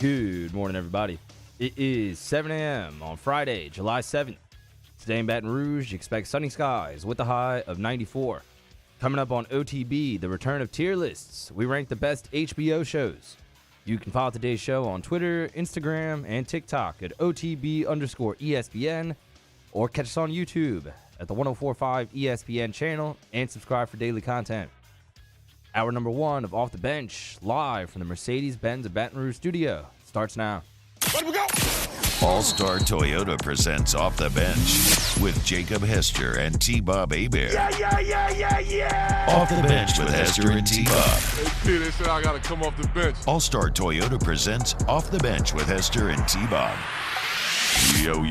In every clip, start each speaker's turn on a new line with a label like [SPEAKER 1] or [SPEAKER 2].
[SPEAKER 1] Good morning, everybody. It is 7 a.m. on Friday, July 7th. Today in Baton Rouge, you expect sunny skies with a high of 94. Coming up on OTB, the return of tier lists. We rank the best HBO shows. You can follow today's show on Twitter, Instagram, and TikTok at OTB_ESPN, or catch us on YouTube at the 1045 ESPN channel and subscribe for daily content. Hour number 1 of Off the Bench, live from the Mercedes-Benz of Baton Rouge studio, starts now.
[SPEAKER 2] Let we go!
[SPEAKER 3] All-Star Toyota presents Off the Bench with Jacob Hester and T-Bob Hebert.
[SPEAKER 2] Yeah!
[SPEAKER 3] Off the Bench with Hester and T-Bob.
[SPEAKER 2] Hey, they said I gotta come off the bench.
[SPEAKER 3] All-Star Toyota presents Off the Bench with Hester and T-Bob. Yo.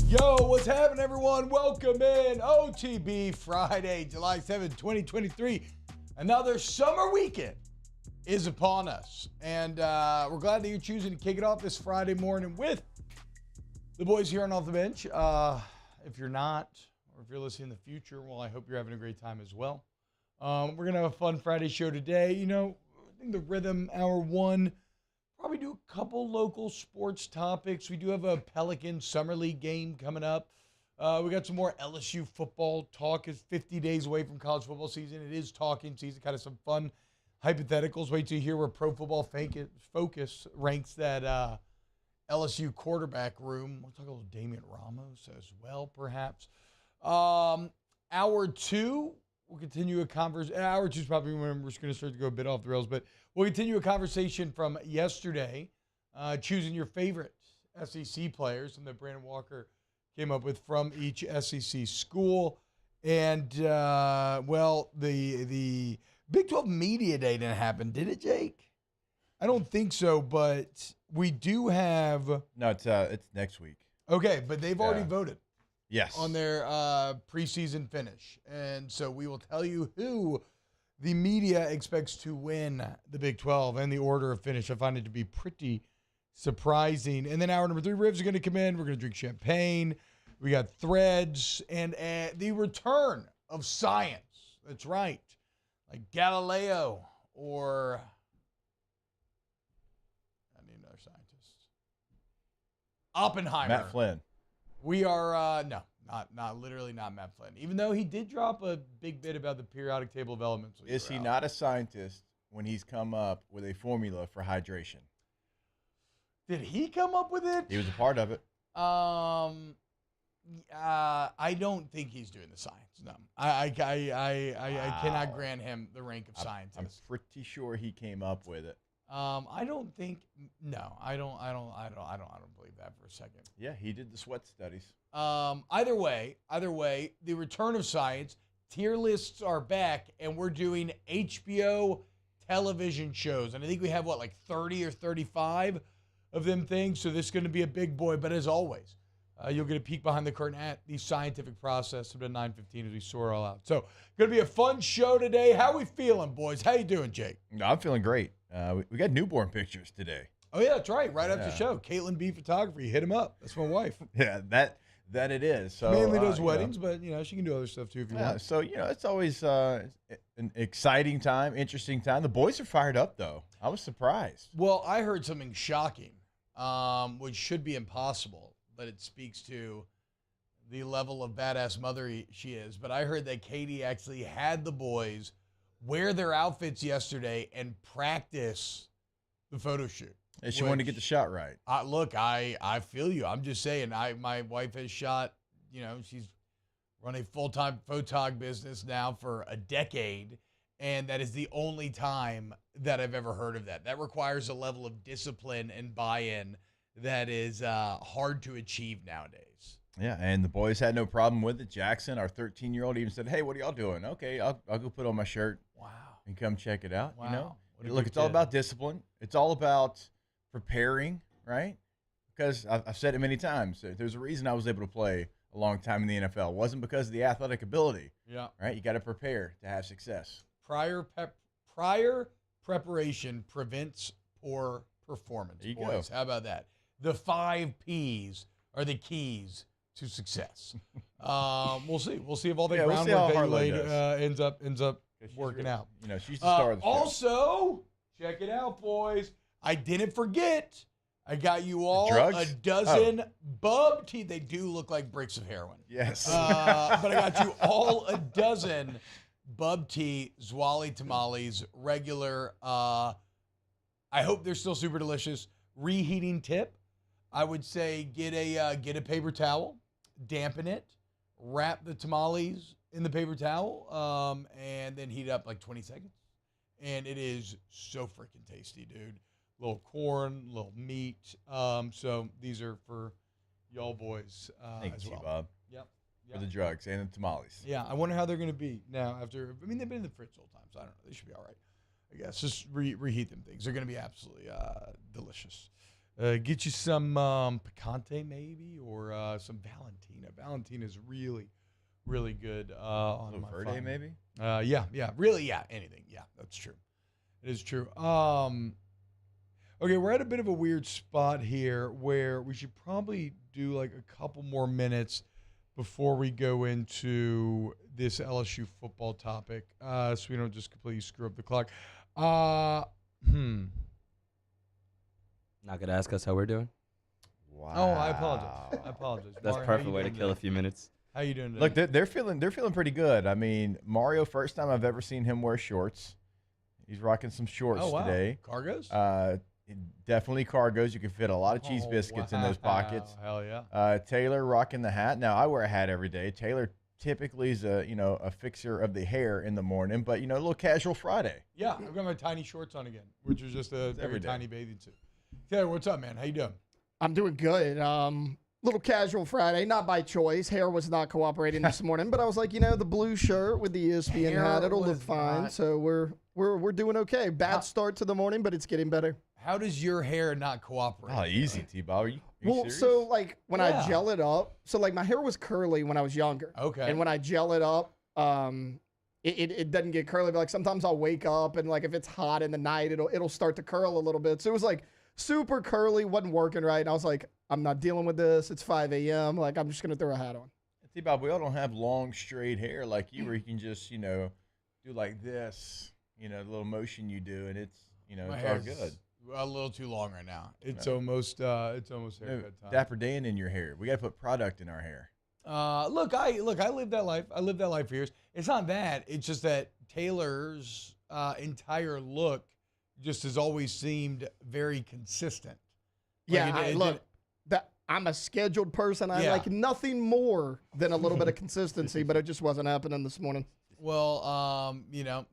[SPEAKER 4] Yo, what's happening, everyone? Welcome in. OTB Friday, July 7th, 2023. Another summer weekend is upon us. And we're glad that you're choosing to kick it off this Friday morning with the boys here on Off the Bench. If you're not, or if you're listening in the future, well, I hope you're having a great time as well. We're going to have a fun Friday show today. You know, I think the rhythm, hour 1, probably do a couple local sports topics. We do have a Pelican Summer League game coming up. We got some more LSU football talk. It's 50 days away from college football season. It is talking season, kind of some fun hypotheticals. Wait till you hear where Pro Football Focus ranks that LSU quarterback room. We'll talk a little Damian Ramos as well, perhaps. Hour 2, we'll continue a conversation. Hour 2 is probably when we're just going to start to go a bit off the rails, but we'll continue a conversation from yesterday, choosing your favorite SEC players, and that Brandon Walker came up with from each SEC school. And, well, the Big 12 Media Day didn't happen, did it, Jake? I don't think so, but we do have.
[SPEAKER 5] No, it's next week.
[SPEAKER 4] Okay, but they've already voted.
[SPEAKER 5] Yes.
[SPEAKER 4] On their preseason finish. And so we will tell you who the media expects to win the Big 12 and the order of finish. I find it to be pretty surprising. And then hour number 3, Rivs are going to come in. We're going to drink champagne. We got threads and the return of science. That's right. Like Galileo or I need another scientist. Oppenheimer.
[SPEAKER 5] Matt Flynn.
[SPEAKER 4] We are, no, not literally not Matt Flynn. Even though he did drop a big bit about the periodic table of elements.
[SPEAKER 5] Is he not a scientist when he's come up with a formula for hydration?
[SPEAKER 4] Did he come up with it?
[SPEAKER 5] He was a part of it.
[SPEAKER 4] I don't think he's doing the science. No, I cannot grant him the rank of scientist.
[SPEAKER 5] I'm pretty sure he came up with it.
[SPEAKER 4] I don't think. No, I don't believe that for a second.
[SPEAKER 5] Yeah, he did the sweat studies.
[SPEAKER 4] Either way, the return of science, tier lists are back, and we're doing HBO television shows. And I think we have, like 30 or 35 of them things. So this is going to be a big boy. But as always, you'll get a peek behind the curtain at the scientific process of the 9:15 as we soar all out. So going to be a fun show today. How we feeling, boys? How you doing, Jake?
[SPEAKER 5] I'm feeling great. We got newborn pictures today.
[SPEAKER 4] Oh, yeah, that's right. Right after the show. Caitlin B. Photography. Hit him up. That's my wife.
[SPEAKER 5] Yeah, that it is. So
[SPEAKER 4] mainly does weddings, but she can do other stuff too if you want.
[SPEAKER 5] So it's always an exciting time, interesting time. The boys are fired up though. I was surprised.
[SPEAKER 4] Well, I heard something shocking, which should be impossible, but it speaks to the level of badass mother she is. But I heard that Katie actually had the boys wear their outfits yesterday and practice the photo shoot.
[SPEAKER 5] And she wanted to get the shot right.
[SPEAKER 4] Look, I feel you. I'm just saying, my wife has shot, she's run a full-time photog business now for a decade, and that is the only time that I've ever heard of that. That requires a level of discipline and buy-in that is hard to achieve nowadays.
[SPEAKER 5] Yeah, and the boys had no problem with it. Jackson, our 13-year-old, even said, "Hey, what are y'all doing?" "Okay, I'll go put on my shirt."
[SPEAKER 4] Wow.
[SPEAKER 5] And come check it out.
[SPEAKER 4] Wow.
[SPEAKER 5] Look, it's all about discipline. It's all about preparing, right? Because I've said it many times. There's a reason I was able to play a long time in the NFL. It wasn't because of the athletic ability.
[SPEAKER 4] Yeah.
[SPEAKER 5] Right? You got to prepare to have success.
[SPEAKER 4] Prior preparation prevents poor performance.
[SPEAKER 5] There you
[SPEAKER 4] boys.
[SPEAKER 5] go.
[SPEAKER 4] How about that? The 5 Ps are the keys to success. We'll see. We'll see if all the
[SPEAKER 5] Yeah, we'll see how
[SPEAKER 4] groundwork that you
[SPEAKER 5] Harlow
[SPEAKER 4] laid ends up
[SPEAKER 5] She's
[SPEAKER 4] working
[SPEAKER 5] really-
[SPEAKER 4] out.
[SPEAKER 5] She's the star of the show.
[SPEAKER 4] Also, check it out, boys. I didn't forget. I got you all
[SPEAKER 5] drugs?
[SPEAKER 4] a dozen bub tea. They do look like bricks of heroin.
[SPEAKER 5] Yes.
[SPEAKER 4] But I got you all a dozen bub tea, Zwali tamales, regular. I hope they're still super delicious. Reheating tip, I would say get a paper towel, dampen it, wrap the tamales in the paper towel, and then heat it up like 20 seconds. And it is so freaking tasty, dude. Little corn, little meat. So these are for y'all boys
[SPEAKER 5] Thank
[SPEAKER 4] as
[SPEAKER 5] you,
[SPEAKER 4] well.
[SPEAKER 5] Bob,
[SPEAKER 4] Yep.
[SPEAKER 5] for the drugs and the tamales.
[SPEAKER 4] Yeah, I wonder how they're going to be now after. I mean, they've been in the fridge the whole time, so I don't know. They should be all right. I guess just reheat them things. They're going to be absolutely delicious. Get you some picante maybe, or some Valentina. Valentina is really, really good on my
[SPEAKER 5] Verde,
[SPEAKER 4] phone.
[SPEAKER 5] maybe?
[SPEAKER 4] Really, anything. Yeah, that's true. It is true. Okay, we're at a bit of a weird spot here where we should probably do like a couple more minutes before we go into this LSU football topic, so we don't just completely screw up the clock.
[SPEAKER 1] Not gonna ask us how we're doing.
[SPEAKER 5] Wow.
[SPEAKER 4] Oh, I apologize.
[SPEAKER 1] That's a
[SPEAKER 4] Mario,
[SPEAKER 1] perfect
[SPEAKER 4] how
[SPEAKER 1] way
[SPEAKER 4] you
[SPEAKER 1] to
[SPEAKER 4] doing
[SPEAKER 1] kill a
[SPEAKER 4] today?
[SPEAKER 1] few minutes.
[SPEAKER 4] How you doing today?
[SPEAKER 5] Look, they're feeling pretty good. I mean, Mario, first time I've ever seen him wear shorts. He's rocking some shorts today.
[SPEAKER 4] Cargos?
[SPEAKER 5] Definitely cargos. You can fit a lot of cheese biscuits in those pockets.
[SPEAKER 4] Hell yeah.
[SPEAKER 5] Taylor rocking the hat. Now I wear a hat every day. Taylor typically is a fixer of the hair in the morning, but a little casual Friday.
[SPEAKER 4] Yeah, I've got my tiny shorts on again, which is just a very
[SPEAKER 5] every day.
[SPEAKER 4] tiny bathing suit. Taylor, what's up, man? How you doing?
[SPEAKER 6] I'm doing good. Little casual Friday, not by choice. Hair was not cooperating this morning, but I was like, the blue shirt with the ESPN
[SPEAKER 4] Hair
[SPEAKER 6] hat, it'll
[SPEAKER 4] was
[SPEAKER 6] look fine.
[SPEAKER 4] not-
[SPEAKER 6] So we're doing okay. Bad start to the morning, but it's getting better.
[SPEAKER 4] How does your hair not cooperate?
[SPEAKER 5] Oh, easy, T-Bob. Are you
[SPEAKER 6] Well,
[SPEAKER 5] serious?
[SPEAKER 6] so like when
[SPEAKER 4] Yeah.
[SPEAKER 6] I gel it up, so like my hair was curly when I was younger.
[SPEAKER 4] Okay.
[SPEAKER 6] And when I gel it up, it doesn't get curly. But like sometimes I'll wake up and like if it's hot in the night, it'll start to curl a little bit. So it was like super curly, wasn't working right. And I was like, I'm not dealing with this. It's 5 a.m. Like I'm just gonna throw a hat on.
[SPEAKER 5] T-Bob, we all don't have long, straight hair like you, where you can just, do like this, the little motion you do, and it's,
[SPEAKER 4] My
[SPEAKER 5] it's all
[SPEAKER 4] hair's
[SPEAKER 5] good.
[SPEAKER 4] a little too long right now. It's almost haircut time.
[SPEAKER 5] Dapper Dan in your hair. We got to put product in our hair.
[SPEAKER 4] Look, I lived that life. I lived that life for years. It's not that. It's just that Taylor's entire look just has always seemed very consistent. Like
[SPEAKER 6] I'm a scheduled person. I
[SPEAKER 4] Yeah.
[SPEAKER 6] like nothing more than a little bit of consistency, but it just wasn't happening this morning.
[SPEAKER 4] Well,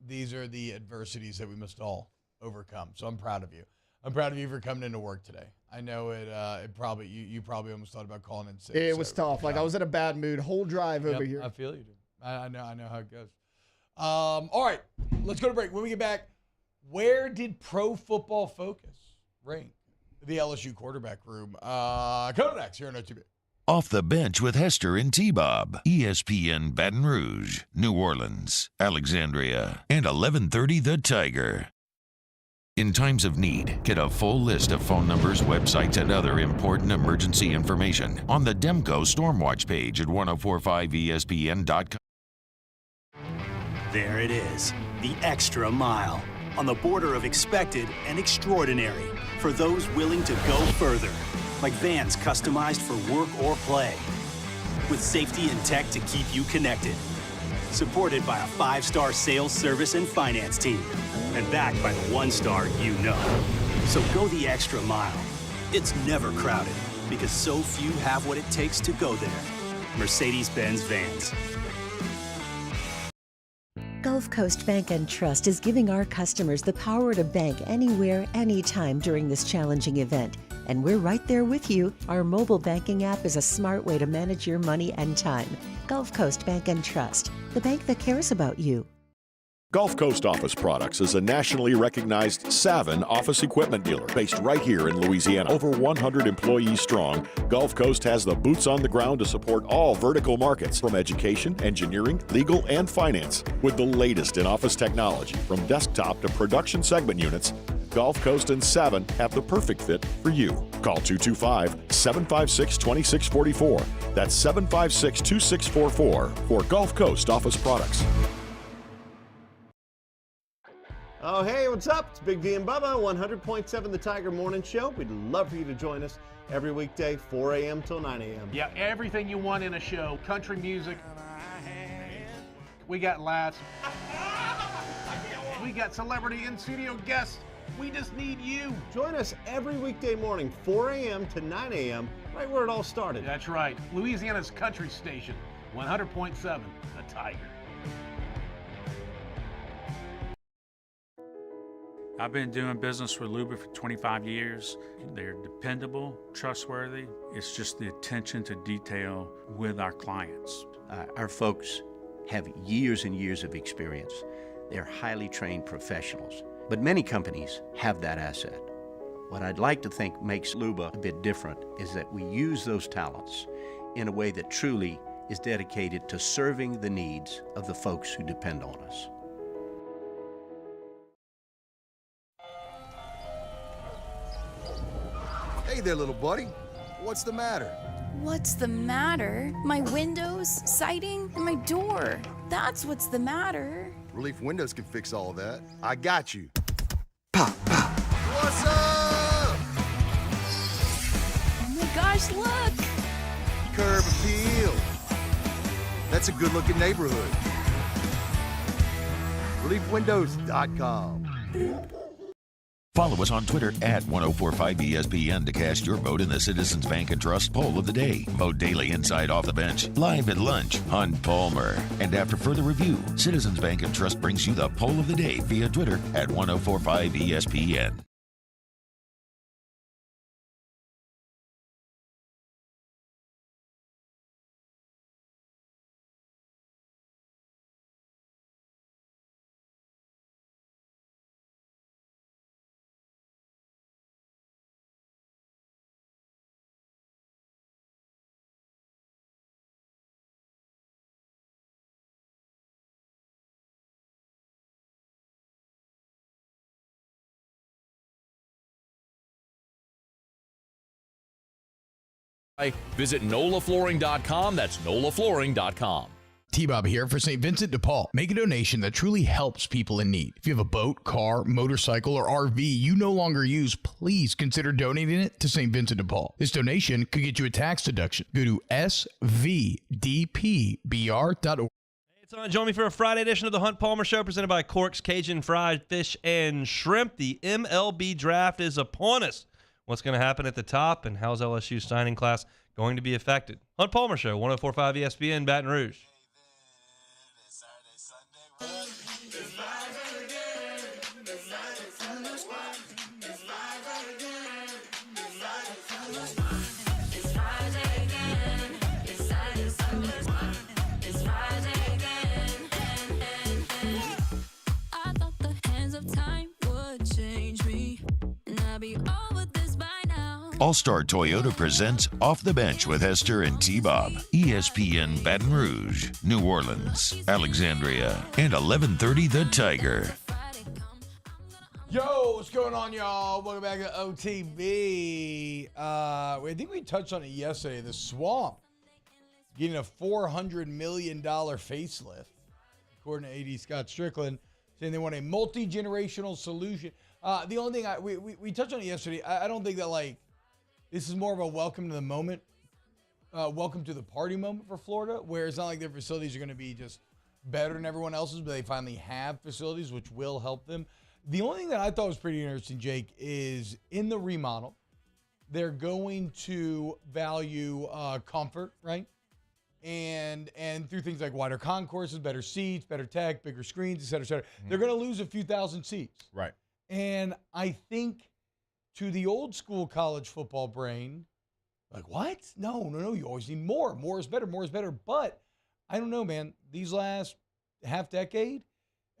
[SPEAKER 4] these are the adversities that we must all overcome. So I'm proud of you. I'm proud of you for coming into work today. I know it probably you probably almost thought about calling in sick.
[SPEAKER 6] It was tough. Like I was in a bad mood. Whole drive over
[SPEAKER 4] Yep,
[SPEAKER 6] here.
[SPEAKER 4] I feel you, dude. I know how it goes. All right, let's go to break. When we get back, where did Pro Football Focus rank the LSU quarterback room? Coming next here on OTB.
[SPEAKER 3] Off the Bench with Hester and T-Bob. ESPN Baton Rouge, New Orleans, Alexandria, and 1130 The Tiger. In times of need, get a full list of phone numbers, websites, and other important emergency information on the Demco Stormwatch page at 1045ESPN.com.
[SPEAKER 7] There it is, the extra mile, on the border of expected and extraordinary for those willing to go further, like vans customized for work or play, with safety and tech to keep you connected. Supported by a 5-star sales, service, and finance team, and backed by the 1-star you know. So go the extra mile. It's never crowded, because so few have what it takes to go there. Mercedes-Benz Vans.
[SPEAKER 8] Gulf Coast Bank and Trust is giving our customers the power to bank anywhere, anytime during this challenging event. And we're right there with you. Our mobile banking app is a smart way to manage your money and time. Gulf Coast Bank and Trust, the bank that cares about you.
[SPEAKER 9] Gulf Coast Office Products is a nationally recognized Savin office equipment dealer based right here in Louisiana. Over 100 employees strong, Gulf Coast has the boots on the ground to support all vertical markets, from education, engineering, legal, and finance. With the latest in office technology, from desktop to production segment units, Gulf Coast and Savin have the perfect fit for you. Call 225-756-2644. That's 756-2644 for Gulf Coast Office Products.
[SPEAKER 10] Oh, hey, what's up? It's Big D and Bubba, 100.7 The Tiger Morning Show. We'd love for you to join us every weekday, 4 a.m. till 9 a.m.
[SPEAKER 11] Yeah, everything you want in a show. Country music. We got laughs. We got celebrity in-studio guests. We just need you.
[SPEAKER 10] Join us every weekday morning, 4 a.m. to 9 a.m., right where it all started.
[SPEAKER 11] That's right. Louisiana's country station, 100.7 The Tiger.
[SPEAKER 12] I've been doing business with Luba for 25 years. They're dependable, trustworthy. It's just the attention to detail with our clients.
[SPEAKER 13] Our folks have years and years of experience. They're highly trained professionals, but many companies have that asset. What I'd like to think makes Luba a bit different is that we use those talents in a way that truly is dedicated to serving the needs of the folks who depend on us.
[SPEAKER 14] Hey there, little buddy. What's the matter?
[SPEAKER 15] What's the matter? My windows, siding, and my door. That's what's the matter.
[SPEAKER 14] Relief Windows can fix all of that. I got you. Pop, pop. What's up?
[SPEAKER 15] Oh my gosh, look!
[SPEAKER 14] Curb appeal. That's a good-looking neighborhood. ReliefWindows.com.
[SPEAKER 3] Follow us on Twitter at 1045ESPN to cast your vote in the Citizens Bank and Trust poll of the day. Vote daily inside Off the Bench, live at lunch, Hunt Palmer. And after further review, Citizens Bank and Trust brings you the poll of the day via Twitter at 1045ESPN.
[SPEAKER 16] Visit NOLAflooring.com. That's NOLAflooring.com.
[SPEAKER 17] T-Bob here for St. Vincent de Paul. Make a donation that truly helps people in need. If you have a boat, car, motorcycle, or RV you no longer use, please consider donating it to St. Vincent de Paul. This donation could get you a tax deduction. Go to svdpbr.org.
[SPEAKER 18] It's on. Join me for a Friday edition of the Hunt Palmer Show presented by Cork's Cajun Fried Fish and Shrimp. The MLB draft is upon us. What's going to happen at the top, and how's LSU's signing class going to be affected? Hunt Palmer Show, 104.5 ESPN, Baton Rouge.
[SPEAKER 3] All-Star Toyota presents Off the Bench with Hester and T-Bob. ESPN Baton Rouge, New Orleans, Alexandria, and 1130 The Tiger.
[SPEAKER 4] Yo, what's going on, y'all? Welcome back to OTB. I think we touched on it yesterday. The Swamp getting a $400 million facelift, according to AD Scott Strickland, saying they want a multi-generational solution. The only thing we touched on it yesterday. I don't think that this is more of a welcome to the moment, welcome to the party moment for Florida, where it's not like their facilities are going to be just better than everyone else's, but they finally have facilities which will help them. The only thing that I thought was pretty interesting, Jake, is in the remodel, they're going to value comfort, right? And through things like wider concourses, better seats, better tech, bigger screens, et cetera, et cetera. They're going to lose a few thousand seats.
[SPEAKER 5] Right.
[SPEAKER 4] And I think to the old school college football brain, like, what? No, you always need more. More is better, more is better. But I don't know, man. These last half decade,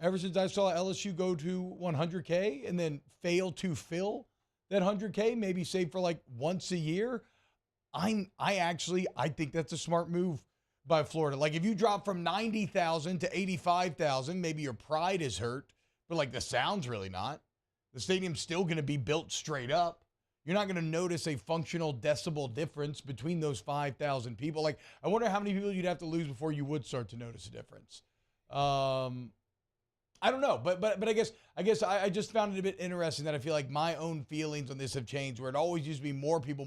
[SPEAKER 4] ever since I saw LSU go to 100K and then fail to fill that 100K, maybe save for once a year, I think that's a smart move by Florida. Like, if you drop from 90,000 to 85,000, maybe your pride is hurt, but the sound's really not. The stadium's still going to be built straight up. You're not going to notice a functional decibel difference between those 5,000 people. Like, I wonder how many people you'd have to lose before you would start to notice a difference. I don't know, but I guess I just found it a bit interesting that I feel like my own feelings on this have changed, where it always used to be more people.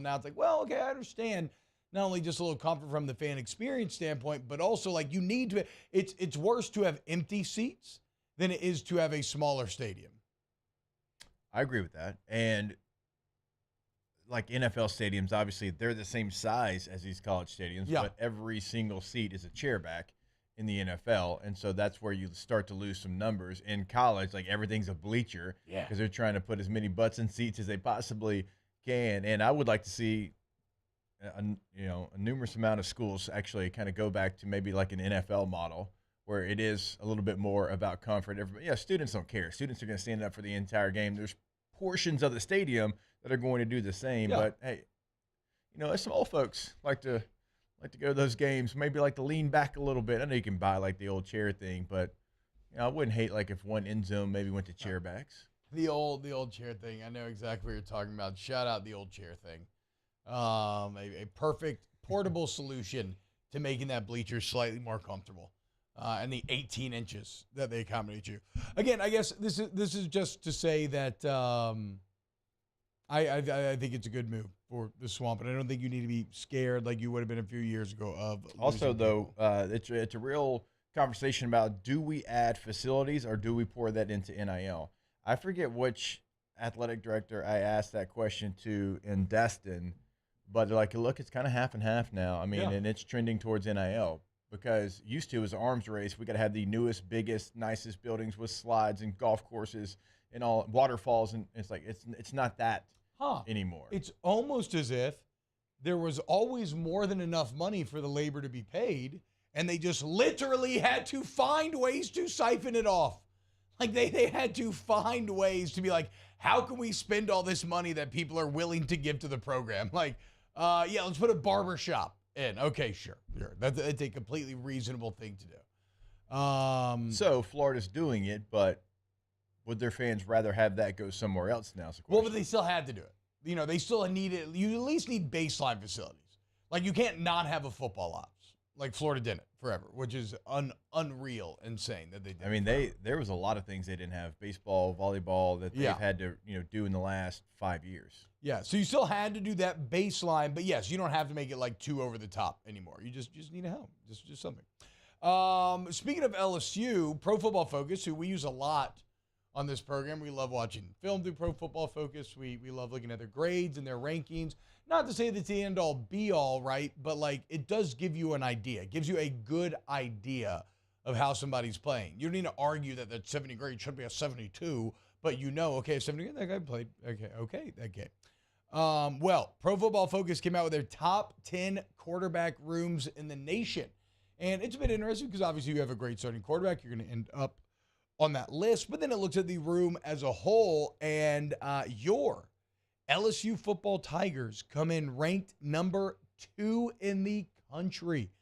[SPEAKER 4] Now it's like, well, okay, I understand. Not only just a little comfort from the fan experience standpoint, but also like you need to. It's worse to have empty seats than it is to have a smaller stadium.
[SPEAKER 5] I agree with that, and like NFL stadiums, obviously they're the same size as these college stadiums, but every single seat is a chair back in the NFL, and so that's where you start to lose some numbers. In college, like everything's a bleacher because they're trying to put as many butts in seats as they possibly can. And I would like to see a numerous amount of schools actually kind of go back to maybe like an NFL model where it is a little bit more about comfort. Students don't care. Students are going to stand up for the entire game. There's portions of the stadium that are going to do the same, but hey, there's some old folks like to go to those games, maybe like to lean back a little bit. I know you can buy like the old chair thing, but I wouldn't hate like if one end zone maybe went to chair backs.
[SPEAKER 4] The old chair thing. I know exactly what you're talking about. Shout out the old chair thing. A perfect portable solution to making that bleacher slightly more comfortable. And the 18 inches that they accommodate you. Again, I guess this is just to say that I think it's a good move for the Swamp, and I don't think you need to be scared like you would have been a few years ago of.
[SPEAKER 5] Also, though, it's a real conversation about, do we add facilities or do we pour that into NIL? I forget which athletic director I asked that question to in Destin, but they're like, look, it's kind of half and half now. I mean, and it's trending towards NIL. Because used to, it was an arms race. We got to have the newest, biggest, nicest buildings with slides and golf courses and all waterfalls, and it's like it's not that anymore.
[SPEAKER 4] It's almost as if there was always more than enough money for the labor to be paid, and they just literally had to find ways to siphon it off. Like they had to find ways to be like, how can we spend all this money that people are willing to give to the program? Like, let's put a barber shop in. Okay, sure. That's a completely reasonable thing to do.
[SPEAKER 5] So Florida's doing it, but would their fans rather have that go somewhere else now?
[SPEAKER 4] Well, but they still had to do it. They still need it. You at least need baseline facilities. Like, you can't not have a football ops. Like Florida did it forever, which is unreal, insane that they did.
[SPEAKER 5] I mean, there was a lot of things they didn't have, baseball, volleyball, that they've had to do in the last 5 years.
[SPEAKER 4] Yeah, so you still had to do that baseline, but yes, you don't have to make it like too over the top anymore. You just need a helm, just something. Speaking of LSU, Pro Football Focus, who we use a lot on this program, we love watching film through Pro Football Focus. We love looking at their grades and their rankings. Not to say that it's the end all be all, right? But like, it does give you an idea. It gives you a good idea of how somebody's playing. You don't need to argue that 70 grade should be a 72, but okay, 70 grade, that guy played. Okay, that game. Well, Pro Football Focus came out with their top 10 quarterback rooms in the nation. And it's a bit interesting because obviously you have a great starting quarterback. You're going to end up on that list. But then it looks at the room as a whole, and your LSU football Tigers come in ranked number 2 in the country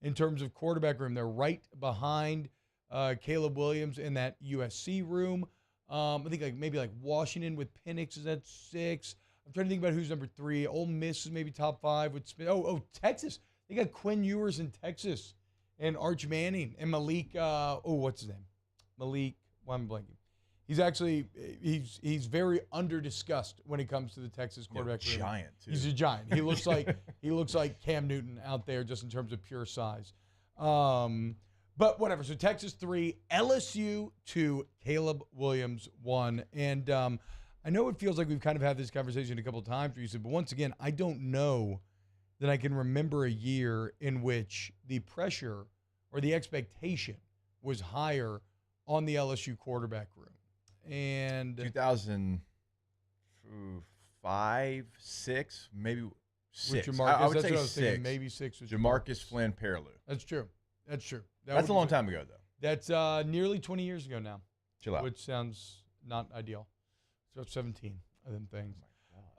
[SPEAKER 4] in terms of quarterback room. They're right behind Caleb Williams in that USC room. I think maybe Washington with Penix is at 6. I'm trying to think about who's number 3. Ole Miss is maybe top 5 with Smith. Texas. They got Quinn Ewers in Texas and Arch Manning and Malik. What's his name? Malik. Why am I blanking? He's actually he's very underdiscussed when it comes to the Texas quarterback.
[SPEAKER 5] Giant. Too.
[SPEAKER 4] He's a giant. He looks like Cam Newton out there just in terms of pure size. But whatever. So Texas 3, LSU 2, Caleb Williams 1, and I know it feels like we've kind of had this conversation a couple of times recently, but once again, I don't know that I can remember a year in which the pressure or the expectation was higher on the LSU quarterback room. And
[SPEAKER 5] 2005, 6, maybe 6.
[SPEAKER 4] Jamarcus,
[SPEAKER 5] I would
[SPEAKER 4] that's
[SPEAKER 5] say
[SPEAKER 4] what I was
[SPEAKER 5] 6.
[SPEAKER 4] thinking, maybe 6 was
[SPEAKER 5] Jamarcus Flynn Perilou.
[SPEAKER 4] That's true.
[SPEAKER 5] That's a long time ago, though.
[SPEAKER 4] That's nearly 20 years ago now.
[SPEAKER 5] Chill out.
[SPEAKER 4] Which sounds not ideal. So 17 of them things.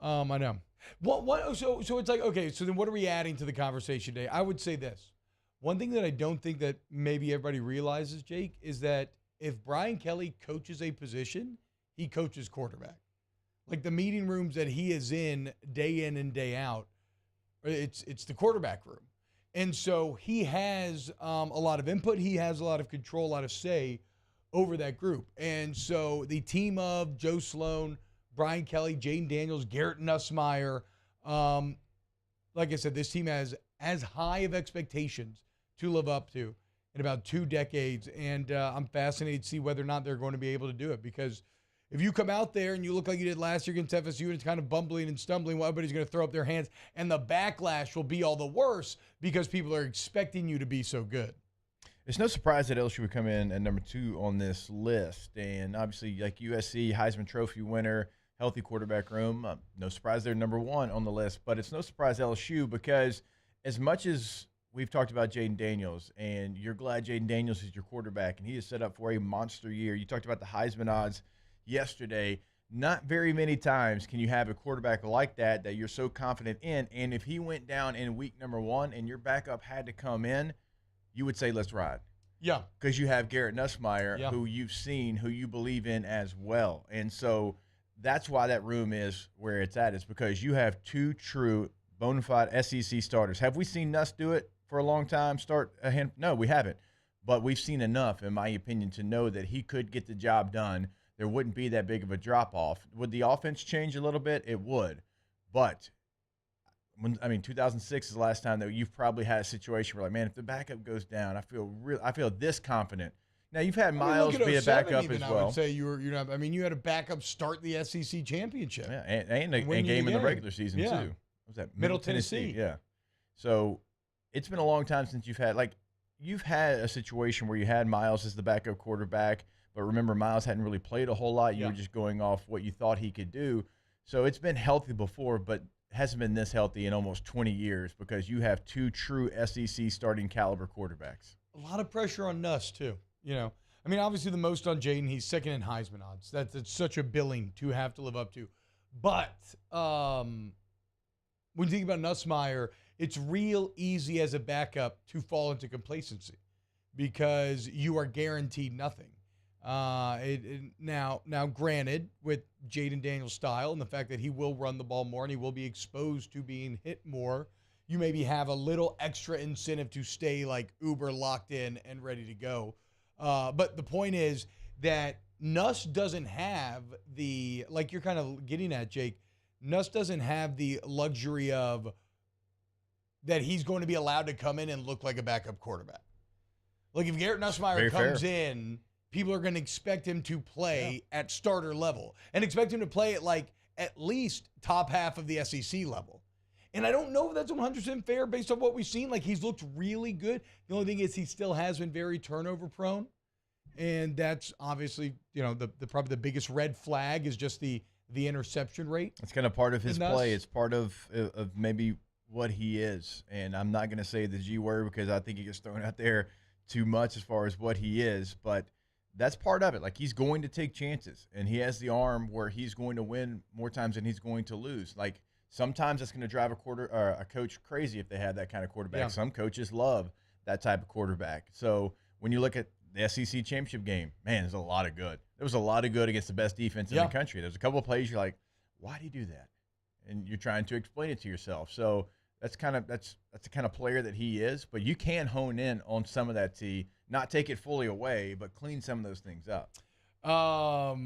[SPEAKER 4] Oh I know. What? So it's like, okay, so then what are we adding to the conversation today? I would say this. One thing that I don't think that maybe everybody realizes, Jake, is that if Brian Kelly coaches a position, he coaches quarterback. Like the meeting rooms that he is in and day out, it's the quarterback room. And so he has a lot of input. He has a lot of control, a lot of say over that group. And so the team of Joe Sloan, Brian Kelly, Jaden Daniels, Garrett Nussmeier, like I said, this team has as high of expectations to live up to in about 2 decades. And I'm fascinated to see whether or not they're going to be able to do it, because if you come out there and you look like you did last year against FSU and it's kind of bumbling and stumbling, well, everybody's going to throw up their hands, and the backlash will be all the worse because people are expecting you to be so good.
[SPEAKER 5] It's no surprise that LSU would come in at number 2 on this list. And obviously, like USC, Heisman Trophy winner, healthy quarterback room. No surprise they're number 1 on the list. But it's no surprise LSU, because as much as we've talked about Jaden Daniels, and you're glad Jaden Daniels is your quarterback, and he is set up for a monster year. You talked about the Heisman odds yesterday. Not very many times can you have a quarterback like that you're so confident in. And if he went down in week number 1 and your backup had to come in, you would say, let's ride.
[SPEAKER 4] Yeah.
[SPEAKER 5] Because you have Garrett Nussmeier, who you've seen, who you believe in as well. And so that's why that room is where it's at, is because you have 2 true bona fide SEC starters. Have we seen Nuss do it for a long time? No, we haven't. But we've seen enough, in my opinion, to know that he could get the job done. There wouldn't be that big of a drop-off. Would the offense change a little bit? It would. But, 2006 is the last time that you've probably had a situation where, like, man, if the backup goes down, I feel this confident. Now, you've had Miles be a backup
[SPEAKER 4] even,
[SPEAKER 5] as well.
[SPEAKER 4] I would say you had a backup start the SEC championship.
[SPEAKER 5] Yeah, and a game in the regular season, too. What was that?
[SPEAKER 4] Middle Tennessee.
[SPEAKER 5] Yeah. So it's been a long time since you've had a situation where you had Miles as the backup quarterback. But remember, Miles hadn't really played a whole lot. You were just going off what you thought he could do. So it's been healthy before, but hasn't been this healthy in almost 20 years, because you have 2 true SEC starting caliber quarterbacks.
[SPEAKER 4] A lot of pressure on Nuss, too. Obviously the most on Jaden. He's second in Heisman odds. That's such a billing to have to live up to. But when you think about Nussmeier, it's real easy as a backup to fall into complacency because you are guaranteed nothing. Now, granted, with Jaden Daniels' style and the fact that he will run the ball more and he will be exposed to being hit more, you maybe have a little extra incentive to stay like uber locked in and ready to go. But the point is that Nuss doesn't have the, like you're kind of getting at, Jake, Nuss doesn't have the luxury of that he's going to be allowed to come in and look like a backup quarterback. Like if Garrett Nussmeier comes in, people are going to expect him to play at starter level and expect him to play at like at least top half of the SEC level. And I don't know if that's 100% fair based on what we've seen. Like he's looked really good. The only thing is he still has been very turnover prone. And that's obviously, the probably the biggest red flag is just the interception rate.
[SPEAKER 5] It's kind of part of his play. It's part of maybe what he is. And I'm not going to say the G word because I think he gets thrown out there too much as far as what he is. But that's part of it. Like he's going to take chances, and he has the arm where he's going to win more times than he's going to lose. Like sometimes that's going to drive a coach crazy if they have that kind of quarterback.
[SPEAKER 4] Yeah.
[SPEAKER 5] Some coaches love that type of quarterback. So when you look at the SEC championship game, man, there's a lot of good. There was a lot of good against the best defense in the country. There's a couple of plays you're like, why do you do that? And you're trying to explain it to yourself. So that's the kind of player that he is. But you can hone in on some of that T, not take it fully away, but clean some of those things up.
[SPEAKER 4] I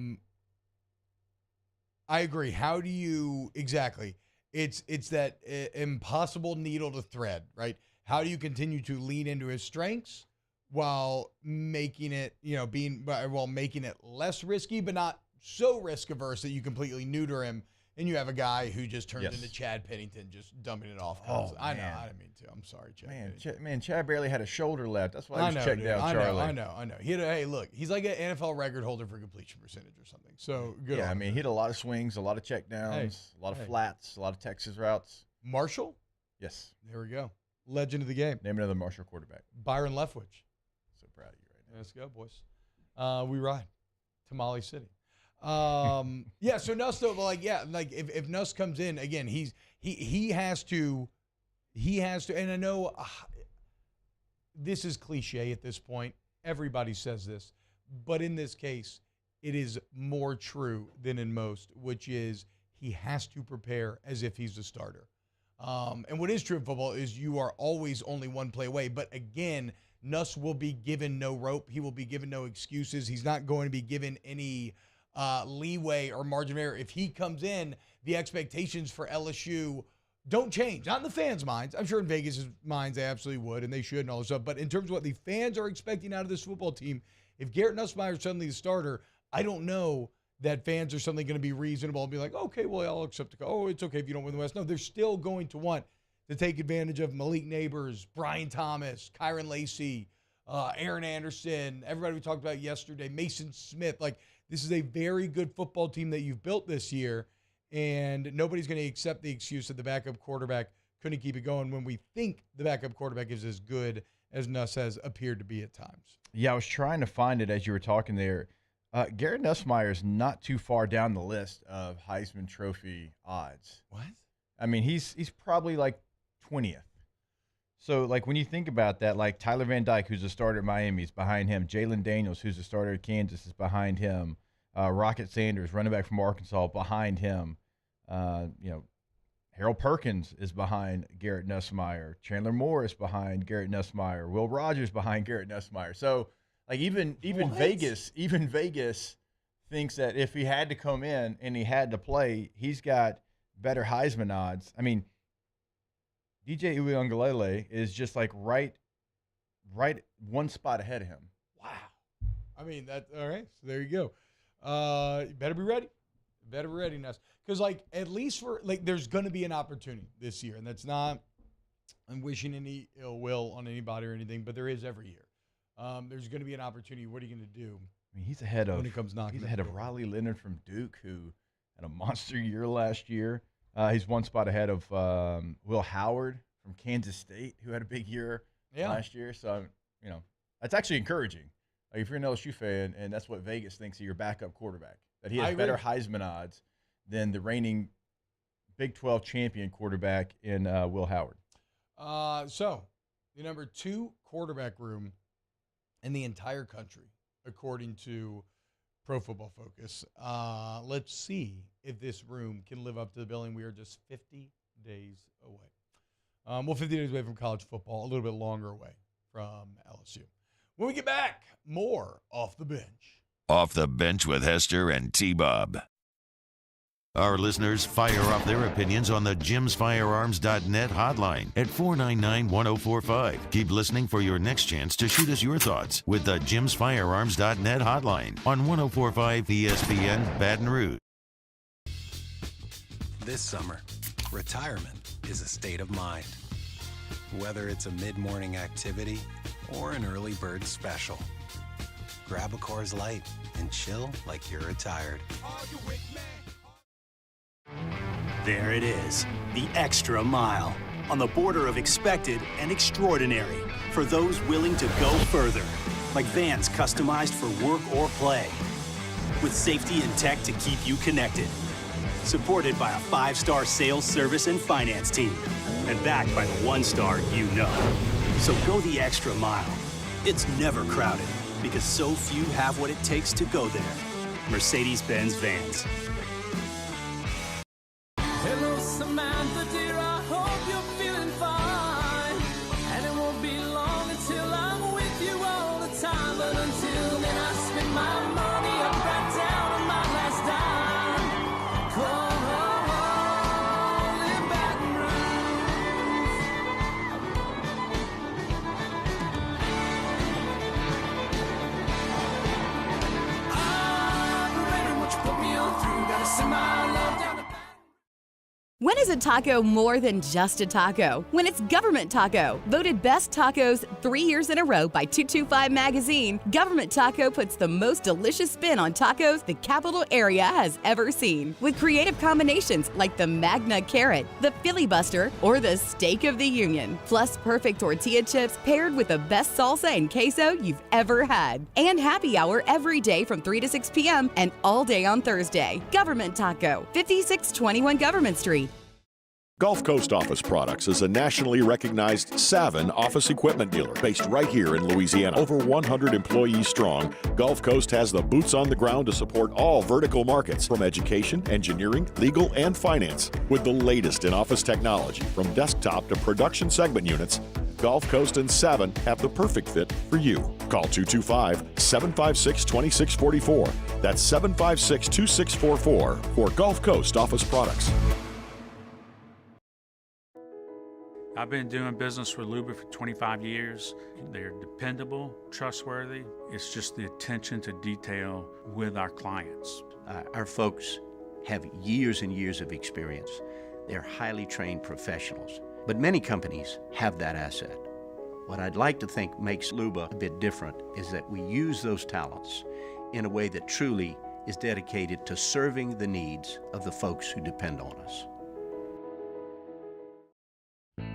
[SPEAKER 4] agree. How do you exactly? It's that impossible needle to thread, right? How do you continue to lean into his strengths while making it, making it less risky, but not so risk averse that you completely neuter him and you have a guy who just turns into Chad Pennington, just dumping it off. I know. I didn't mean to. I'm sorry, Chad.
[SPEAKER 5] Chad barely had a shoulder left. That's why he was checked out, Charlie.
[SPEAKER 4] I know. Hey, look, he's like an NFL record holder for completion percentage or something. So good.
[SPEAKER 5] Yeah, he hit a lot of swings, a lot of check downs, a lot of flats, a lot of Texas routes.
[SPEAKER 4] Marshall?
[SPEAKER 5] Yes.
[SPEAKER 4] There we go. Legend of the game.
[SPEAKER 5] Name another Marshall quarterback.
[SPEAKER 4] Byron Leftwich.
[SPEAKER 5] So proud of you right now.
[SPEAKER 4] Let's go, boys. We ride. Tamale City. So Nuss though, if Nuss comes in again, he has to, and I know this is cliche at this point. Everybody says this, but in this case, it is more true than in most, which is he has to prepare as if he's the starter. And what is true in football is you are always only one play away. But again, Nuss will be given no rope. He will be given no excuses. He's not going to be given any leeway or margin of error. If he comes in, the expectations for LSU don't change. Not in the fans' minds. I'm sure in Vegas' minds they absolutely would, and they should and all this stuff. But in terms of what the fans are expecting out of this football team, if Garrett Nussmeier is suddenly the starter, I don't know that fans are suddenly going to be reasonable and be like, okay, well, I'll accept it. Oh, it's okay if you don't win the West. No, they're still going to want to take advantage of Malik Neighbors, Brian Thomas, Kyron Lacey, Aaron Anderson, everybody we talked about yesterday, Mason Smith. Like, this is a very good football team that you've built this year, and nobody's going to accept the excuse that the backup quarterback couldn't keep it going when we think the backup quarterback is as good as Nuss has appeared to be at times.
[SPEAKER 5] Yeah, I was trying to find it as you were talking there. Garrett Nussmeier is not too far down the list of Heisman Trophy odds.
[SPEAKER 4] What?
[SPEAKER 5] I mean, he's probably like 20th. So, like, when you think about that, like Tyler Van Dyke, who's a starter at Miami, is behind him. Jalen Daniels, who's a starter at Kansas, is behind him. Rocket Sanders, running back from Arkansas, behind him. Harold Perkins is behind Garrett Nussmeier. Chandler Morris behind Garrett Nussmeier. Will Rogers behind Garrett Nussmeier. So, like, even Vegas thinks that if he had to come in and he had to play, he's got better Heisman odds. I mean, DJ Uiagalelei is just like right one spot ahead of him.
[SPEAKER 4] Wow. I mean, all right. So there you go. You better be ready. Better be ready, Nuss. Because, like, at least there's going to be an opportunity this year. And that's not, I'm wishing any ill will on anybody or anything, but there is every year. There's going to be an opportunity. What are you going to do?
[SPEAKER 5] I mean, he's ahead of
[SPEAKER 4] when it comes knocking.
[SPEAKER 5] He's ahead of Riley Leonard from Duke, who had a monster year last year. He's one spot ahead of Will Howard from Kansas State, who had a big year last year. So, that's actually encouraging. Like, if you're an LSU fan and that's what Vegas thinks of your backup quarterback, that he has better Heisman odds than the reigning Big 12 champion quarterback in Will Howard.
[SPEAKER 4] So, the number 2 quarterback room in the entire country, according to Pro Football Focus. Let's see if this room can live up to the billing. We are just 50 days away. 50 days away from college football, a little bit longer away from LSU. When we get back, more Off the Bench.
[SPEAKER 3] Off the Bench with Hester and T-Bob. Our listeners fire off their opinions on the jimsfirearms.net hotline at 499-1045. Keep listening for your next chance to shoot us your thoughts with the jimsfirearms.net hotline on 1045 ESPN Baton Rouge.
[SPEAKER 19] This summer, retirement is a state of mind. Whether it's a mid-morning activity or an early bird special, grab a Coors Light and chill like you're retired.
[SPEAKER 7] There it is, the extra mile, on the border of expected and extraordinary for those willing to go further, like vans customized for work or play, with safety and tech to keep you connected, supported by a 5-star sales, service, and finance team, and backed by the 1-star you know. So go the extra mile. It's never crowded, because so few have what it takes to go there. Mercedes-Benz Vans.
[SPEAKER 20] Hello, Samantha, dear, I hope you're feeling fine. And it won't be long until I'm with you all the time. But until then, I spend my money up right down on my last dime. Call in Baton Rouge. I'm remembering what you put me on through. Gotta send my love down to
[SPEAKER 21] When is a taco more than just a taco? When it's Government Taco. Voted best tacos 3 years in a row by 225 Magazine, Government Taco puts the most delicious spin on tacos the capital area has ever seen. With creative combinations like the Magna Carrot, the Filibuster, or the Steak of the Union. Plus perfect tortilla chips paired with the best salsa and queso you've ever had. And happy hour every day from 3 to 6 p.m. and all day on Thursday. Government Taco, 5621 Government Street.
[SPEAKER 9] Gulf Coast Office Products is a nationally recognized Savin office equipment dealer based right here in Louisiana. Over 100 employees strong, Gulf Coast has the boots on the ground to support all vertical markets from education, engineering, legal, and finance. With the latest in office technology from desktop to production segment units, Gulf Coast and Savin have the perfect fit for you. Call 225-756-2644. That's 756-2644 for Gulf Coast Office Products.
[SPEAKER 12] I've been doing business with Luba for 25 years. They're dependable, trustworthy. It's just the attention to detail with our clients.
[SPEAKER 13] Our folks have years and years of experience. They're highly trained professionals. But many companies have that asset. What I'd like to think makes Luba a bit different is that we use those talents in a way that truly is dedicated to serving the needs of the folks who depend on us.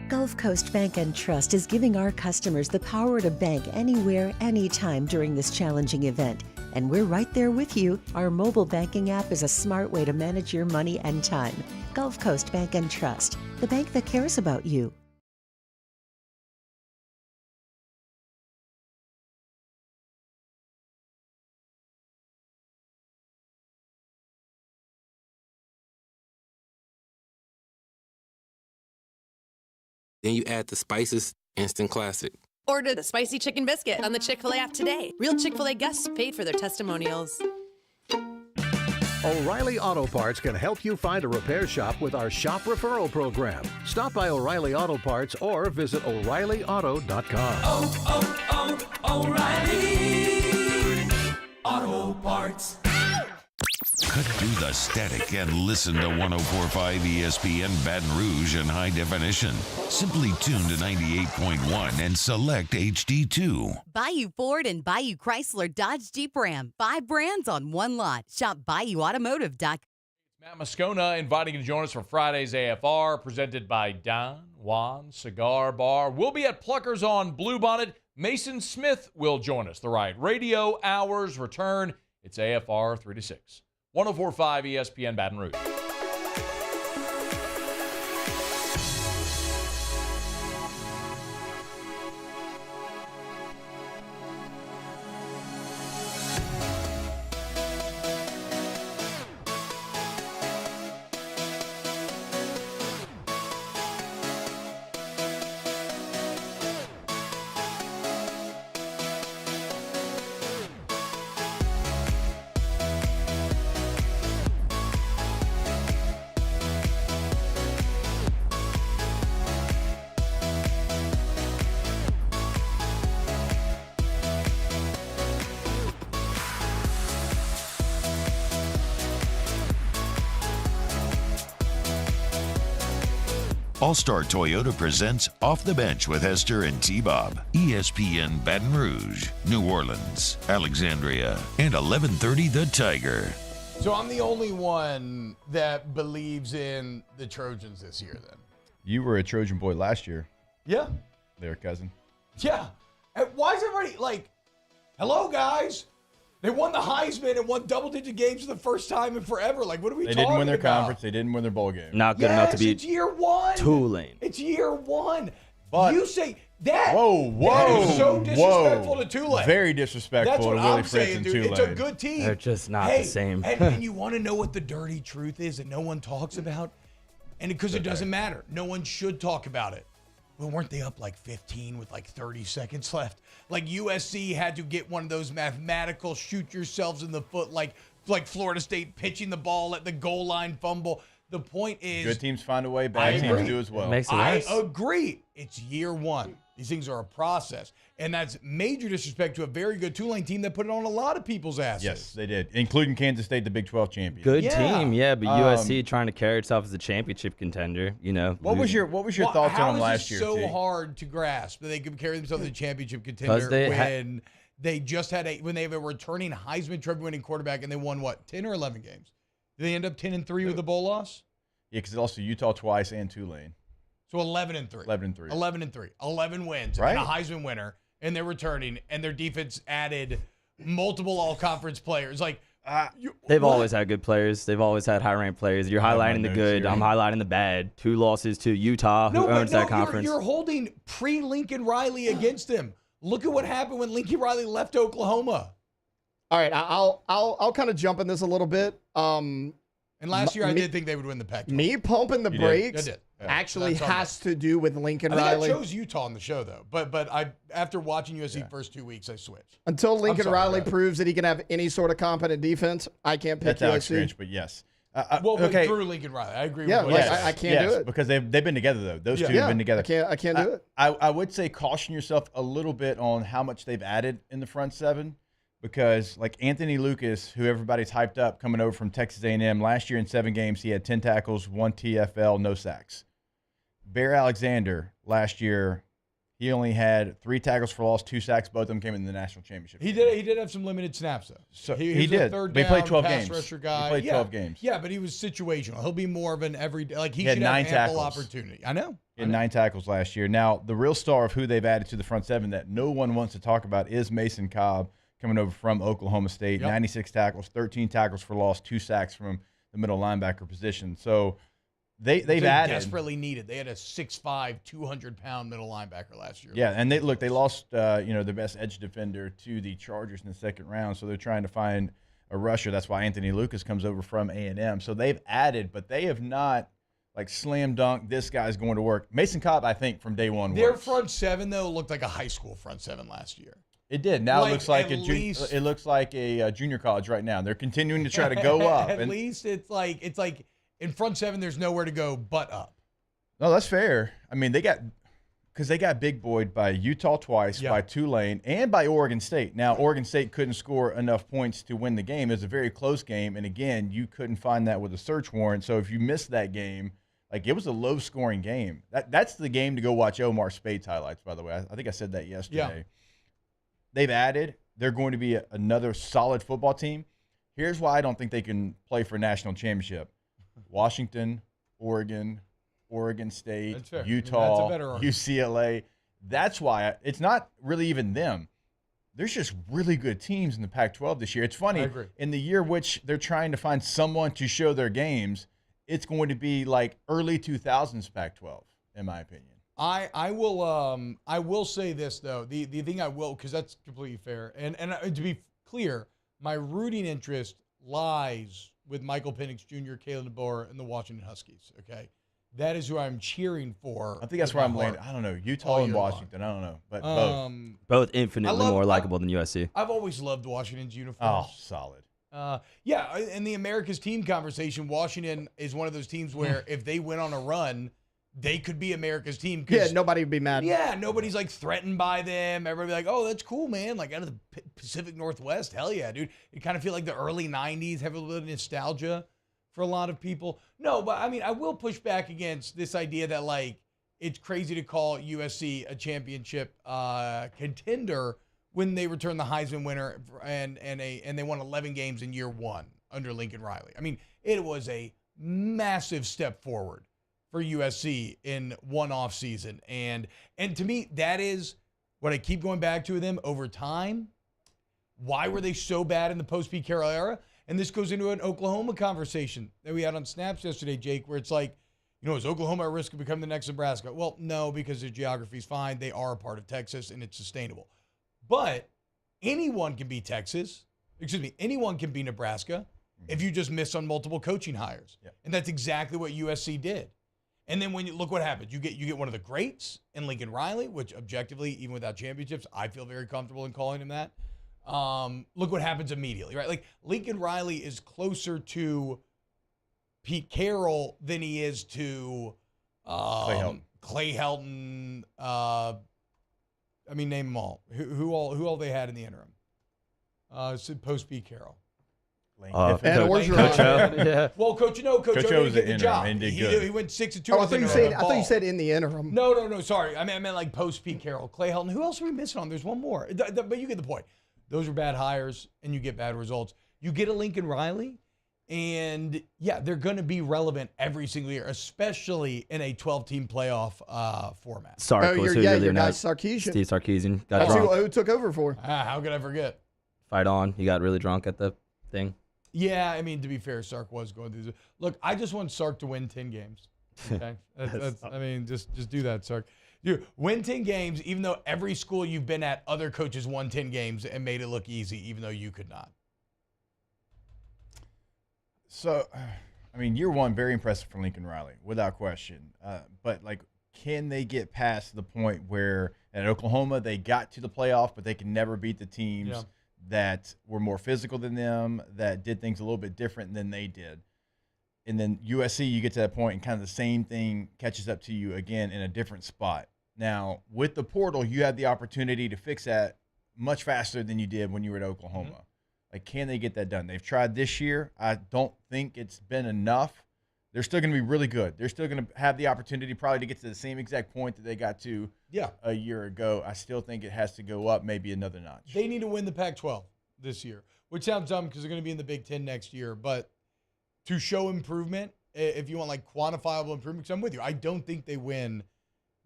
[SPEAKER 8] Gulf Coast Bank and Trust is giving our customers the power to bank anywhere, anytime during this challenging event. And we're right there with you. Our mobile banking app is a smart way to manage your money and time. Gulf Coast Bank and Trust, the bank that cares about you.
[SPEAKER 2] Then you add the spices, instant classic.
[SPEAKER 22] Order the spicy chicken biscuit on the Chick-fil-A app today. Real Chick-fil-A guests paid for their testimonials.
[SPEAKER 23] O'Reilly Auto Parts can help you find a repair shop with our shop referral program. Stop by O'Reilly Auto Parts or visit O'ReillyAuto.com.
[SPEAKER 20] O'Reilly Auto Parts.
[SPEAKER 3] Cut through the static and listen to 104.5 ESPN Baton Rouge in high definition. Simply tune to 98.1 and select HD2.
[SPEAKER 21] Bayou Ford and Bayou Chrysler Dodge Jeep Ram. 5 brands on one lot. Shop BayouAutomotive.com.
[SPEAKER 24] Matt Moscona inviting you to join us for Friday's AFR, presented by Don Juan Cigar Bar. We'll be at Pluckers on Bluebonnet. Mason Smith will join us. The Riot Radio Hours return. It's AFR 3 to 6. 104.5 ESPN Baton Rouge.
[SPEAKER 3] All-Star Toyota presents Off the Bench with Hester and T-Bob. ESPN Baton Rouge, New Orleans, Alexandria, and 1130 The Tiger.
[SPEAKER 4] So I'm the only one that believes in the Trojans this year then.
[SPEAKER 5] You were a Trojan boy last year.
[SPEAKER 4] Yeah.
[SPEAKER 5] There, cousin.
[SPEAKER 4] Yeah. And why is everybody like, hello, guys? They won the Heisman and won double-digit games for the first time in forever. Like, what are we talking about?
[SPEAKER 5] They didn't win their conference. They didn't win their bowl game.
[SPEAKER 1] Not good enough to beat
[SPEAKER 4] it's year one.
[SPEAKER 1] Tulane.
[SPEAKER 4] It's year one.
[SPEAKER 5] But
[SPEAKER 4] you say that.
[SPEAKER 5] Whoa.
[SPEAKER 4] That is so disrespectful to Tulane.
[SPEAKER 5] Very disrespectful
[SPEAKER 4] That's what
[SPEAKER 5] to Willie
[SPEAKER 4] I'm
[SPEAKER 5] Fritz
[SPEAKER 4] saying,
[SPEAKER 5] and
[SPEAKER 4] dude.
[SPEAKER 5] Tulane.
[SPEAKER 4] It's a good team.
[SPEAKER 1] They're just not the same.
[SPEAKER 4] and you want to know what the dirty truth is that no one talks about? And because it doesn't matter. No one should talk about it. Well, weren't they up like 15 with like 30 seconds left? Like USC had to get one of those mathematical shoot yourselves in the foot like Florida State pitching the ball at the goal line fumble. The point is,
[SPEAKER 5] good teams find a way, bad teams do as well.
[SPEAKER 4] I agree. It's year one. These things are a process. And that's major disrespect to a very good Tulane team that put it on a lot of people's asses.
[SPEAKER 5] Yes, they did, including Kansas State, the Big 12 champion.
[SPEAKER 1] Good team, yeah, but USC trying to carry itself as a championship contender, you know.
[SPEAKER 5] What was your thoughts on them last year?
[SPEAKER 4] How is it so hard to grasp that they could carry themselves as a championship contender when they just had when they have a returning Heisman Trophy winning quarterback and they won 10 or 11 games? Did they end up 10-3 with a bowl loss?
[SPEAKER 5] Yeah, because also Utah twice and Tulane.
[SPEAKER 4] So 11-3.
[SPEAKER 5] 11-3.
[SPEAKER 4] 11-3. 11 wins.
[SPEAKER 5] Right.
[SPEAKER 4] And a Heisman winner. And they're returning. And their defense added multiple all-conference players. Like,
[SPEAKER 1] They've always had good players. They've always had high-ranked players. You're highlighting the good.
[SPEAKER 5] here.
[SPEAKER 1] I'm highlighting the bad. 2 losses to Utah, who owns that conference.
[SPEAKER 4] You're holding pre-Lincoln Riley against them. Look at what happened when Lincoln Riley left Oklahoma.
[SPEAKER 6] All right, I'll kind of jump in this a little bit.
[SPEAKER 4] And last year I did think they would win the Pac-12.
[SPEAKER 6] Me pumping the brakes
[SPEAKER 4] I did.
[SPEAKER 6] actually has to do with Lincoln
[SPEAKER 4] I think
[SPEAKER 6] Riley.
[SPEAKER 4] I chose Utah on the show though, but after watching USC first 2 weeks, I switched.
[SPEAKER 6] Until Lincoln Riley proves that he can have any sort of competent defense, I can't pick
[SPEAKER 5] That's Alex
[SPEAKER 6] USC.
[SPEAKER 5] Grinch, but yes.
[SPEAKER 4] But through Lincoln Riley, I agree.
[SPEAKER 6] Yeah,
[SPEAKER 4] with what
[SPEAKER 6] I can't do it
[SPEAKER 5] because they've been together though. Those two have been together.
[SPEAKER 6] I can't do it.
[SPEAKER 5] I would say caution yourself a little bit on how much they've added in the front seven, because like Anthony Lucas, who everybody's hyped up coming over from Texas A&M, last year in 7 games he had 10 tackles, 1 TFL, no sacks. Bear Alexander last year, he only had 3 tackles for loss, 2 sacks. Both of them came in the national championship.
[SPEAKER 4] He did have some limited snaps though.
[SPEAKER 5] So
[SPEAKER 4] he
[SPEAKER 5] did.
[SPEAKER 4] A third
[SPEAKER 5] But he played
[SPEAKER 4] down
[SPEAKER 5] 12
[SPEAKER 4] pass
[SPEAKER 5] games.
[SPEAKER 4] rusher guy.
[SPEAKER 5] He played 12 games.
[SPEAKER 4] Yeah, but he was situational. He'll be more of an everyday. Like he
[SPEAKER 5] had
[SPEAKER 4] should have
[SPEAKER 5] 9
[SPEAKER 4] ample
[SPEAKER 5] tackles.
[SPEAKER 4] opportunity. I know.
[SPEAKER 5] He had 9 tackles last year. Now, the real star of who they've added to the front seven that no one wants to talk about is Mason Cobb, coming over from Oklahoma State. 96 tackles, 13 tackles for loss, 2 sacks from the middle linebacker position. So they've added.
[SPEAKER 4] Desperately needed. They had a 6'5", 200-pound middle linebacker last year.
[SPEAKER 5] Yeah, and they lost their best edge defender to the Chargers in the 2nd round, so they're trying to find a rusher. That's why Anthony Lucas comes over from A&M. So they've added, but they have not like slam dunk. This guy's going to work. Mason Cobb, I think, from day one.
[SPEAKER 4] Their
[SPEAKER 5] works.
[SPEAKER 4] front seven though looked like a high school front seven last year.
[SPEAKER 5] It did. Now
[SPEAKER 4] Like,
[SPEAKER 5] it looks like
[SPEAKER 4] at
[SPEAKER 5] it looks like a junior college right now. They're continuing to try to go up.
[SPEAKER 4] At least it's like in front seven, there's nowhere to go but up.
[SPEAKER 5] No, that's fair. I mean, they got big boyed by Utah twice, by Tulane, and by Oregon State. Now, Oregon State couldn't score enough points to win the game. It was a very close game, and again, you couldn't find that with a search warrant. So if you missed that game, like it was a low-scoring game. That's the game to go watch Omar Spade's highlights, by the way. I think I said that yesterday.
[SPEAKER 4] Yeah.
[SPEAKER 5] They've added. They're going to be another solid football team. Here's why I don't think they can play for a national championship. Washington, Oregon State, Utah, UCLA. That's why it's not really even them. There's just really good teams in the Pac-12 this year. It's funny, in the year which they're trying to find someone to show their games, it's going to be like early 2000s Pac-12, in my opinion.
[SPEAKER 4] I will say this though. The thing I will, because that's completely fair. And to be clear, my rooting interest lies with Michael Penix Jr., Kalen DeBoer, and the Washington Huskies. Okay, that is who I'm cheering for.
[SPEAKER 5] I think that's where I'm landing. I don't know, Utah and Washington. I don't know, but
[SPEAKER 1] both infinitely more likable than USC.
[SPEAKER 4] I've always loved Washington's uniforms.
[SPEAKER 5] Oh, solid.
[SPEAKER 4] Yeah, in the America's team conversation, Washington is one of those teams where if they went on a run, they could be America's team.
[SPEAKER 6] Yeah, nobody would be mad.
[SPEAKER 4] Yeah, nobody's like threatened by them. Everybody like, oh, that's cool, man. Like out of the Pacific Northwest, hell yeah, dude. You kind of feel like the early 90s, have a little bit of nostalgia for a lot of people. No, but I mean, I will push back against this idea that like it's crazy to call USC a championship contender when they return the Heisman winner and they won 11 games in year 1 under Lincoln Riley. I mean, it was a massive step forward for USC in one off season. And to me, that is what I keep going back to with them over time. Why were they so bad in the post-Pete Carroll era? And this goes into an Oklahoma conversation that we had on Snaps yesterday, Jake, where it's like, is Oklahoma at risk of becoming the next Nebraska? Well, no, because their geography's fine. They are a part of Texas, and it's sustainable. But anyone can be Texas. Anyone can be Nebraska if you just miss on multiple coaching hires. Yeah. And that's exactly what USC did. And then when you look what happens, you get one of the greats in Lincoln Riley, which objectively, even without championships, I feel very comfortable in calling him that. Look what happens immediately, right? Like Lincoln Riley is closer to Pete Carroll than he is to Clay Helton. I mean, name them all. Who all they had in the interim? Post Pete Carroll.
[SPEAKER 6] And Orgeron.
[SPEAKER 4] Yeah. Well, Coach O
[SPEAKER 5] was
[SPEAKER 4] did the job.
[SPEAKER 5] And did good.
[SPEAKER 4] He went 6-2.
[SPEAKER 6] I thought you said in the interim.
[SPEAKER 4] No. Sorry, I meant like post Pete Carroll, Clay Helton. Who else are we missing on? There's one more. But you get the point. Those are bad hires, and you get bad results. You get a Lincoln Riley, and yeah, they're going to be relevant every single year, especially in a 12-team playoff format.
[SPEAKER 6] Your guy Sarkisian.
[SPEAKER 1] Steve Sarkisian.
[SPEAKER 6] That's who took over for.
[SPEAKER 4] How could I forget?
[SPEAKER 1] Fight on. He got really drunk at the thing.
[SPEAKER 4] Yeah, I mean, to be fair, Sark was going through. Look, I just want Sark to win 10 games. Okay, just do that, Sark. Dude, win 10 games, even though every school you've been at, other coaches won 10 games and made it look easy, even though you could not.
[SPEAKER 5] So, I mean, year one, very impressive for Lincoln Riley, without question. But, like, can they get past the point where at Oklahoma they got to the playoff, but they can never beat the teams that were more physical than them, that did things a little bit different than they did? And then USC, you get to that point and kind of the same thing catches up to you again in a different spot. Now, with the portal, you had the opportunity to fix that much faster than you did when you were at Oklahoma. Mm-hmm. Like, can they get that done? They've tried this year. I don't think it's been enough. They're still going to be really good. They're still going to have the opportunity probably to get to the same exact point that they got to a year ago. I still think it has to go up maybe another notch.
[SPEAKER 4] They need to win the Pac-12 this year, which sounds dumb because they're going to be in the Big Ten next year. But to show improvement, if you want like quantifiable improvement, because I'm with you, I don't think they win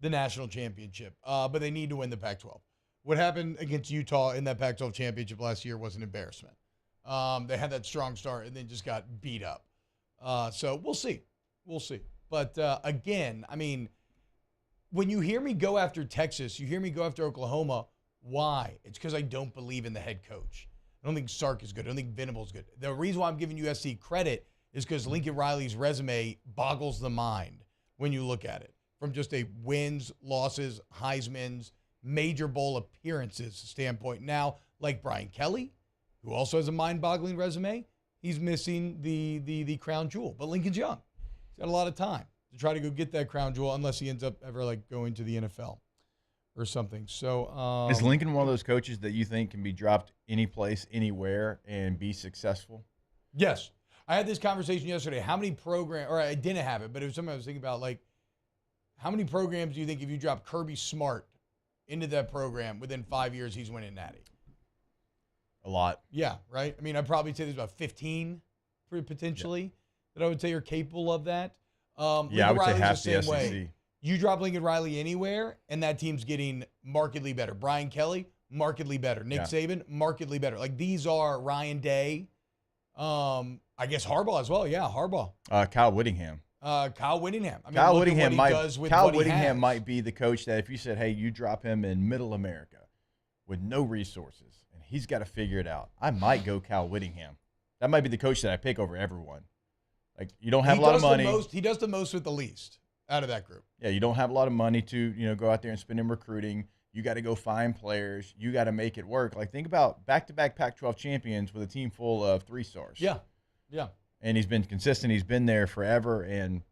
[SPEAKER 4] the national championship, but they need to win the Pac-12. What happened against Utah in that Pac-12 championship last year was an embarrassment. They had that strong start and then just got beat up. So we'll see. We'll see. But again, I mean, when you hear me go after Texas, you hear me go after Oklahoma, why? It's because I don't believe in the head coach. I don't think Sark is good. I don't think Venable's good. The reason why I'm giving USC credit is because Lincoln Riley's resume boggles the mind when you look at it. From just a wins, losses, Heisman's, major bowl appearances standpoint. Now, like Brian Kelly, who also has a mind-boggling resume, he's missing the crown jewel. But Lincoln's young. He's got a lot of time to try to go get that crown jewel unless he ends up ever like going to the NFL or something. So
[SPEAKER 5] is Lincoln one of those coaches that you think can be dropped any place, anywhere, and be successful?
[SPEAKER 4] Yes. I had this conversation yesterday. How many programs, or I didn't have it, but it was something I was thinking about, like, how many programs do you think if you drop Kirby Smart into that program, within 5 years he's winning Natty?
[SPEAKER 5] A lot.
[SPEAKER 4] Yeah, right? I mean, I'd probably say there's about 15 potentially that I would say are capable of that.
[SPEAKER 5] I would say half the SEC. Way.
[SPEAKER 4] You drop Lincoln Riley anywhere, and that team's getting markedly better. Brian Kelly, markedly better. Nick Saban, markedly better. Like, these are Ryan Day. I guess Harbaugh as well. Yeah, Harbaugh.
[SPEAKER 5] Kyle Whittingham.
[SPEAKER 4] Kyle Whittingham. I mean,
[SPEAKER 5] Kyle Whittingham might be the coach that if you said, hey, you drop him in middle America with no resources, and he's got to figure it out, I might go Kyle Whittingham. That might be the coach that I pick over everyone. Like, you don't have a lot of money.
[SPEAKER 4] He does the most with the least out of that group.
[SPEAKER 5] Yeah, you don't have a lot of money to go out there and spend in recruiting. You got to go find players. You got to make it work. Like, think about back-to-back Pac-12 champions with a team full of 3-stars.
[SPEAKER 4] Yeah, yeah.
[SPEAKER 5] And he's been consistent. He's been there forever. And,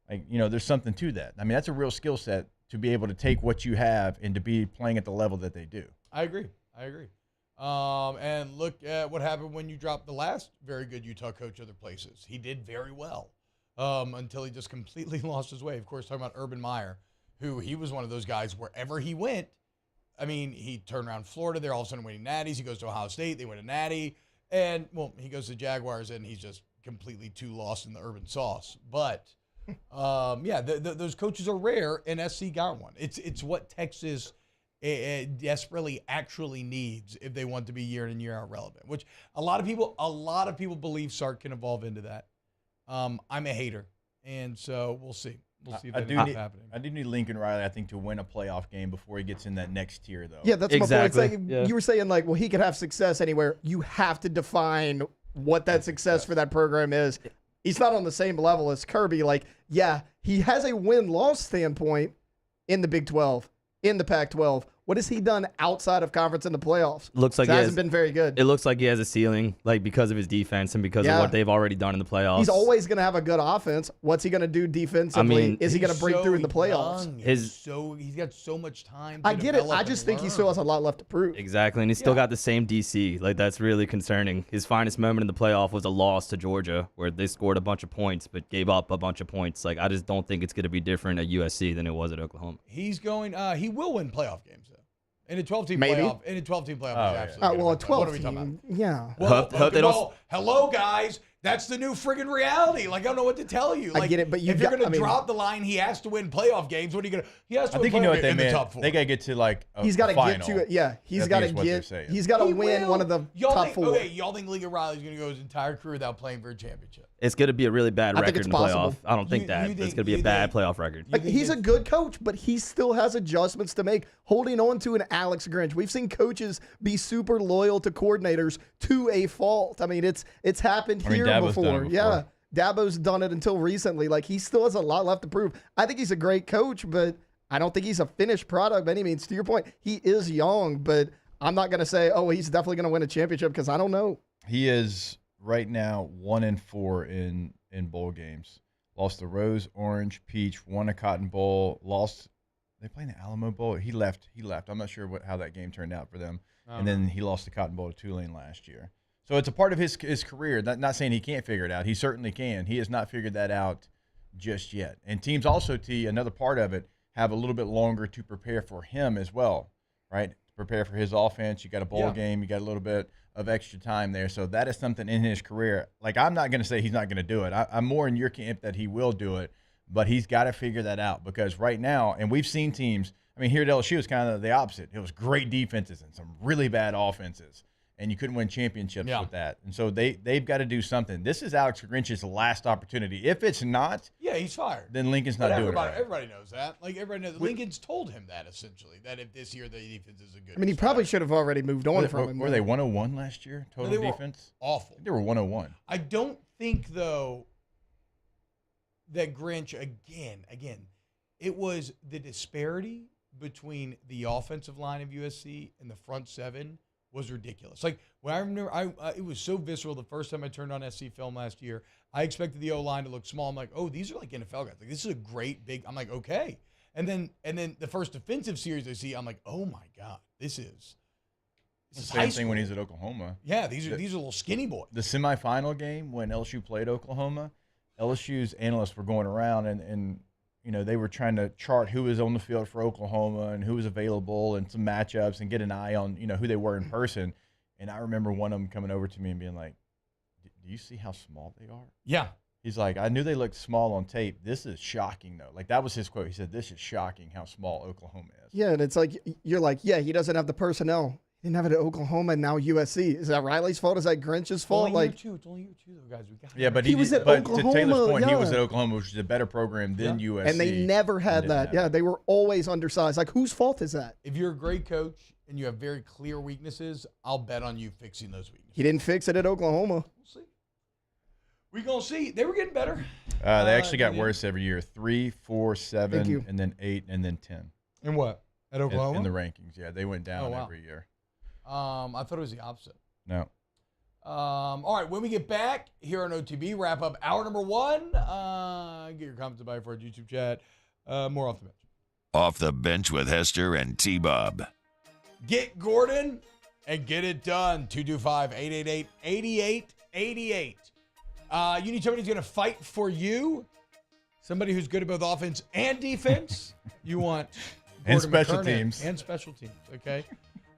[SPEAKER 5] like, there's something to that. I mean, that's a real skill set to be able to take what you have and to be playing at the level that they do.
[SPEAKER 4] I agree. And look at what happened when you dropped the last very good Utah coach other places. He did very well until he just completely lost his way. Of course, talking about Urban Meyer, who he was one of those guys wherever he went. I mean, he turned around Florida. They're all of a sudden winning natties. He goes to Ohio State. They win a natty. And, well, he goes to Jaguars, and he's just completely too lost in the Urban sauce. But, those coaches are rare, and SC got one. It's what Texas desperately actually needs if they want to be year in and year out relevant, which a lot of people believe Sark can evolve into that. I'm a hater, and so we'll see. We'll see if that ends up happening.
[SPEAKER 5] I do need Lincoln Riley, I think, to win a playoff game before he gets in that next tier, though.
[SPEAKER 6] Yeah, that's exactly my point. Like, you were saying, like, well, he could have success anywhere. You have to define what that success for that program is. He's not on the same level as Kirby. Like, yeah, he has a win-loss standpoint in the Big 12, in the Pac-12. What has he done outside of conference in the playoffs?
[SPEAKER 1] Looks like
[SPEAKER 6] he hasn't been very good.
[SPEAKER 1] It looks like he has a ceiling, like because of his defense and because of what they've already done in the playoffs.
[SPEAKER 6] He's always going to have a good offense. What's he going to do defensively? I mean, is he going to break through in the playoffs?
[SPEAKER 4] He's got so much time.
[SPEAKER 6] I get it. I just think he still has a lot left to prove.
[SPEAKER 1] Exactly, and he's still got the same DC. Like, that's really concerning. His finest moment in the playoff was a loss to Georgia, where they scored a bunch of points but gave up a bunch of points. Like, I just don't think it's going to be different at USC than it was at Oklahoma.
[SPEAKER 4] He will win playoff games, though. In a 12-team playoff. In a 12-team playoff, absolutely.
[SPEAKER 6] Well, a 12-team. Yeah.
[SPEAKER 4] Well, hello, guys. That's the new friggin' reality. Like, I don't know what to tell you. Like,
[SPEAKER 6] I get it, but
[SPEAKER 4] if you're going to drop the line, he has to win playoff games. What are you going to? He has to win playoff games in the top 4.
[SPEAKER 5] They got to get to like
[SPEAKER 6] he's got to get to it. Yeah, he's got to get. He's got to win one of the top 4.
[SPEAKER 4] Okay, y'all think Lincoln Riley's going to go his entire career without playing for a championship?
[SPEAKER 1] It's going to be a really bad record in the playoff. I don't think that.
[SPEAKER 4] You
[SPEAKER 1] It's going to be a bad playoff record.
[SPEAKER 6] Like, he's a good coach, but he still has adjustments to make. Holding on to an Alex Grinch. We've seen coaches be super loyal to coordinators to a fault. I mean, it's happened here before. Yeah. Dabo's done it until recently. Like, he still has a lot left to prove. I think he's a great coach, but I don't think he's a finished product by any means. To your point, he is young, but I'm not going to say, oh, he's definitely going to win a championship because I don't know.
[SPEAKER 5] He is right now 1-4 in bowl games. Lost the Rose, Orange, Peach, won a Cotton Bowl, lost. They playing the Alamo Bowl. He left. I'm not sure how that game turned out for them. And then he lost the Cotton Bowl to Tulane last year. So it's a part of his career. Not saying he can't figure it out. He certainly can. He has not figured that out just yet. And teams also, another part of it, have a little bit longer to prepare for him as well, right? To prepare for his offense. You got a bowl game. You got a little bit of extra time there. So that is something in his career. Like, I'm not going to say he's not going to do it. I'm more in your camp that he will do it, but he's got to figure that out because right now, and we've seen teams, I mean, here at LSU, it's kind of the opposite. It was great defenses and some really bad offenses. And you couldn't win championships with that. And so they've got to do something. This is Alex Grinch's last opportunity. If it's not,
[SPEAKER 4] he's fired.
[SPEAKER 5] Then Lincoln's not doing it. Right.
[SPEAKER 4] Everybody knows that. Like, everybody knows. Lincoln's told him that, essentially, that if this year the defense isn't good.
[SPEAKER 6] I mean, he probably should have already moved on from him.
[SPEAKER 5] Were they 101 last year, total defense?
[SPEAKER 4] Awful.
[SPEAKER 5] They were 101.
[SPEAKER 4] I don't think, though, that Grinch, again, it was the disparity between the offensive line of USC and the front seven was ridiculous. Like, when I remember, it was so visceral the first time I turned on SC film last year. I expected the O-line to look small. I'm like, oh, these are like NFL guys. Like, this is a great big. I'm like, okay. And then the first defensive series I see, I'm like, oh my God, this is
[SPEAKER 5] same thing when he's at Oklahoma.
[SPEAKER 4] Yeah, these are little skinny boys.
[SPEAKER 5] The semifinal game when LSU played Oklahoma, LSU's analysts were going around and you know, they were trying to chart who was on the field for Oklahoma and who was available and some matchups and get an eye on, you know, who they were in person. And I remember one of them coming over to me and being like, do you see how small they are?
[SPEAKER 4] Yeah.
[SPEAKER 5] He's like, I knew they looked small on tape. This is shocking, though. Like, that was his quote. He said, this is shocking how small Oklahoma is.
[SPEAKER 6] Yeah, and it's like, you're like, yeah, he doesn't have the personnel. He didn't have it at Oklahoma and now USC. Is that Riley's fault? Is that Grinch's fault?
[SPEAKER 4] It's only year two, though, guys. We got
[SPEAKER 5] yeah, but
[SPEAKER 6] he was at Oklahoma.
[SPEAKER 5] To Taylor's point, he was at Oklahoma, which is a better program than USC.
[SPEAKER 6] And they never had that. Yeah, they were always undersized. Like, whose fault is that?
[SPEAKER 4] If you're a great coach and you have very clear weaknesses, I'll bet on you fixing those weaknesses.
[SPEAKER 6] He didn't fix it at Oklahoma.
[SPEAKER 4] We'll see. We're going to see. They were getting better.
[SPEAKER 5] They actually got worse every year. 3, 4, 7, and then 8, and then 10.
[SPEAKER 4] In what? At Oklahoma?
[SPEAKER 5] In the rankings, yeah. They went down every year.
[SPEAKER 4] I thought it was the opposite.
[SPEAKER 5] No.
[SPEAKER 4] All right, when we get back here on OTB, wrap up hour number 1. Get your comments about it for our YouTube chat. More off the bench.
[SPEAKER 3] Off the bench with Hester and T-Bob.
[SPEAKER 4] Get Gordon and get it done. 225-888-8888. You need somebody who's going to fight for you. Somebody who's good at both offense and defense. You want
[SPEAKER 5] and
[SPEAKER 4] Gordon
[SPEAKER 5] special
[SPEAKER 4] McKernan
[SPEAKER 5] teams.
[SPEAKER 4] And special teams, okay?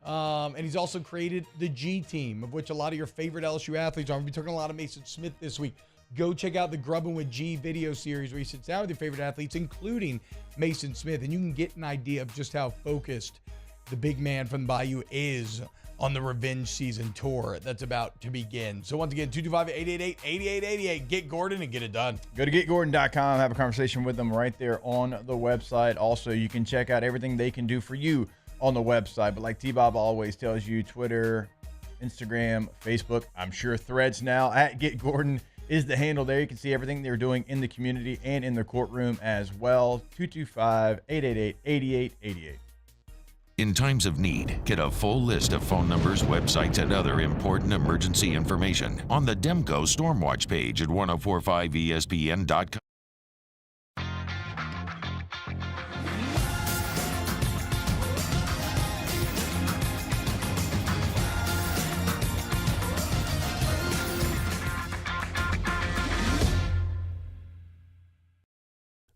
[SPEAKER 4] And he's also created the G team, of which a lot of your favorite LSU athletes are. We'll be talking a lot of Mason Smith this week. Go check out the Grubbin' with G video series where he sits down with your favorite athletes, including Mason Smith, and you can get an idea of just how focused the big man from the Bayou is on the revenge season tour that's about to begin. So once again, 225-888-8888. Get Gordon and get it done.
[SPEAKER 5] Go to getgordon.com. Have a conversation with them right there on the website. Also, you can check out everything they can do for you on the website. But like T-Bob always tells you, Twitter, Instagram, Facebook, I'm sure Threads now, at Get Gordon is the handle there. You can see everything they're doing in the community and in the courtroom as well. 225-888-8888.
[SPEAKER 3] In times of need, get a full list of phone numbers, websites, and other important emergency information on the Demco Stormwatch page at 1045ESPN.com.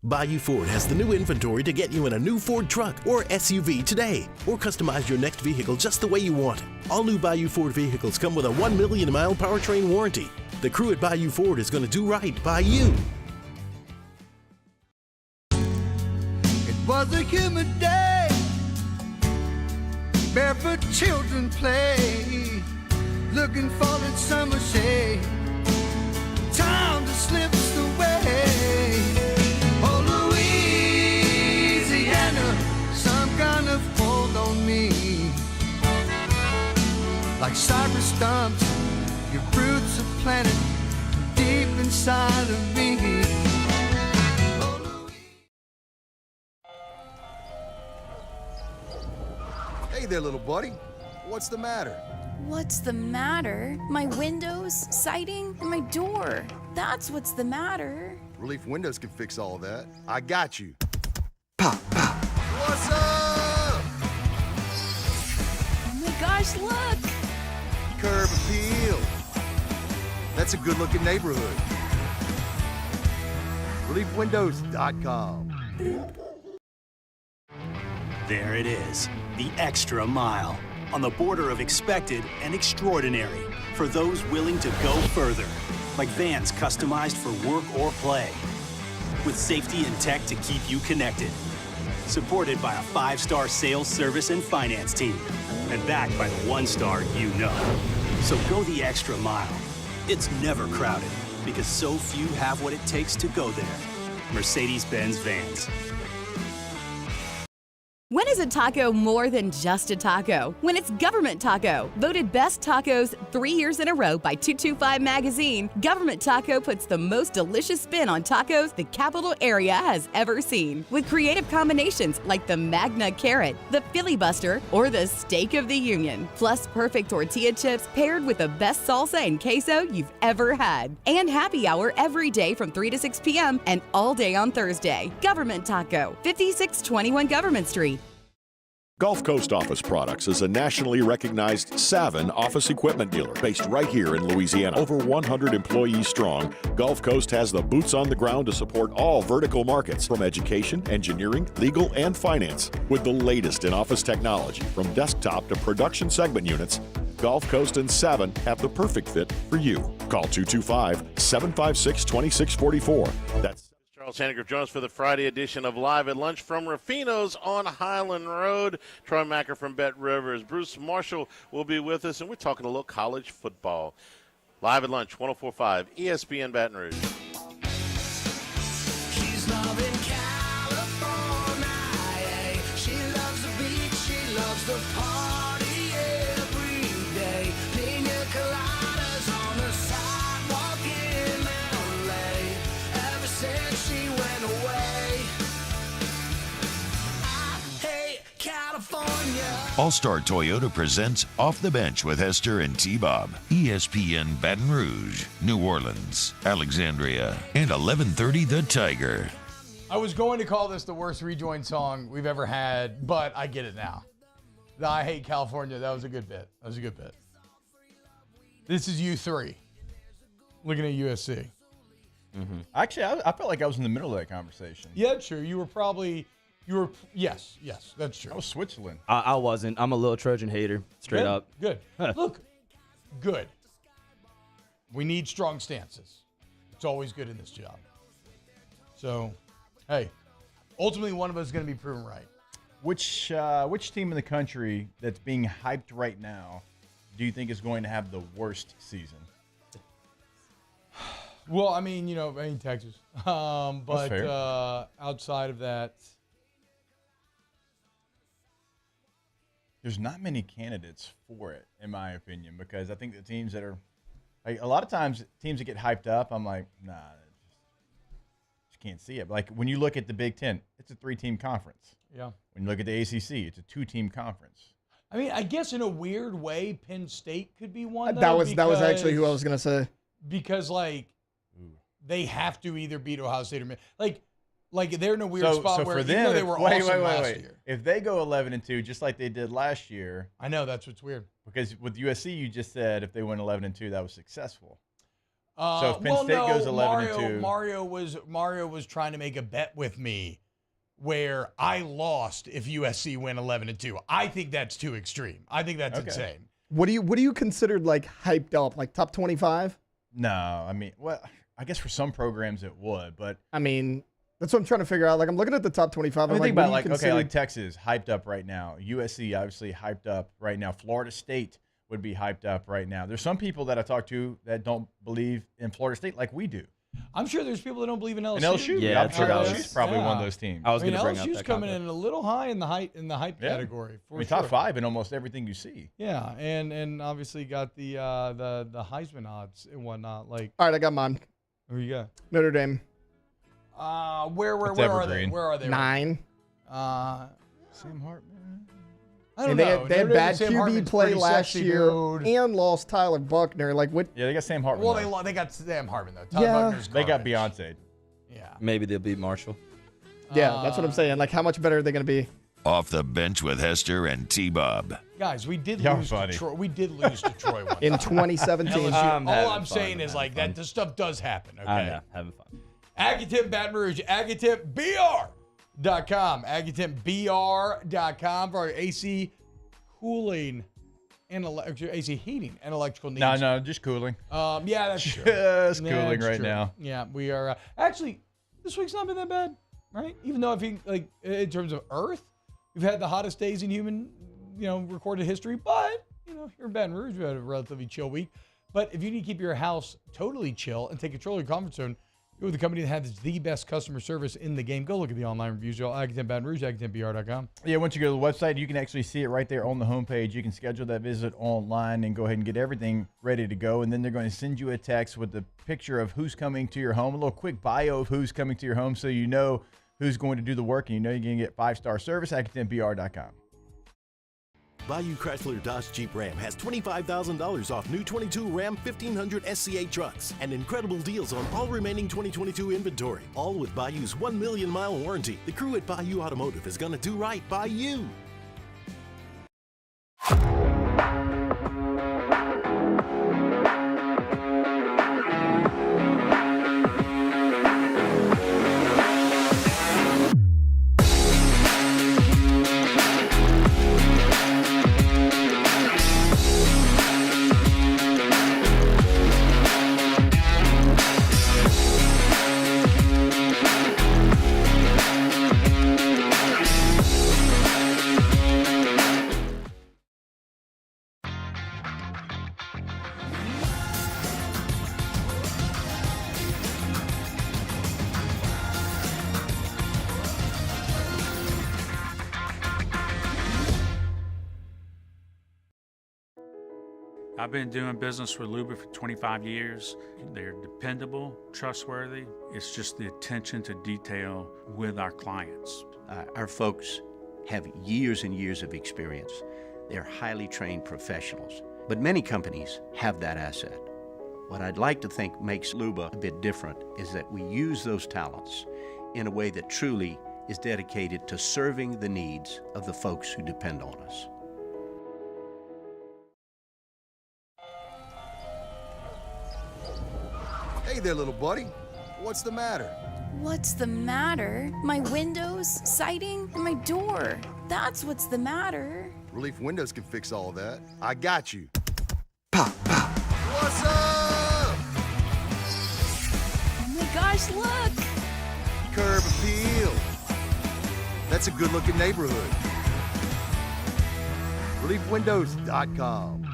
[SPEAKER 10] Bayou Ford has the new inventory to get you in a new Ford truck or SUV today, or customize your next vehicle just the way you want it. All new Bayou Ford vehicles come with a 1 million mile powertrain warranty. the crew at Bayou Ford is going to do right by you.
[SPEAKER 11] It was a humid day, barefoot children play, looking for that summer shade. Time just slips away. Oh, Louisiana, some kind of hold on me. Like cypress stumps, your roots are planted deep inside of me.
[SPEAKER 14] Hey there, little buddy. What's the matter?
[SPEAKER 15] What's the matter? My windows, siding, and my door. That's what's the matter.
[SPEAKER 14] Relief Windows can fix all of that. I got you. Pop, pop. What's up?
[SPEAKER 15] Oh my gosh, look!
[SPEAKER 14] Curb appeal. That's a good-looking neighborhood. ReliefWindows.com.
[SPEAKER 7] There it is, the extra mile. On the border of expected and extraordinary for those willing to go further. Like vans customized for work or play. With safety and tech to keep you connected. Supported by a 5-star sales, service, and finance team. And backed by the 1-star you know. So go the extra mile. It's never crowded because so few have what it takes to go there. Mercedes-Benz Vans.
[SPEAKER 21] When is a taco more than just a taco? When it's Government Taco. Voted best tacos 3 years in a row by 225 Magazine, Government Taco puts the most delicious spin on tacos the capital area has ever seen. With creative combinations like the Magna Carrot, the Filibuster, or the Steak of the Union. Plus perfect tortilla chips paired with the best salsa and queso you've ever had. And happy hour every day from 3 to 6 p.m. and all day on Thursday. Government Taco, 5621 Government Street.
[SPEAKER 9] Gulf Coast Office Products is a nationally recognized Savin office equipment dealer based right here in Louisiana. Over 100 employees strong, Gulf Coast has the boots on the ground to support all vertical markets from education, engineering, legal, and finance. With the latest in office technology from desktop to production segment units, Gulf Coast and Savin have the perfect fit for you. Call 225-756-2644. That's
[SPEAKER 16] Charles Hannegriff joins us for the Friday edition of Live at Lunch from Rufino's on Highland Road. Troy Macker from Bet Rivers. Bruce Marshall will be with us, and we're talking a little college football. Live at Lunch, 104.5 ESPN Baton Rouge.
[SPEAKER 11] She's loving California. She loves the beach. She loves the party every day. Pina coladas on the sidewalk in LA. Ever since she went away. I hate California.
[SPEAKER 3] All-Star Toyota presents Off the Bench with Hester and T-Bob. ESPN Baton Rouge, New Orleans, Alexandria, and 1130 The Tiger.
[SPEAKER 4] I was going to call this the worst rejoin song we've ever had, but I get it now. The I Hate California, that was a good bit. This is U3. Looking at USC.
[SPEAKER 5] Mm-hmm. Actually, I felt like I was in the middle of that conversation.
[SPEAKER 4] Yeah, true. Yes, that's true.
[SPEAKER 5] I was Switzerland.
[SPEAKER 1] I wasn't. I'm a little Trojan hater, straight up.
[SPEAKER 4] Good. Look, good. We need strong stances. It's always good in this job. So, hey, ultimately one of us is going to be proven right.
[SPEAKER 5] Which team in the country that's being hyped right now do you think is going to have the worst season?
[SPEAKER 4] Well, I mean, Texas. But outside of that,
[SPEAKER 5] there's not many candidates for it, in my opinion, because I think the teams that are a lot of times teams that get hyped up, I'm like, nah, just can't see it. But like when you look at the Big Ten, it's a 3-team conference.
[SPEAKER 4] Yeah.
[SPEAKER 5] When you look at the ACC, it's a 2-team conference.
[SPEAKER 4] I mean, I guess in a weird way, Penn State could be one.
[SPEAKER 6] That was actually who I was gonna say.
[SPEAKER 4] Because they have to either beat Ohio State or like they're in a weird spot where
[SPEAKER 5] for them,
[SPEAKER 4] they were awesome last year.
[SPEAKER 5] If they go 11-2, just like they did last year,
[SPEAKER 4] I know that's what's weird.
[SPEAKER 5] Because with USC, you just said if they went 11-2, that was successful. So if Penn State goes 11-2,
[SPEAKER 4] Mario was trying to make a bet with me where I lost if USC went 11-2. I think that's too extreme. I think that's insane.
[SPEAKER 6] What do you consider like hyped up, like top 25?
[SPEAKER 5] No, I mean, well, I guess for some programs it would, but
[SPEAKER 6] I mean, that's what I'm trying to figure out. Like, I'm looking at the top 25.
[SPEAKER 5] I mean, think
[SPEAKER 6] what
[SPEAKER 5] about
[SPEAKER 6] do you
[SPEAKER 5] like
[SPEAKER 6] consider-
[SPEAKER 5] okay, like Texas hyped up right now. USC obviously hyped up right now. Florida State would be hyped up right now. There's some people that I talk to that don't believe in Florida State like we do.
[SPEAKER 4] I'm sure there's people that don't believe in LSU.
[SPEAKER 5] And LSU,
[SPEAKER 1] Yeah,
[SPEAKER 5] I'm sure
[SPEAKER 1] there
[SPEAKER 5] LSU's
[SPEAKER 1] is.
[SPEAKER 5] probably one of those teams.
[SPEAKER 1] I was going to bring up
[SPEAKER 4] LSU's
[SPEAKER 1] that
[SPEAKER 4] coming
[SPEAKER 1] concept.
[SPEAKER 4] in a little high in the hype category. For
[SPEAKER 5] I mean,
[SPEAKER 4] sure.
[SPEAKER 5] top 5 in almost everything you see.
[SPEAKER 4] Yeah, and obviously got the Heisman odds and whatnot. Like,
[SPEAKER 6] All right, I got mine.
[SPEAKER 4] who you got?
[SPEAKER 6] Notre Dame.
[SPEAKER 4] Where are they?
[SPEAKER 5] evergreen.
[SPEAKER 4] Where are they?
[SPEAKER 6] 9.
[SPEAKER 5] Sam Hartman.
[SPEAKER 4] I don't
[SPEAKER 6] And
[SPEAKER 4] know.
[SPEAKER 6] they had
[SPEAKER 4] Notre
[SPEAKER 6] bad
[SPEAKER 4] Dame, Sam
[SPEAKER 6] QB
[SPEAKER 4] Hartman's
[SPEAKER 6] play
[SPEAKER 4] pretty
[SPEAKER 6] last
[SPEAKER 4] sexy,
[SPEAKER 6] year
[SPEAKER 4] dude.
[SPEAKER 6] and lost Tyler Buckner. Like, what?
[SPEAKER 5] Yeah, they got Sam Hartman.
[SPEAKER 4] Well,
[SPEAKER 5] though.
[SPEAKER 4] they got Sam Hartman though. Todd
[SPEAKER 6] Yeah.
[SPEAKER 4] Buckner's
[SPEAKER 5] They got
[SPEAKER 4] garbage.
[SPEAKER 5] Beyonce.
[SPEAKER 4] Yeah.
[SPEAKER 1] Maybe they'll beat Marshall.
[SPEAKER 6] Yeah, that's what I'm saying. Like, how much better are they going to be?
[SPEAKER 3] Off the bench with Hester and T-Bob.
[SPEAKER 4] Guys, we did
[SPEAKER 5] Y'all
[SPEAKER 4] lose
[SPEAKER 5] funny.
[SPEAKER 4] to Troy. We did lose to Troy one
[SPEAKER 6] In
[SPEAKER 4] time.
[SPEAKER 6] 2017.
[SPEAKER 4] LSU.
[SPEAKER 1] I'm
[SPEAKER 4] All
[SPEAKER 1] having
[SPEAKER 4] I'm
[SPEAKER 1] fun,
[SPEAKER 4] saying
[SPEAKER 1] I'm
[SPEAKER 4] is
[SPEAKER 1] having
[SPEAKER 4] like
[SPEAKER 1] fun.
[SPEAKER 4] that. This stuff does happen. Okay.
[SPEAKER 1] I know, having fun.
[SPEAKER 4] Aggietip Baton Rouge, AggietipBR.com, AggietipBR.com for our AC cooling and AC heating and electrical needs.
[SPEAKER 5] No, just cooling.
[SPEAKER 4] Yeah, that's true.
[SPEAKER 5] Just
[SPEAKER 4] Yeah,
[SPEAKER 5] cooling
[SPEAKER 4] that's
[SPEAKER 5] right
[SPEAKER 4] true.
[SPEAKER 5] now.
[SPEAKER 4] Yeah, we are actually this week's not been that bad, right? Even though if you like in terms of Earth, we've had the hottest days in human, recorded history. But here in Baton Rouge, we had a relatively chill week. But if you need to keep your house totally chill and take control of your comfort zone, go with the company that has the best customer service in the game. Go look at the online reviews. Aggietip Baton Rouge, AggietipBR.com.
[SPEAKER 5] Yeah, once you go to the website, you can actually see it right there on the homepage. You can schedule that visit online and go ahead and get everything ready to go. And then they're going to send you a text with the picture of who's coming to your home, a little quick bio of who's coming to your home so you know who's going to do the work and you know you're going to get 5-star service, AggietipBR.com.
[SPEAKER 10] Bayou Chrysler Dodge Jeep Ram has $25,000 off new 22 Ram 1500 SCA trucks and incredible deals on all remaining 2022 inventory, all with Bayou's 1 million mile warranty. The crew at Bayou Automotive is going to do right by you.
[SPEAKER 12] I've been doing business with Luba for 25 years. They're dependable, trustworthy. It's just the attention to detail with our clients.
[SPEAKER 13] Our folks have years and years of experience. They're highly trained professionals, but many companies have that asset. What I'd like to think makes Luba a bit different is that we use those talents in a way that truly is dedicated to serving the needs of the folks who depend on us.
[SPEAKER 14] Hey there, little buddy. What's the matter?
[SPEAKER 15] What's the matter? My windows, siding, and my door. That's what's the matter.
[SPEAKER 14] Relief Windows can fix all that. I got you. Pop, pop. What's up?
[SPEAKER 15] Oh my gosh, look!
[SPEAKER 14] Curb appeal. That's a good-looking neighborhood. ReliefWindows.com.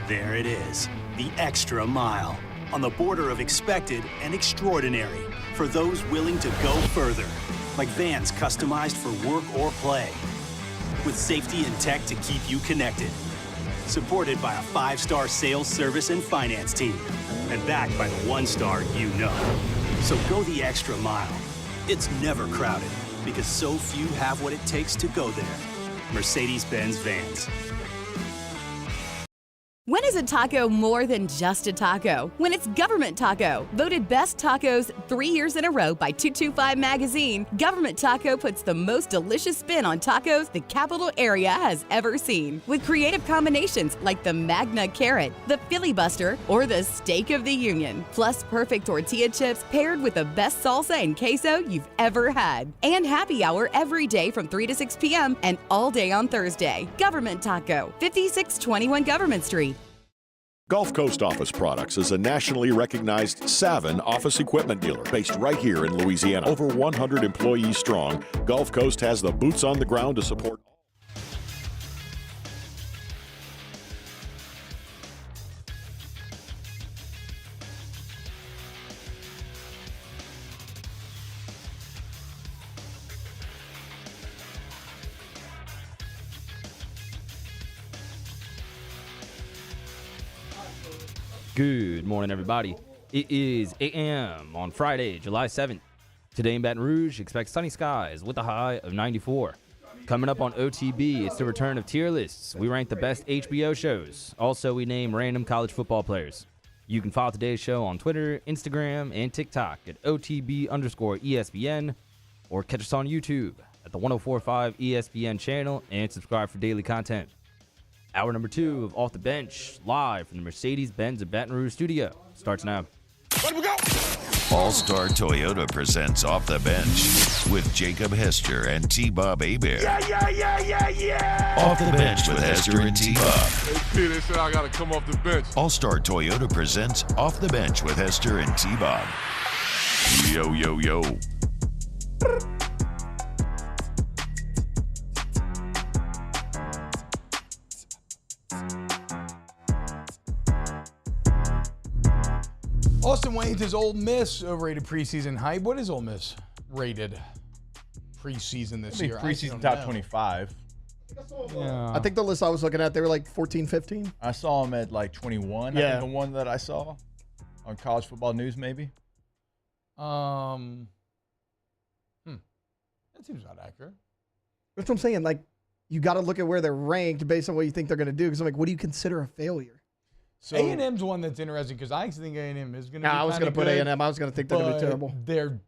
[SPEAKER 7] There it is, the extra mile, on the border of expected and extraordinary for those willing to go further, like vans customized for work or play, with safety and tech to keep you connected, supported by a 5-star sales, service, and finance team, and backed by the 1-star you know. So go the extra mile. It's never crowded, because so few have what it takes to go there. Mercedes-Benz Vans.
[SPEAKER 21] When is a taco more than just a taco? When it's Government Taco. Voted best tacos 3 years in a row by 225 Magazine, Government Taco puts the most delicious spin on tacos the capital area has ever seen. With creative combinations like the Magna Carrot, the Filibuster, or the Steak of the Union. Plus perfect tortilla chips paired with the best salsa and queso you've ever had. And happy hour every day from 3 to 6 p.m. and all day on Thursday. Government Taco, 5621 Government Street.
[SPEAKER 9] Gulf Coast Office Products is a nationally recognized Savin office equipment dealer based right here in Louisiana. Over 100 employees strong, Gulf Coast has the boots on the ground to support.
[SPEAKER 1] Good morning, everybody. It is 8 a.m. on Friday, July 7th. Today in Baton Rouge, expect sunny skies with a high of 94. Coming up on OTB, it's the return of tier lists. We rank the best HBO shows. Also, we name random college football players. You can follow today's show on Twitter, Instagram, and TikTok at OTB_ESPN, or catch us on YouTube at the 104.5 ESPN channel and subscribe for daily content. Hour number 2 of Off the Bench, live from the Mercedes-Benz of Baton Rouge studio, starts now.
[SPEAKER 3] Let we go! All-Star Toyota presents Off the Bench with Jacob Hester and T-Bob Hebert.
[SPEAKER 11] Yeah!
[SPEAKER 3] Off the Bench with Hester and T-Bob.
[SPEAKER 8] Hey, P, they said I got to come off the bench.
[SPEAKER 3] All-Star Toyota presents Off the Bench with Hester and T-Bob. Yo, yo, yo.
[SPEAKER 4] Austin Wayne's is Ole Miss overrated preseason hype. What is Ole Miss rated preseason this year?
[SPEAKER 5] Preseason top 25.
[SPEAKER 6] Yeah. I think the list I was looking at, they were like 14, 15.
[SPEAKER 5] I saw them at like 21.
[SPEAKER 6] Yeah.
[SPEAKER 5] I think the one that I saw on College Football News, maybe.
[SPEAKER 4] That seems not accurate.
[SPEAKER 6] That's what I'm saying. Like, you got to look at where they're ranked based on what you think they're going to do. Because I'm like, what do you consider a failure?
[SPEAKER 4] So A&M's one that's interesting because I actually think A&M is going to be
[SPEAKER 6] I was going to put A&M. I was going to think they're going to be terrible.
[SPEAKER 4] They're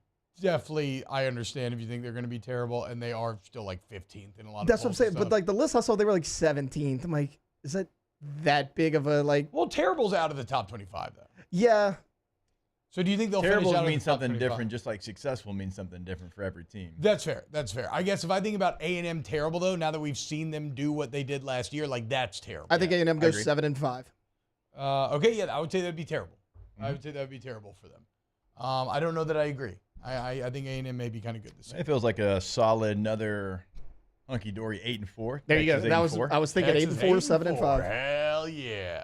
[SPEAKER 4] definitely, I understand if you think they're going to be terrible, and they are still like 15th in a lot of
[SPEAKER 6] That's what I'm saying.
[SPEAKER 4] stuff.
[SPEAKER 6] But like the list I saw, they were like 17th. I'm like, is that big of a like?
[SPEAKER 4] Well, terrible's out of the top 25 though.
[SPEAKER 6] Yeah.
[SPEAKER 4] So do you think they'll
[SPEAKER 5] terrible
[SPEAKER 4] finish out
[SPEAKER 5] means
[SPEAKER 4] of the top
[SPEAKER 5] something
[SPEAKER 4] 25?
[SPEAKER 5] different, just like successful means something different for every team.
[SPEAKER 4] That's fair. That's fair. I guess if I think about A&M terrible though, now that we've seen them do what they did last year, like that's terrible.
[SPEAKER 6] I think A&M goes 7-5.
[SPEAKER 4] Okay, yeah, I would say that'd be terrible. I would say that would be terrible for them. I don't know that I agree. I think A&M may be kind of good this year.
[SPEAKER 5] It feels like a solid another hunky-dory 8-4.
[SPEAKER 6] There you go. I was thinking 8-4, 7-5.
[SPEAKER 4] Hell yeah.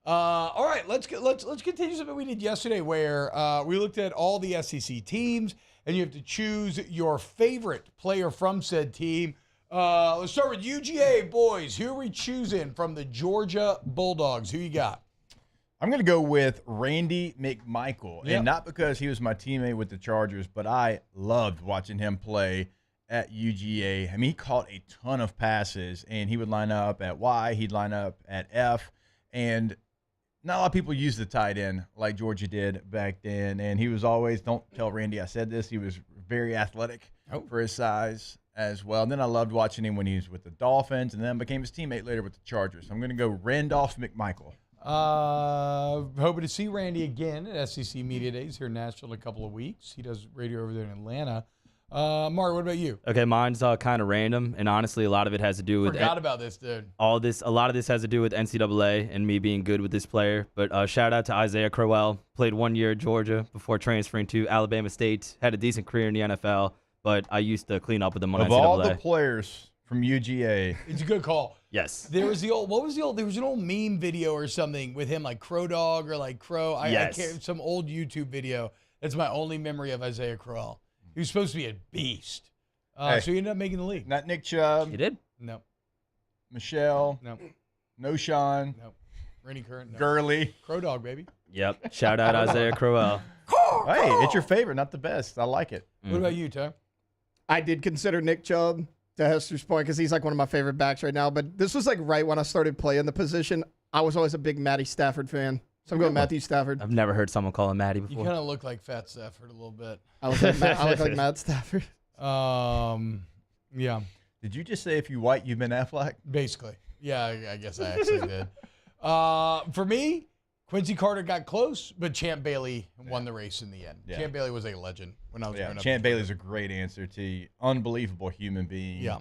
[SPEAKER 4] All right, let's continue something we did yesterday where we looked at all the SEC teams, and you have to choose your favorite player from said team. Let's start with UGA, boys. Who are we choosing from the Georgia Bulldogs? Who you got?
[SPEAKER 5] I'm going to go with Randy McMichael, and not because he was my teammate with the Chargers, but I loved watching him play at UGA. I mean, he caught a ton of passes, and he would line up at Y, he'd line up at F, and not a lot of people use the tight end like Georgia did back then, and he was always, don't tell Randy I said this, he was very athletic for his size as well. And then I loved watching him when he was with the Dolphins, and then became his teammate later with the Chargers. So I'm going to go Randolph McMichael.
[SPEAKER 4] Hoping to see Randy again at SEC Media Days here in Nashville in a couple of weeks. He does radio over there in Atlanta. Mark, what about you?
[SPEAKER 1] Okay, mine's kind of random, and honestly, a lot of it has to do with
[SPEAKER 4] Forgot about this, dude.
[SPEAKER 1] A lot of this has to do with NCAA and me being good with this player. But shout out to Isaiah Crowell. Played 1 year at Georgia before transferring to Alabama State. Had a decent career in the NFL, but I used to clean up with him on NCAA.
[SPEAKER 5] Of all the players from UGA,
[SPEAKER 4] it's a good call.
[SPEAKER 1] Yes.
[SPEAKER 4] There was the old. What was the old? There was an old meme video or something with him, like Crow Dog or like Crow. I can't, some old YouTube video. That's my only memory of Isaiah Crowell. He was supposed to be a beast. So he ended up making the league.
[SPEAKER 5] Not Nick Chubb.
[SPEAKER 1] He did?
[SPEAKER 4] No.
[SPEAKER 5] Michelle.
[SPEAKER 4] No.
[SPEAKER 5] No Sean.
[SPEAKER 4] No. Randy Curran. No.
[SPEAKER 5] Gurley.
[SPEAKER 4] Crow Dog, baby.
[SPEAKER 1] Yep. Shout out Isaiah Crowell.
[SPEAKER 5] Hey, it's your favorite, not the best. I like it.
[SPEAKER 4] What about you, Ty?
[SPEAKER 6] I did consider Nick Chubb, to Hester's point, because he's like one of my favorite backs right now. But this was like right when I started playing the position. I was always a big Matty Stafford fan. So I'm going Matthew Stafford.
[SPEAKER 1] I've never heard someone call him Matty before.
[SPEAKER 4] You kind of look like Fat Stafford a little bit.
[SPEAKER 6] I look like Matt Stafford.
[SPEAKER 4] Yeah.
[SPEAKER 5] Did you just say if you white, you Ben Affleck?
[SPEAKER 4] Basically. Yeah, I guess I actually did. For me, Quincy Carter got close, but Champ Bailey won the race in the end.
[SPEAKER 5] Yeah.
[SPEAKER 4] Champ Bailey was a legend when I was growing up.
[SPEAKER 5] Champ Bailey's a great answer to you. Unbelievable human being.
[SPEAKER 4] Yeah.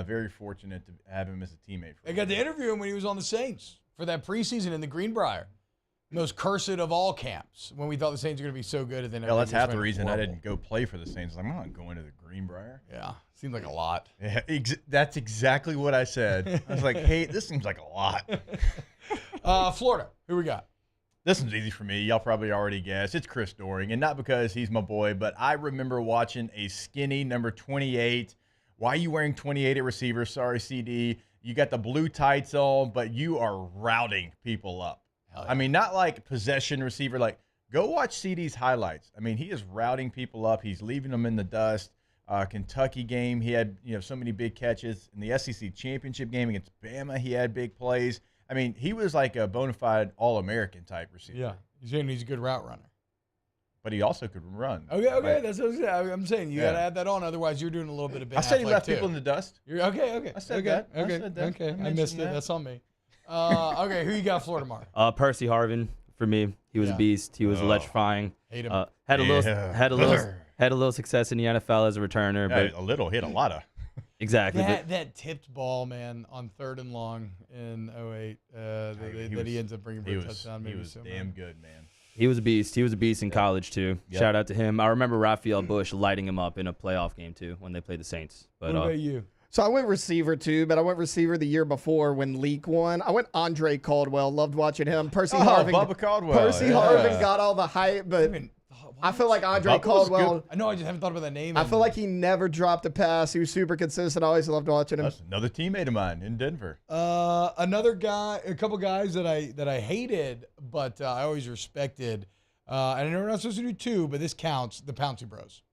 [SPEAKER 5] Very fortunate to have him as a teammate.
[SPEAKER 4] I got to interview him when he was on the Saints for that preseason in the Greenbrier. Most cursed of all camps when we thought the Saints were going to be so good. And then
[SPEAKER 5] that's half the reason I didn't go play for the Saints. I'm not going to the Greenbrier.
[SPEAKER 4] Yeah, seems like a lot.
[SPEAKER 5] Yeah, that's exactly what I said. I was like, hey, this seems like a lot.
[SPEAKER 4] Florida, who we got?
[SPEAKER 5] This one's easy for me. Y'all probably already guessed. It's Chris Doering, and not because he's my boy, but I remember watching a skinny number 28. Why are you wearing 28 at receiver? Sorry, CD. You got the blue tights on, but you are routing people up. Yeah. I mean, not like possession receiver. Like, go watch CD's highlights. I mean, he is routing people up. He's leaving them in the dust. Kentucky game, he had so many big catches. In the SEC championship game against Bama, he had big plays. I mean, he was like a bona fide All-American type receiver.
[SPEAKER 4] Yeah, he's a good route runner.
[SPEAKER 5] But he also could run.
[SPEAKER 4] Okay,
[SPEAKER 5] right?
[SPEAKER 4] That's what I'm saying. You got to add that on, otherwise you're doing a little bit of Ben
[SPEAKER 5] I said he left
[SPEAKER 4] too.
[SPEAKER 5] people in the dust.
[SPEAKER 4] Okay.
[SPEAKER 5] I said that.
[SPEAKER 4] Okay.
[SPEAKER 5] I said that.
[SPEAKER 4] Okay. I missed it. That's on me. Okay, who you got, Florida Mark?
[SPEAKER 1] Percy Harvin for me. He was a beast. He was electrifying.
[SPEAKER 4] Hate him.
[SPEAKER 1] Had a little success in the NFL as a returner.
[SPEAKER 5] Yeah,
[SPEAKER 1] but
[SPEAKER 5] a little. He had a lot of.
[SPEAKER 1] Exactly.
[SPEAKER 4] That tipped ball, man, on 3rd and long in 08 that he ends up bringing for a touchdown.
[SPEAKER 5] He was damn good, man.
[SPEAKER 1] He was a beast. He was a beast in college, too.
[SPEAKER 5] Yep.
[SPEAKER 1] Shout out to him. I remember Raphael Bush lighting him up in a playoff game, too, when they played the Saints. But,
[SPEAKER 4] what about you?
[SPEAKER 6] So I went receiver, too, but I went receiver the year before when Leak won. I went Andre Caldwell. Loved watching him. Percy Harvin.
[SPEAKER 5] Bubba Caldwell.
[SPEAKER 6] Percy Harvin got all the hype, but I feel like Andre Caldwell.
[SPEAKER 4] I know, I just haven't thought about that name.
[SPEAKER 6] I feel like he never dropped a pass. He was super consistent. I always loved watching him.
[SPEAKER 5] That's another teammate of mine in Denver.
[SPEAKER 4] Another guy, a couple guys that I hated, but I always respected. And I know we're not supposed to do two, but this counts. The Pouncey Bros.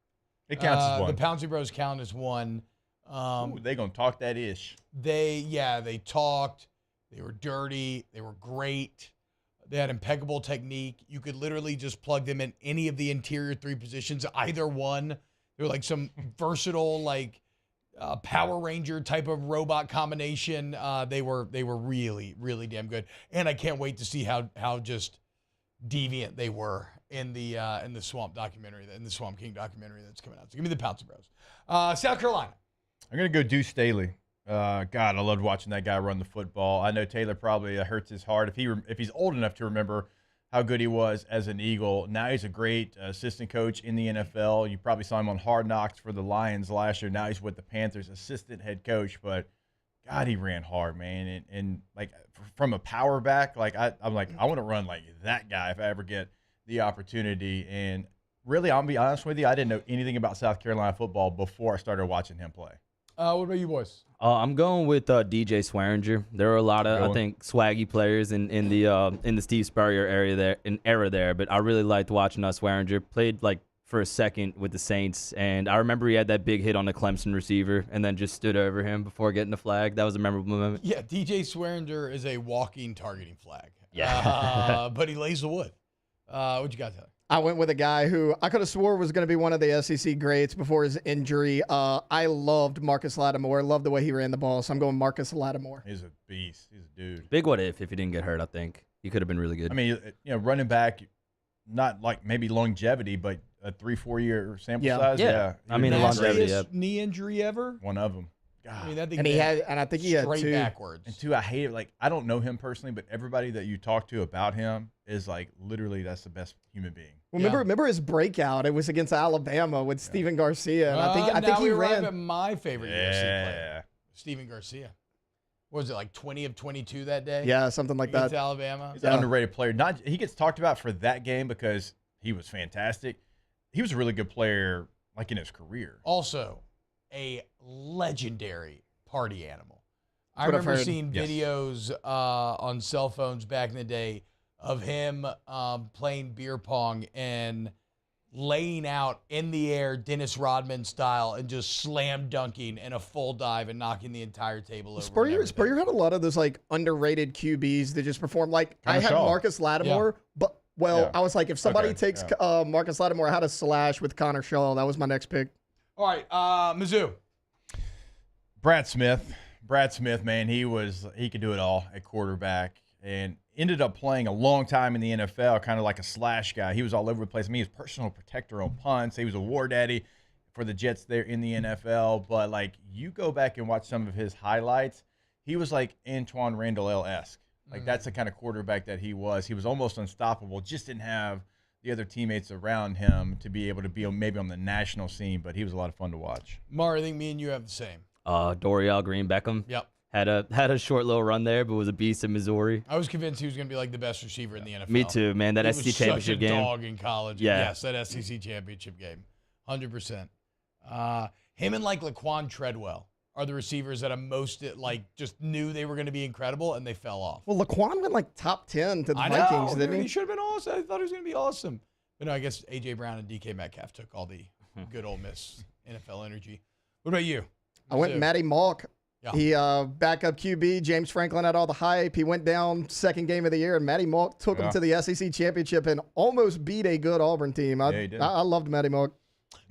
[SPEAKER 5] It counts as one.
[SPEAKER 4] The Pouncey Bros count as one.
[SPEAKER 5] They gonna talk that ish.
[SPEAKER 4] They talked. They were dirty. They were great. They had impeccable technique. You could literally just plug them in any of the interior 3 positions, either one. They were like some versatile, like Power Ranger type of robot combination. They were really, really damn good. And I can't wait to see how just deviant they were in the Swamp documentary, in the Swamp King documentary that's coming out. So give me the Pouncey Bros. South Carolina.
[SPEAKER 5] I'm going to go Deuce Staley. God, I loved watching that guy run the football. I know Taylor probably hurts his heart if he's old enough to remember how good he was as an Eagle. Now he's a great assistant coach in the NFL. You probably saw him on Hard Knocks for the Lions last year. Now he's with the Panthers, assistant head coach. But, God, he ran hard, man. And like, from a power back, like I'm like, I want to run like that guy if I ever get the opportunity. And really, I'll be honest with you, I didn't know anything about South Carolina football before I started watching him play.
[SPEAKER 4] What about you boys?
[SPEAKER 1] I'm going with DJ Swearinger. There were a lot of, I think, swaggy players in the Steve Spurrier era there, but I really liked watching Swearinger. Played like for a second with the Saints, and I remember he had that big hit on the Clemson receiver and then just stood over him before getting the flag. That was a memorable moment.
[SPEAKER 4] Yeah, DJ Swearinger is a walking targeting flag.
[SPEAKER 1] Yeah.
[SPEAKER 4] But he lays the wood. What you got, Tyler?
[SPEAKER 6] I went with a guy who I could have swore was going to be one of the SEC greats before his injury. I loved Marcus Lattimore. Loved the way he ran the ball, so I'm going Marcus Lattimore.
[SPEAKER 5] He's a beast. He's a dude.
[SPEAKER 1] Big what if he didn't get hurt, I think. He could have been really good.
[SPEAKER 5] I mean, running back, not like maybe longevity, but a 3-4 year sample size. Yeah.
[SPEAKER 1] I mean, the longevity.
[SPEAKER 4] Knee injury ever?
[SPEAKER 5] One of them.
[SPEAKER 4] God. I mean, that thing
[SPEAKER 6] I think he had
[SPEAKER 4] straight
[SPEAKER 6] 2.
[SPEAKER 4] backwards.
[SPEAKER 5] And 2, I hate it. Like, I don't know him personally, but everybody that you talk to about him is like, literally, that's the best human being.
[SPEAKER 6] Well, remember his breakout? It was against Alabama with Steven Garcia. And I think he ran.
[SPEAKER 4] At my favorite UFC player, Steven Garcia. What was it, like 20 of 22 that day?
[SPEAKER 6] Yeah, something like
[SPEAKER 4] against
[SPEAKER 6] that.
[SPEAKER 4] Alabama.
[SPEAKER 5] He's an underrated player. He gets talked about for that game because he was fantastic. He was a really good player, like in his career.
[SPEAKER 4] Also, a legendary party animal. I remember seeing videos on cell phones back in the day of him playing beer pong and laying out in the air Dennis Rodman style and just slam dunking in a full dive and knocking the entire table over.
[SPEAKER 6] Spurrier had a lot of those like underrated QBs that just performed. Like I had Marcus Lattimore, but I was like, if somebody takes Marcus Lattimore, I had a slash with Connor Shaw. That was my next pick.
[SPEAKER 4] All right, Mizzou.
[SPEAKER 5] Brad Smith, man, he could do it all at quarterback and ended up playing a long time in the NFL, kind of like a slash guy. He was all over the place. I mean, he was personal protector on punts. He was a war daddy for the Jets there in the NFL. But, like, you go back and watch some of his highlights, he was like Antoine Randall-esque. Like, that's the kind of quarterback that he was. He was almost unstoppable, just didn't have the other teammates around him to be able to be maybe on the national scene, but he was a lot of fun to watch.
[SPEAKER 4] Mar, I think me and you have the same.
[SPEAKER 1] Dorial Green Beckham.
[SPEAKER 4] Yep.
[SPEAKER 1] Had a short little run there, but was a beast in Missouri.
[SPEAKER 4] I was convinced he was going to be like the best receiver in the NFL.
[SPEAKER 1] Me too, man. That SEC championship game.
[SPEAKER 4] He was such a dog in college.
[SPEAKER 1] Yeah.
[SPEAKER 4] Yes, that SEC championship game. 100%. Him and like Laquan Treadwell are the receivers that I'm most just knew they were going to be incredible, and they fell off.
[SPEAKER 6] Well, Laquan went like top 10 to the
[SPEAKER 4] I
[SPEAKER 6] Vikings,
[SPEAKER 4] know,
[SPEAKER 6] didn't
[SPEAKER 4] He
[SPEAKER 6] he?
[SPEAKER 4] should have been awesome. I thought he was going to be awesome. But no, I guess A.J. Brown and DK Metcalf took all the good Ole Miss NFL energy. What about you?
[SPEAKER 6] I went Matty Malk.
[SPEAKER 4] Yeah.
[SPEAKER 6] He backup QB. James Franklin had all the hype. He went down second game of the year, and Matty Malk took him to the SEC championship and almost beat a good Auburn team.
[SPEAKER 5] He did.
[SPEAKER 6] I loved Matty Malk.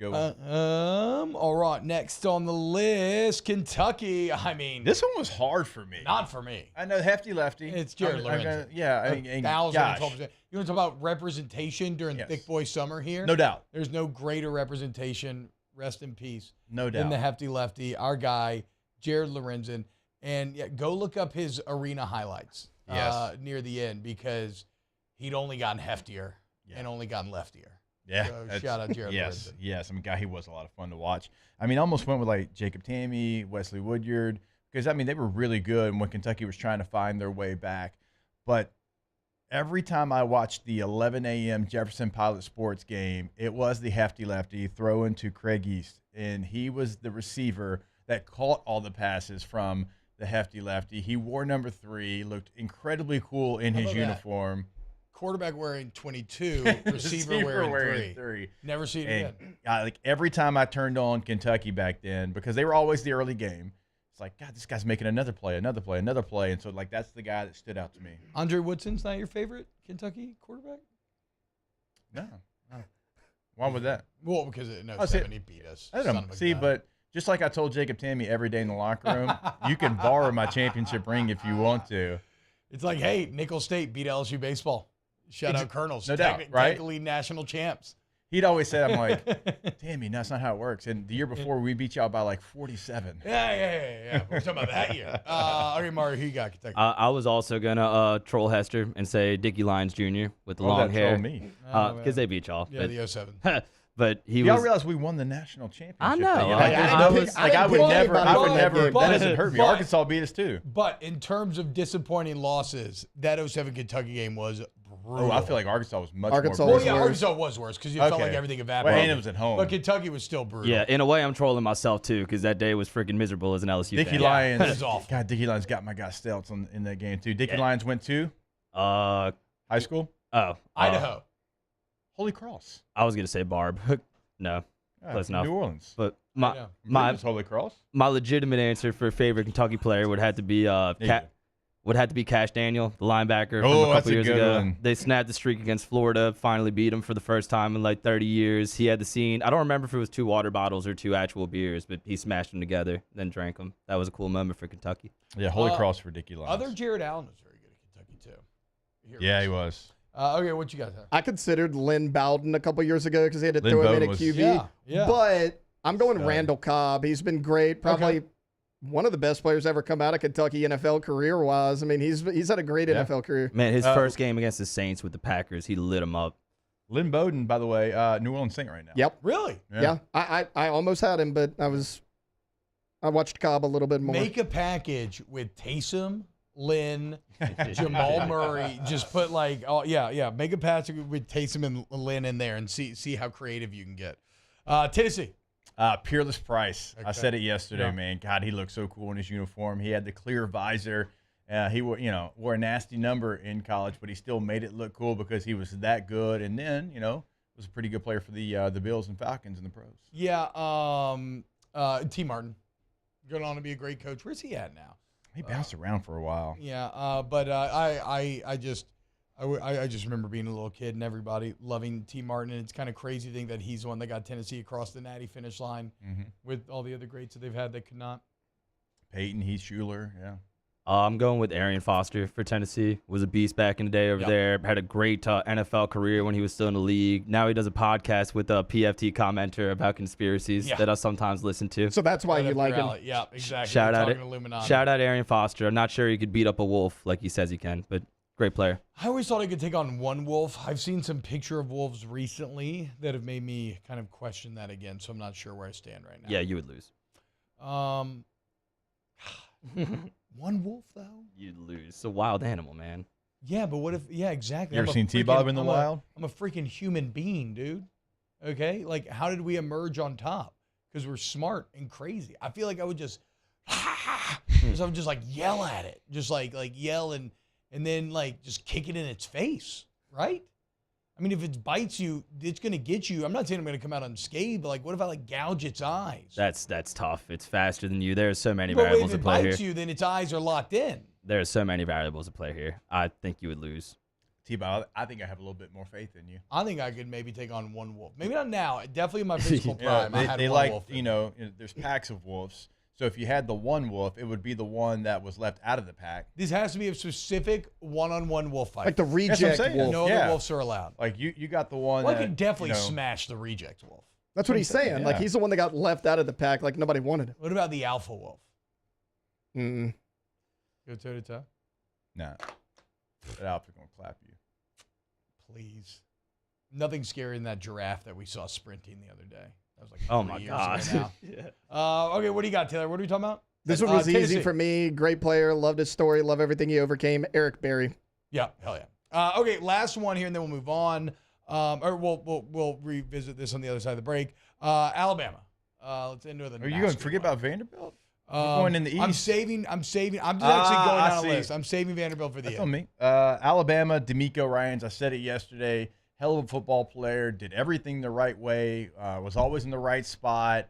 [SPEAKER 4] All right, next on the list, Kentucky. I mean,
[SPEAKER 5] This one was hard for me.
[SPEAKER 4] not for me.
[SPEAKER 5] I know, hefty lefty.
[SPEAKER 4] It's Jared Lorenzen.
[SPEAKER 5] Yeah.
[SPEAKER 4] 1,012%. You want to talk about representation during Thick Boy Summer here?
[SPEAKER 5] No doubt.
[SPEAKER 4] There's no greater representation, rest in peace,
[SPEAKER 5] No
[SPEAKER 4] than
[SPEAKER 5] doubt.
[SPEAKER 4] the hefty lefty, our guy, Jared Lorenzen. And go look up his arena highlights near the end, because he'd only gotten heftier and only gotten leftier.
[SPEAKER 5] Yeah.
[SPEAKER 4] So shout out Jared Lorenzen.
[SPEAKER 5] Yes. I mean, he was a lot of fun to watch. I mean, I almost went with like Jacob Tammey, Wesley Woodyard, because, I mean, they were really good when Kentucky was trying to find their way back. But every time I watched the 11 a.m. Jefferson Pilot Sports game, it was the hefty lefty throwing to Craig East. And he was the receiver that caught all the passes from the hefty lefty. He wore number 3, looked incredibly cool in his uniform.
[SPEAKER 4] Quarterback wearing 22, receiver wearing 3. Never see it again.
[SPEAKER 5] Like every time I turned on Kentucky back then, because they were always the early game, it's like, God, this guy's making another play. And so, like, that's the guy that stood out to me.
[SPEAKER 4] Andre Woodson's not your favorite Kentucky quarterback?
[SPEAKER 5] No. Why would that?
[SPEAKER 4] Well, because in 07 he beat us.
[SPEAKER 5] I don't know. See, but just like I told Jacob Tammey every day in the locker room, you can borrow my championship ring if you want to.
[SPEAKER 4] It's like, hey, Nicholls State beat LSU baseball. Shout out Colonels.
[SPEAKER 5] No doubt, right?
[SPEAKER 4] Technically national champs.
[SPEAKER 5] He'd always say, I'm like, Tammy, that's not how it works. And the year before, we beat y'all by like 47.
[SPEAKER 4] Yeah. We're talking about that year. Okay, Mario, who you got, Kentucky?
[SPEAKER 1] I was also going to troll Hester and say Dickie Lyons Jr. with the long hair.
[SPEAKER 5] Troll me.
[SPEAKER 1] Because they beat y'all.
[SPEAKER 4] Yeah, the 07.
[SPEAKER 1] But he
[SPEAKER 5] Y'all
[SPEAKER 1] was.
[SPEAKER 5] realize we won the national championship.
[SPEAKER 1] I know.
[SPEAKER 5] I would never. That doesn't hurt me.
[SPEAKER 4] But-
[SPEAKER 5] Arkansas beat us too.
[SPEAKER 4] But in terms of disappointing losses, that 07 Kentucky game was brutal.
[SPEAKER 5] Oh, I feel like Arkansas was much
[SPEAKER 6] Arkansas
[SPEAKER 5] more.
[SPEAKER 6] was
[SPEAKER 5] brutal.
[SPEAKER 4] Arkansas was worse because you felt like everything evaporated.
[SPEAKER 5] Well, and it was at home.
[SPEAKER 4] But Kentucky was still brutal.
[SPEAKER 1] Yeah, in a way, I'm trolling myself too because that day was freaking miserable as an LSU
[SPEAKER 5] Dickie
[SPEAKER 1] fan.
[SPEAKER 5] Lyons.
[SPEAKER 4] That was awful.
[SPEAKER 5] God, Dickie Lyons got my guy Stelz in that game too. Dickie Lyons went to
[SPEAKER 1] High
[SPEAKER 5] school.
[SPEAKER 4] Idaho.
[SPEAKER 5] Holy Cross.
[SPEAKER 1] I was gonna say Barb. No, close enough.
[SPEAKER 5] New Orleans.
[SPEAKER 1] But
[SPEAKER 5] my Holy Cross.
[SPEAKER 1] My legitimate answer for favorite Kentucky player would have to be Cash Daniel, the linebacker from a couple years ago.
[SPEAKER 5] One.
[SPEAKER 1] They snapped the streak against Florida, finally beat him for the first time in like 30 years. He had the scene. I don't remember if it was 2 water bottles or 2 actual beers, but he smashed them together, then drank them. That was a cool moment for Kentucky.
[SPEAKER 5] Yeah, Holy Cross for Dickie Lyons.
[SPEAKER 4] Other Jared Allen was very good at Kentucky too.
[SPEAKER 5] Yeah, he was.
[SPEAKER 4] Okay, what you guys have?
[SPEAKER 6] I considered Lynn Bowden a couple years ago because he had to
[SPEAKER 5] Lynn
[SPEAKER 6] throw him
[SPEAKER 5] Bowden
[SPEAKER 6] in at
[SPEAKER 5] was-
[SPEAKER 6] QB.
[SPEAKER 4] Yeah.
[SPEAKER 6] But I'm going
[SPEAKER 5] Stud.
[SPEAKER 6] Randall Cobb. He's been great. Probably one of the best players ever come out of Kentucky NFL career-wise. I mean, he's had a great NFL career.
[SPEAKER 1] Man, his first game against the Saints with the Packers, he lit them up.
[SPEAKER 5] Lynn Bowden, by the way, New Orleans Saint right now.
[SPEAKER 6] Yep.
[SPEAKER 4] Really?
[SPEAKER 6] Yeah. I almost had him, but I watched Cobb a little bit more.
[SPEAKER 4] Make a package with Taysom, Lynn, Jamal Murray. Just put like, make a package with Taysom and Lynn in there and see how creative you can get. Tennessee.
[SPEAKER 5] Peerless Price. I
[SPEAKER 4] Okay.
[SPEAKER 5] said it yesterday,
[SPEAKER 4] Yeah.
[SPEAKER 5] man. God, he looked so cool in his uniform. He had the clear visor. He wore a nasty number in college, but he still made it look cool because he was that good. And then, was a pretty good player for the Bills and Falcons in the pros.
[SPEAKER 4] Yeah. T. Martin. Going on to be a great coach. Where's he at now?
[SPEAKER 5] He bounced around for a while.
[SPEAKER 4] Yeah. But I just remember being a little kid and everybody loving T. Martin. And it's kind of crazy to think that he's the one that got Tennessee across the natty finish line with all the other greats that they've had that could not.
[SPEAKER 5] Peyton, Heath Schuler, yeah.
[SPEAKER 1] I'm going with Arian Foster for Tennessee. Was a beast back in the day over there. Had a great NFL career when he was still in the league. Now he does a podcast with a PFT commenter about conspiracies that I sometimes listen to.
[SPEAKER 6] So that's why you like him.
[SPEAKER 4] Yeah, exactly.
[SPEAKER 1] Shout out
[SPEAKER 4] Illuminati.
[SPEAKER 1] Shout out Arian Foster. I'm not sure he could beat up a wolf like he says he can, but great player.
[SPEAKER 4] I always thought he could take on one wolf. I've seen some picture of wolves recently that have made me kind of question that again, so I'm not sure where I stand right now.
[SPEAKER 1] Yeah, you would lose.
[SPEAKER 4] One wolf, though?
[SPEAKER 1] You'd lose. It's a wild animal, man.
[SPEAKER 4] Yeah, but what if... Yeah, exactly.
[SPEAKER 5] You ever seen T-Bob in the wild?
[SPEAKER 4] I'm a freaking human being, dude. Okay? Like, how did we emerge on top? Because we're smart and crazy. I feel like I would just... Because I would just, like, yell at it. Just, like yell and then, like, just kick it in its face. Right? I mean, if it bites you, it's going to get you. I'm not saying I'm going to come out unscathed, but, like, what if I, like, gouge its eyes?
[SPEAKER 1] That's tough. It's faster than you. There's so many
[SPEAKER 4] But
[SPEAKER 1] variables
[SPEAKER 4] if
[SPEAKER 1] at play
[SPEAKER 4] it
[SPEAKER 1] here.
[SPEAKER 4] bites you, then its eyes are locked in.
[SPEAKER 1] There's so many variables at play here. I think you would lose.
[SPEAKER 5] T-Bob, I think I have a little bit more faith in you.
[SPEAKER 4] I think I could maybe take on one wolf. Maybe not now. Definitely in my physical prime. I had
[SPEAKER 5] They
[SPEAKER 4] one
[SPEAKER 5] like,
[SPEAKER 4] wolf.
[SPEAKER 5] there's packs of wolves. So if you had the one wolf, it would be the one that was left out of the pack.
[SPEAKER 4] This has to be a specific one-on-one wolf fight.
[SPEAKER 6] Like the reject wolf.
[SPEAKER 4] No other wolves are allowed.
[SPEAKER 5] Like you got the one.
[SPEAKER 4] Well,
[SPEAKER 5] that,
[SPEAKER 4] I could definitely smash the reject wolf.
[SPEAKER 6] That's what he's saying. Like he's the one that got left out of the pack. Like nobody wanted him.
[SPEAKER 4] What about the alpha wolf?
[SPEAKER 6] Mm-mm.
[SPEAKER 4] Go toe-to-toe?
[SPEAKER 5] Nah. That alpha's going to clap you.
[SPEAKER 4] Please. Nothing scarier than that giraffe that we saw sprinting the other day. That was like
[SPEAKER 1] Oh
[SPEAKER 4] 3
[SPEAKER 1] my
[SPEAKER 4] years
[SPEAKER 1] God.
[SPEAKER 4] ago now. Okay, what do you got, Taylor? What are we talking about?
[SPEAKER 6] This one was easy
[SPEAKER 4] Tennessee.
[SPEAKER 6] for me. Great player. Loved his story. Love everything he overcame. Eric Berry.
[SPEAKER 4] Yeah, hell yeah. Okay, last one here, and then we'll move on. Or we'll revisit this on the other side of the break. Alabama. Let's end with a.
[SPEAKER 5] Are you going to forget about Vanderbilt? You're going in the East.
[SPEAKER 4] I'm saving. I'm just actually going down a list. I'm saving Vanderbilt for the end.
[SPEAKER 5] On me. Alabama, D'Amico Ryans. I said it yesterday. Hell of a football player. Did everything the right way. Was always in the right spot.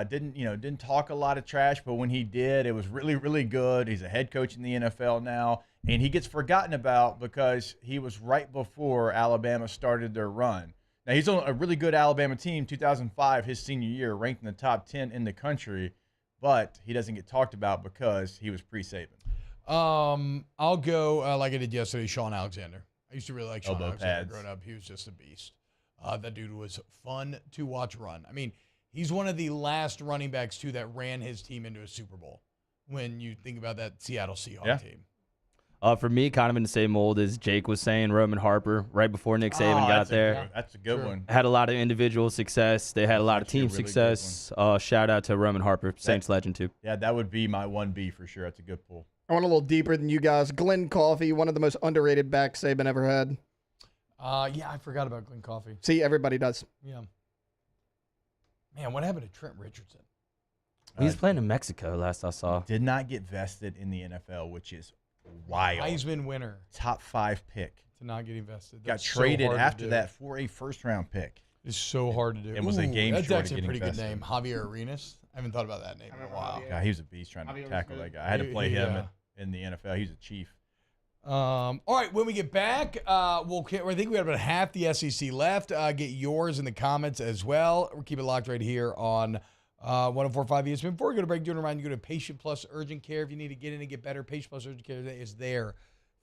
[SPEAKER 5] Didn't talk a lot of trash, but when he did, it was really, really good. He's a head coach in the NFL now, and he gets forgotten about because he was right before Alabama started their run. Now, he's on a really good Alabama team, 2005, his senior year, ranked in the top 10 in the country, but he doesn't get talked about because he was pre-Saban.
[SPEAKER 4] I'll go like I did yesterday, Sean Alexander. I used to really like Sean
[SPEAKER 5] Elbow
[SPEAKER 4] Alexander
[SPEAKER 5] pads.
[SPEAKER 4] growing up. He was just a beast. That dude was fun to watch run. I mean, he's one of the last running backs, too, that ran his team into a Super Bowl when you think about that Seattle Seahawks team.
[SPEAKER 1] For me, kind of in the same mold as Jake was saying, Roman Harper, right before Nick Saban got there.
[SPEAKER 5] That's a good one.
[SPEAKER 1] Had a lot of individual success. They had a lot of team success. Shout out to Roman Harper, Saints legend, too.
[SPEAKER 5] Yeah, that would be my 1B for sure. That's a good pull.
[SPEAKER 6] I went a little deeper than you guys. Glenn Coffey, one of the most underrated backs Saban ever had.
[SPEAKER 4] Yeah, I forgot about Glenn Coffey.
[SPEAKER 6] See, everybody does.
[SPEAKER 4] Yeah. Man, what happened to Trent Richardson?
[SPEAKER 1] He's playing in Mexico, last I saw.
[SPEAKER 5] Did not get vested in the NFL, which is wild.
[SPEAKER 4] Heisman winner.
[SPEAKER 5] Top 5 pick.
[SPEAKER 4] To not get invested.
[SPEAKER 5] Got
[SPEAKER 4] That's
[SPEAKER 5] traded
[SPEAKER 4] so hard
[SPEAKER 5] after
[SPEAKER 4] to do.
[SPEAKER 5] that for a first-round pick.
[SPEAKER 4] It's so hard to do.
[SPEAKER 5] It was a game
[SPEAKER 4] That's
[SPEAKER 5] short of
[SPEAKER 4] actually a
[SPEAKER 5] getting
[SPEAKER 4] pretty good
[SPEAKER 5] vested.
[SPEAKER 4] name. Javier Arenas. I haven't thought about that name in a while.
[SPEAKER 5] God, he was a beast trying to tackle that guy. I had to play him in the NFL. He's a chief.
[SPEAKER 4] All right, when we get back, I think we have about half the SEC left. Get yours in the comments as well. We'll keep it locked right here on 104.5 ESPN. Before we go to break, do want to remind you, go to Patient Plus Urgent Care. If you need to get in and get better, Patient Plus Urgent Care is there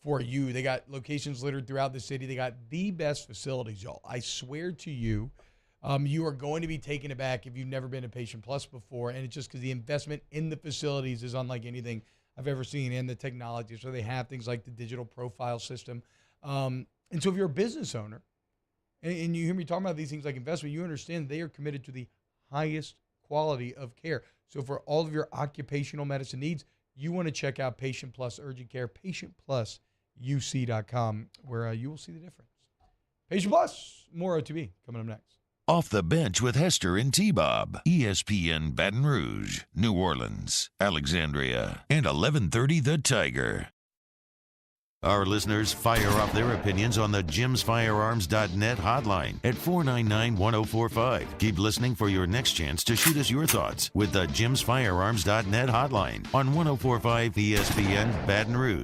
[SPEAKER 4] for you. They got locations littered throughout the city. They got the best facilities, y'all. I swear to you, you are going to be taken aback if you've never been to Patient Plus before, and it's just because the investment in the facilities is unlike anything I've ever seen, and the technology. So they have things like the digital profile system. And so if you're a business owner and you hear me talking about these things like investment, you understand they are committed to the highest quality of care. So for all of your occupational medicine needs, you want to check out Patient Plus Urgent Care, patientplusuc.com, where you will see the difference. Patient Plus, more OTB coming up next.
[SPEAKER 3] Off the Bench with Hester and T-Bob. ESPN Baton Rouge, New Orleans, Alexandria, and 1130 The Tiger. Our listeners fire off their opinions on the jimsfirearms.net hotline at 499-1045. Keep listening for your next chance to shoot us your thoughts with the jimsfirearms.net hotline on 1045 ESPN Baton Rouge.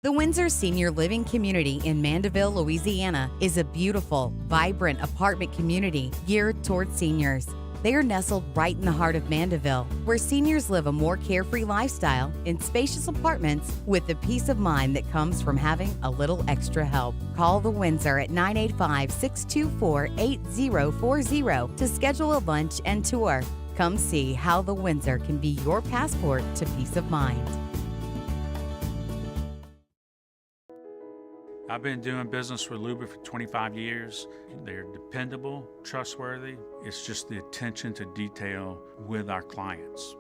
[SPEAKER 21] The Windsor Senior Living Community in Mandeville, Louisiana is a beautiful, vibrant apartment community geared towards seniors. They are nestled right in the heart of Mandeville, where seniors live a more carefree lifestyle in spacious apartments with the peace of mind that comes from having a little extra help. Call the Windsor at 985-624-8040 to schedule a lunch and tour. Come see how the Windsor can be your passport to peace of mind.
[SPEAKER 12] I've been doing business with Luba for 25 years. They're dependable, trustworthy. It's just the attention to detail with our clients.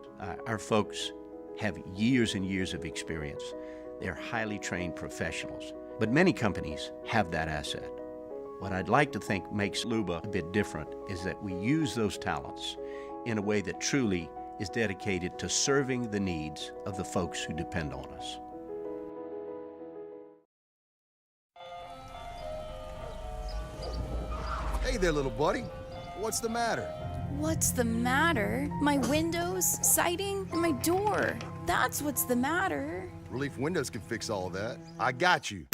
[SPEAKER 13] Our folks have years and years of experience. They're highly trained professionals, but many companies have that asset. What I'd like to think makes Luba a bit different is that we use those talents in a way that truly is dedicated to serving the needs of the folks who depend on us.
[SPEAKER 14] Hey there, little buddy. What's the matter?
[SPEAKER 15] What's the matter? My windows, siding, and my door. That's what's the matter.
[SPEAKER 14] Relief Windows can fix all that. I got you.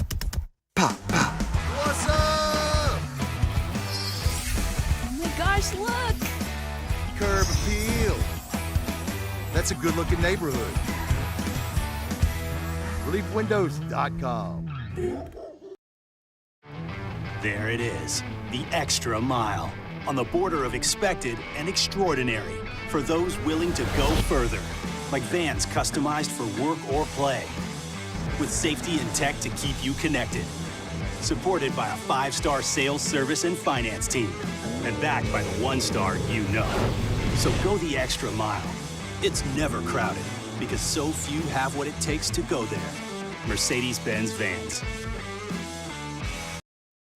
[SPEAKER 14] Pop, pop. What's up?
[SPEAKER 15] Oh my gosh, look!
[SPEAKER 14] Curb appeal. That's a good-looking neighborhood. ReliefWindows.com.
[SPEAKER 7] There it is, the extra mile, on the border of expected and extraordinary for those willing to go further, like vans customized for work or play, with safety and tech to keep you connected, supported by a 5-star sales, service, and finance team, and backed by the 1-star you know. So go the extra mile. It's never crowded, because so few have what it takes to go there. Mercedes-Benz Vans.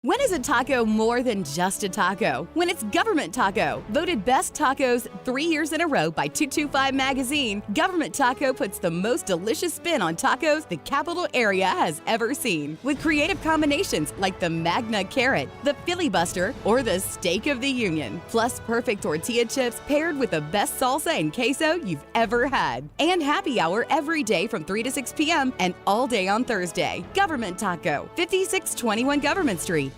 [SPEAKER 21] When is a taco more than just a taco? When it's Government Taco. Voted best tacos 3 years in a row by 225 Magazine, Government Taco puts the most delicious spin on tacos the capital area has ever seen. With creative combinations like the Magna Carrot, the Filibuster, or the Steak of the Union. Plus perfect tortilla chips paired with the best salsa and queso you've ever had. And happy hour every day from 3 to 6 p.m. and all day on Thursday. Government Taco, 5621 Government Street.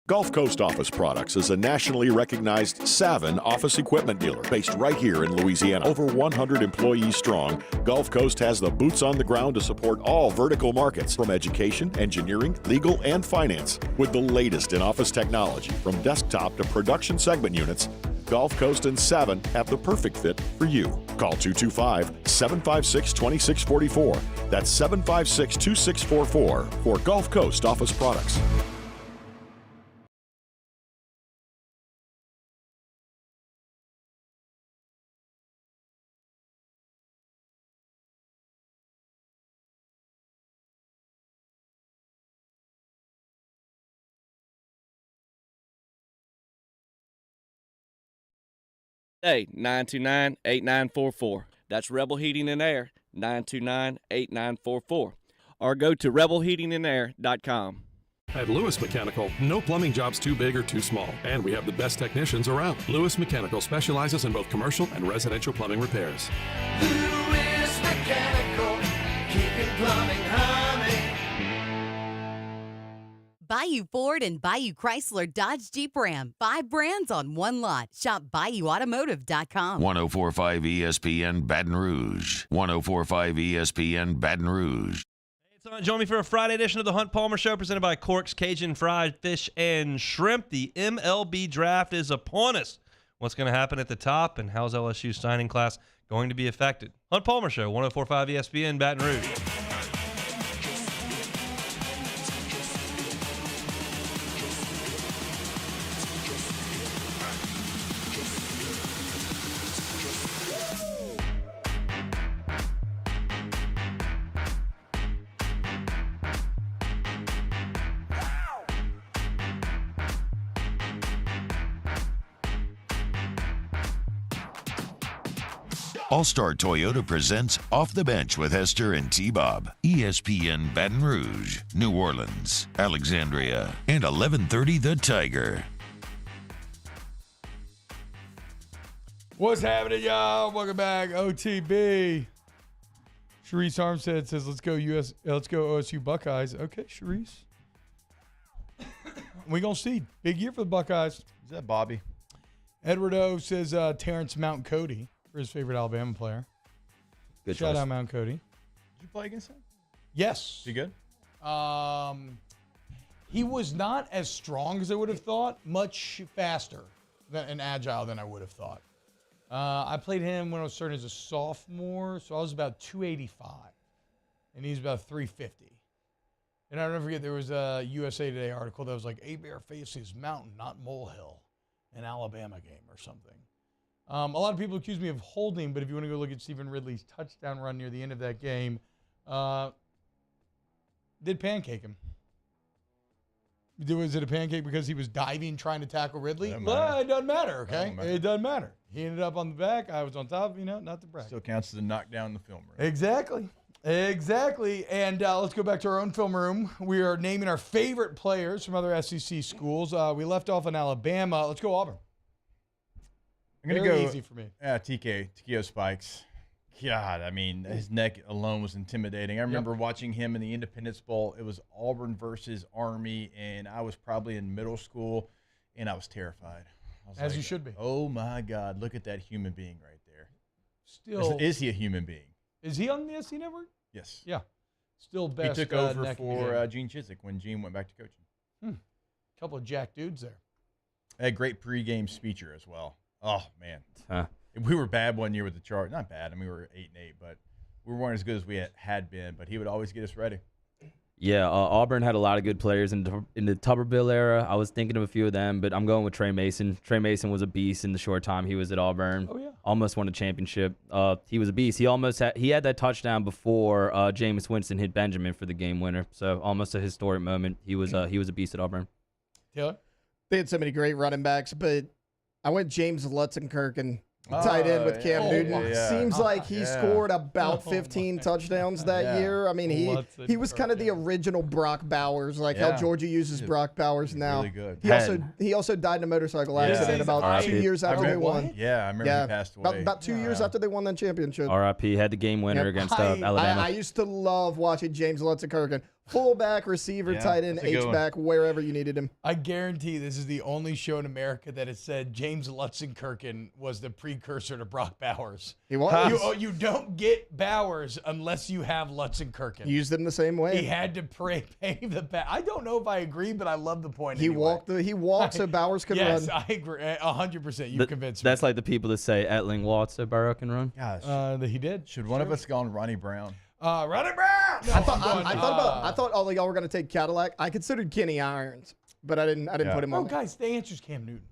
[SPEAKER 9] Gulf Coast Office Products is a nationally recognized Savin office equipment dealer based right here in Louisiana. Over 100 employees strong, Gulf Coast has the boots on the ground to support all vertical markets, from education, engineering, legal, and finance. With the latest in office technology, from desktop to production segment units, Gulf Coast and Savin have the perfect fit for you. Call 225-756-2644. That's 756-2644 for Gulf Coast Office Products.
[SPEAKER 2] Hey, 929-8944. That's Rebel Heating and Air, 929-8944. Or go to rebelheatingandair.com.
[SPEAKER 17] At Lewis Mechanical, no plumbing job's too big or too small, and we have the best technicians around. Lewis Mechanical specializes in both commercial and residential plumbing repairs.
[SPEAKER 11] Lewis Mechanical, keeping plumbing humming.
[SPEAKER 21] Bayou Ford and Bayou Chrysler Dodge Jeep Ram. 5 brands on one lot. Shop BayouAutomotive.com.
[SPEAKER 3] 104.5 ESPN Baton Rouge. 104.5 ESPN Baton Rouge.
[SPEAKER 18] Join me for a Friday edition of the Hunt Palmer Show, presented by Cork's Cajun Fried Fish and Shrimp. The MLB draft is upon us. What's going to happen at the top, and how's LSU's signing class going to be affected? Hunt Palmer Show, 104.5 ESPN Baton Rouge.
[SPEAKER 3] All-Star Toyota presents Off the Bench with Hester and T-Bob. ESPN Baton Rouge, New Orleans, Alexandria, and 1130 The Tiger.
[SPEAKER 4] What's happening, y'all? Welcome back, OTB. Sharice Armstead says, let's go OSU Buckeyes. Okay, Sharice. We're going to see. Big year for the Buckeyes.
[SPEAKER 5] Is that Bobby?
[SPEAKER 4] Edward O says Terrence Mount Cody for his favorite Alabama player.
[SPEAKER 1] Good
[SPEAKER 4] Shout
[SPEAKER 1] choice.
[SPEAKER 4] out Mount Cody.
[SPEAKER 5] Did you play against him?
[SPEAKER 4] Yes.
[SPEAKER 5] Is he good?
[SPEAKER 4] He was not as strong as I would have thought, much faster and agile than I would have thought. I played him when I was starting as a sophomore, so I was about 285, and he's about 350. And I'll never forget, there was a USA Today article that was like, Hebert faces mountain, not molehill, an Alabama game or something. A lot of people accuse me of holding, but if you want to go look at Stephen Ridley's touchdown run near the end of that game, did pancake him. Was it a pancake because he was diving trying to tackle Ridley? Well, it doesn't matter, okay? It doesn't matter. He ended up on the back. I was on top, not the brag.
[SPEAKER 5] Still counts as a knockdown in the film room.
[SPEAKER 4] Exactly. And let's go back to our own film room. We are naming our favorite players from other SEC schools. We left off in Alabama. Let's go Auburn.
[SPEAKER 5] I'm going to go
[SPEAKER 4] easy for me.
[SPEAKER 5] Yeah, Tikio Spikes. God, I mean, his neck alone was intimidating. I remember watching him in the Independence Bowl. It was Auburn versus Army, and I was probably in middle school, and I was terrified. I was
[SPEAKER 4] As you should be.
[SPEAKER 5] Oh, my God, look at that human being right there.
[SPEAKER 4] Still,
[SPEAKER 5] Is he a human being?
[SPEAKER 4] Is he on the SC Network?
[SPEAKER 5] Yes.
[SPEAKER 4] Yeah. Still best.
[SPEAKER 5] He took over for Gene Chizik when Gene went back to coaching.
[SPEAKER 4] Couple of jack dudes there.
[SPEAKER 5] A great pregame speecher as well. Oh, man. We were bad one year with the chart. Not bad. I mean, we were 8-8, but we weren't as good as we had been. But he would always get us ready.
[SPEAKER 1] Yeah, Auburn had a lot of good players in the Tuberville era. I was thinking of a few of them, but I'm going with Trey Mason. Trey Mason was a beast in the short time he was at Auburn.
[SPEAKER 4] Oh, yeah.
[SPEAKER 1] Almost won a championship. He was a beast. He had that touchdown before Jameis Winston hit Benjamin for the game winner. So almost a historic moment. He was a beast at Auburn.
[SPEAKER 4] Taylor?
[SPEAKER 6] They had so many great running backs, but I went James Lutzenkirchen. Tight end with Cam Newton. Seems like he scored about 15 touchdowns that year. I mean, he was kind of the original Brock Bowers, like how Georgia uses Brock Bowers now.
[SPEAKER 5] Really good.
[SPEAKER 6] He also died in a motorcycle accident about 2 years after they won.
[SPEAKER 5] Yeah, I remember he passed away.
[SPEAKER 6] About 2 years after they won that championship.
[SPEAKER 1] RIP had the game winner against Alabama.
[SPEAKER 6] I used to love watching James Lutzenkirchen. Fullback, receiver, tight end, H-back, wherever you needed him.
[SPEAKER 4] I guarantee this is the only show in America that has said James Lutzenkirchen was the precursor to Brock Bowers.
[SPEAKER 6] He was.
[SPEAKER 4] You don't get Bowers unless you have Lutzenkirchen.
[SPEAKER 6] Used him the same way.
[SPEAKER 4] He had to pave the path. I don't know if I agree, but I love the point.
[SPEAKER 6] He walked so Bowers could run.
[SPEAKER 4] Yes, I agree. 100%. You convinced me.
[SPEAKER 1] That's like the people that say Etling walked so Burrow can run.
[SPEAKER 5] Gosh.
[SPEAKER 4] He did.
[SPEAKER 5] Should one of us go on Ronnie Brown?
[SPEAKER 4] Ronnie Brown. No,
[SPEAKER 6] I thought all of y'all were going to take Cadillac. I considered Kenny Irons, but I didn't put him on.
[SPEAKER 4] Oh, guys, the answer's Cam Newton.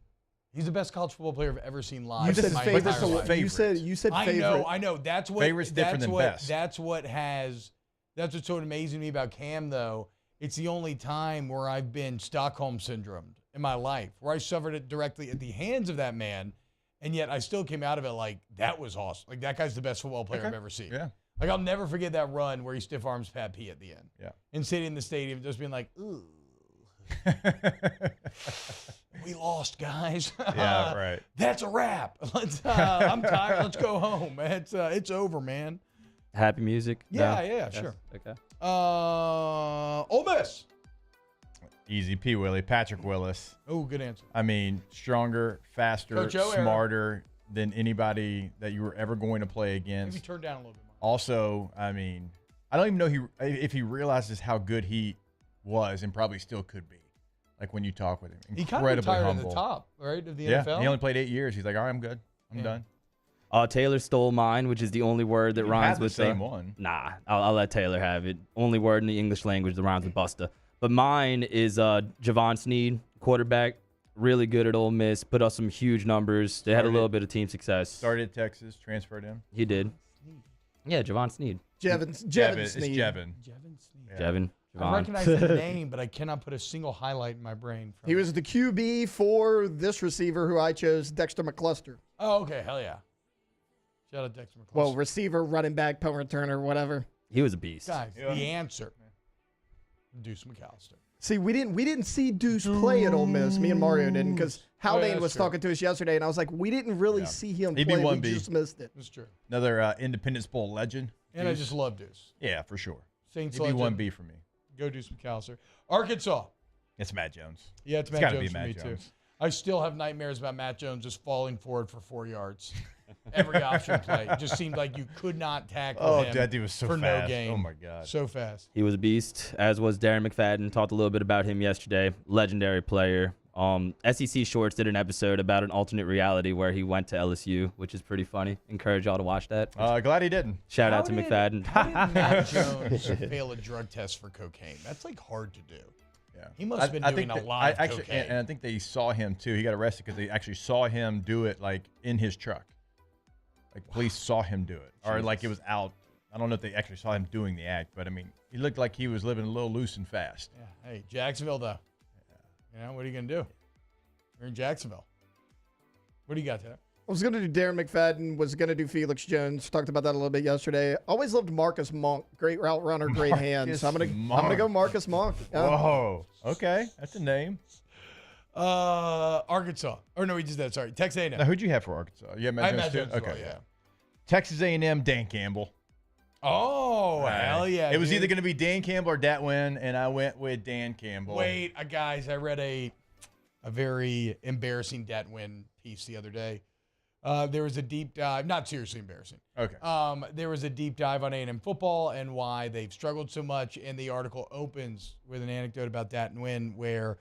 [SPEAKER 4] He's the best college football player I've ever seen live.
[SPEAKER 6] You said favorite. You said favorite.
[SPEAKER 4] I know. That's what.
[SPEAKER 5] Favorite's different than best.
[SPEAKER 4] That's what's so amazing to me about Cam, though. It's the only time where I've been Stockholm syndromed in my life, where I suffered it directly at the hands of that man, and yet I still came out of it like, that was awesome. Like, that guy's the best football player I've ever seen.
[SPEAKER 5] Yeah.
[SPEAKER 4] Like, I'll never forget that run where he stiff arms Pat P at the end.
[SPEAKER 5] Yeah.
[SPEAKER 4] And sitting in the stadium just being like, ooh. We lost, guys.
[SPEAKER 5] Yeah, right.
[SPEAKER 4] That's a wrap. I'm tired. Let's go home. It's over, man.
[SPEAKER 1] Happy music?
[SPEAKER 4] Yeah, sure.
[SPEAKER 1] Okay.
[SPEAKER 4] Ole Miss.
[SPEAKER 5] Easy P. Willie. Patrick Willis.
[SPEAKER 4] Oh, good answer.
[SPEAKER 5] I mean, stronger, faster,
[SPEAKER 4] Coach O
[SPEAKER 5] smarter than anybody that you were ever going to play against.
[SPEAKER 4] Maybe turn down a little bit more.
[SPEAKER 5] Also, I mean, I don't even know if he realizes how good he was and probably still could be. Like when you talk with him,
[SPEAKER 4] he kind of retired
[SPEAKER 5] humble.
[SPEAKER 4] at the top, right, of the
[SPEAKER 5] NFL.
[SPEAKER 4] NFL.
[SPEAKER 5] He only played 8 years. He's like, all right, I'm good. I'm done.
[SPEAKER 1] Taylor stole mine, which is the only word that rhymes with
[SPEAKER 5] the same one.
[SPEAKER 1] Nah, I'll let Taylor have it. Only word in the English language that rhymes with Busta. But mine is Javon Sneed, quarterback, really good at Ole Miss, put up some huge numbers. They had a little bit of team success.
[SPEAKER 5] Started at Texas, transferred in.
[SPEAKER 1] He did. Yeah, Javon Sneed.
[SPEAKER 6] Jevin Sneed.
[SPEAKER 5] It's Jevin.
[SPEAKER 4] Sneed.
[SPEAKER 1] Jevin.
[SPEAKER 4] I recognize the name, but I cannot put a single highlight in my brain.
[SPEAKER 6] He was the QB for this receiver who I chose, Dexter McCluster.
[SPEAKER 4] Oh, okay. Hell yeah. Shout out Dexter McCluster.
[SPEAKER 6] Well, receiver, running back, punt returner, whatever.
[SPEAKER 1] He was a beast.
[SPEAKER 4] Guys, the answer. Deuce McAllister.
[SPEAKER 6] See, we didn't see Deuce play at Ole Miss. Me and Mario didn't, because Haldane was talking to us yesterday, and I was like, we didn't really see him play. We just missed it.
[SPEAKER 4] That's true.
[SPEAKER 5] Another Independence Bowl legend.
[SPEAKER 4] And
[SPEAKER 5] Deuce.
[SPEAKER 4] I just love Deuce.
[SPEAKER 5] Yeah, for sure.
[SPEAKER 4] Saints
[SPEAKER 5] legend. 1B for me.
[SPEAKER 4] Go Deuce McAllister. Arkansas.
[SPEAKER 5] It's Matt Jones.
[SPEAKER 4] Yeah, it's Matt Jones for me, too. I still have nightmares about Matt Jones just falling forward for 4 yards. Every option play. It just seemed like you could not tackle him
[SPEAKER 5] that dude was so
[SPEAKER 4] for
[SPEAKER 5] fast.
[SPEAKER 4] no gain.
[SPEAKER 5] Oh, my God.
[SPEAKER 4] So fast.
[SPEAKER 1] He was a beast, as was Darren McFadden. Talked a little bit about him yesterday. Legendary player. SEC Shorts did an episode about an alternate reality where he went to LSU, which is pretty funny. Encourage y'all to watch that.
[SPEAKER 5] Glad he didn't.
[SPEAKER 1] Shout out to McFadden.
[SPEAKER 4] How did Matt Jones fail a drug test for cocaine? That's like hard to do.
[SPEAKER 5] Yeah.
[SPEAKER 4] He must have been doing a lot of cocaine.
[SPEAKER 5] And I think they saw him, too. He got arrested because they actually saw him do it, like, in his truck. Like, police saw him do it. Or, like, it was out. I don't know if they actually saw him doing the act, but, I mean, he looked like he was living a little loose and fast.
[SPEAKER 4] Yeah. Hey, Jacksonville, though. You know, what are you going to do? You're in Jacksonville. What do you got there?
[SPEAKER 6] I was going to do Darren McFadden, was going to do Felix Jones. Talked about that a little bit yesterday. Always loved Marcus Monk. Great route runner, great hands. I'm gonna go Marcus Monk. Yeah.
[SPEAKER 5] Whoa. Okay. That's a name.
[SPEAKER 4] Arkansas. Or no, we just did. Sorry. Texas A&M.
[SPEAKER 5] Now, who'd you have for Arkansas? You have Matt Jones too?
[SPEAKER 4] Okay. Yeah.
[SPEAKER 5] Texas A&M, Dan Campbell.
[SPEAKER 4] Oh, hell yeah.
[SPEAKER 5] It was
[SPEAKER 4] dude.
[SPEAKER 5] either going to be Dan Campbell or Datwin, and I went with Dan Campbell.
[SPEAKER 4] Wait, guys, I read a very embarrassing Datwin piece the other day. There was a deep dive, not seriously embarrassing.
[SPEAKER 5] Okay.
[SPEAKER 4] There was a deep dive on A&M football and why they've struggled so much, and the article opens with an anecdote about Datwin where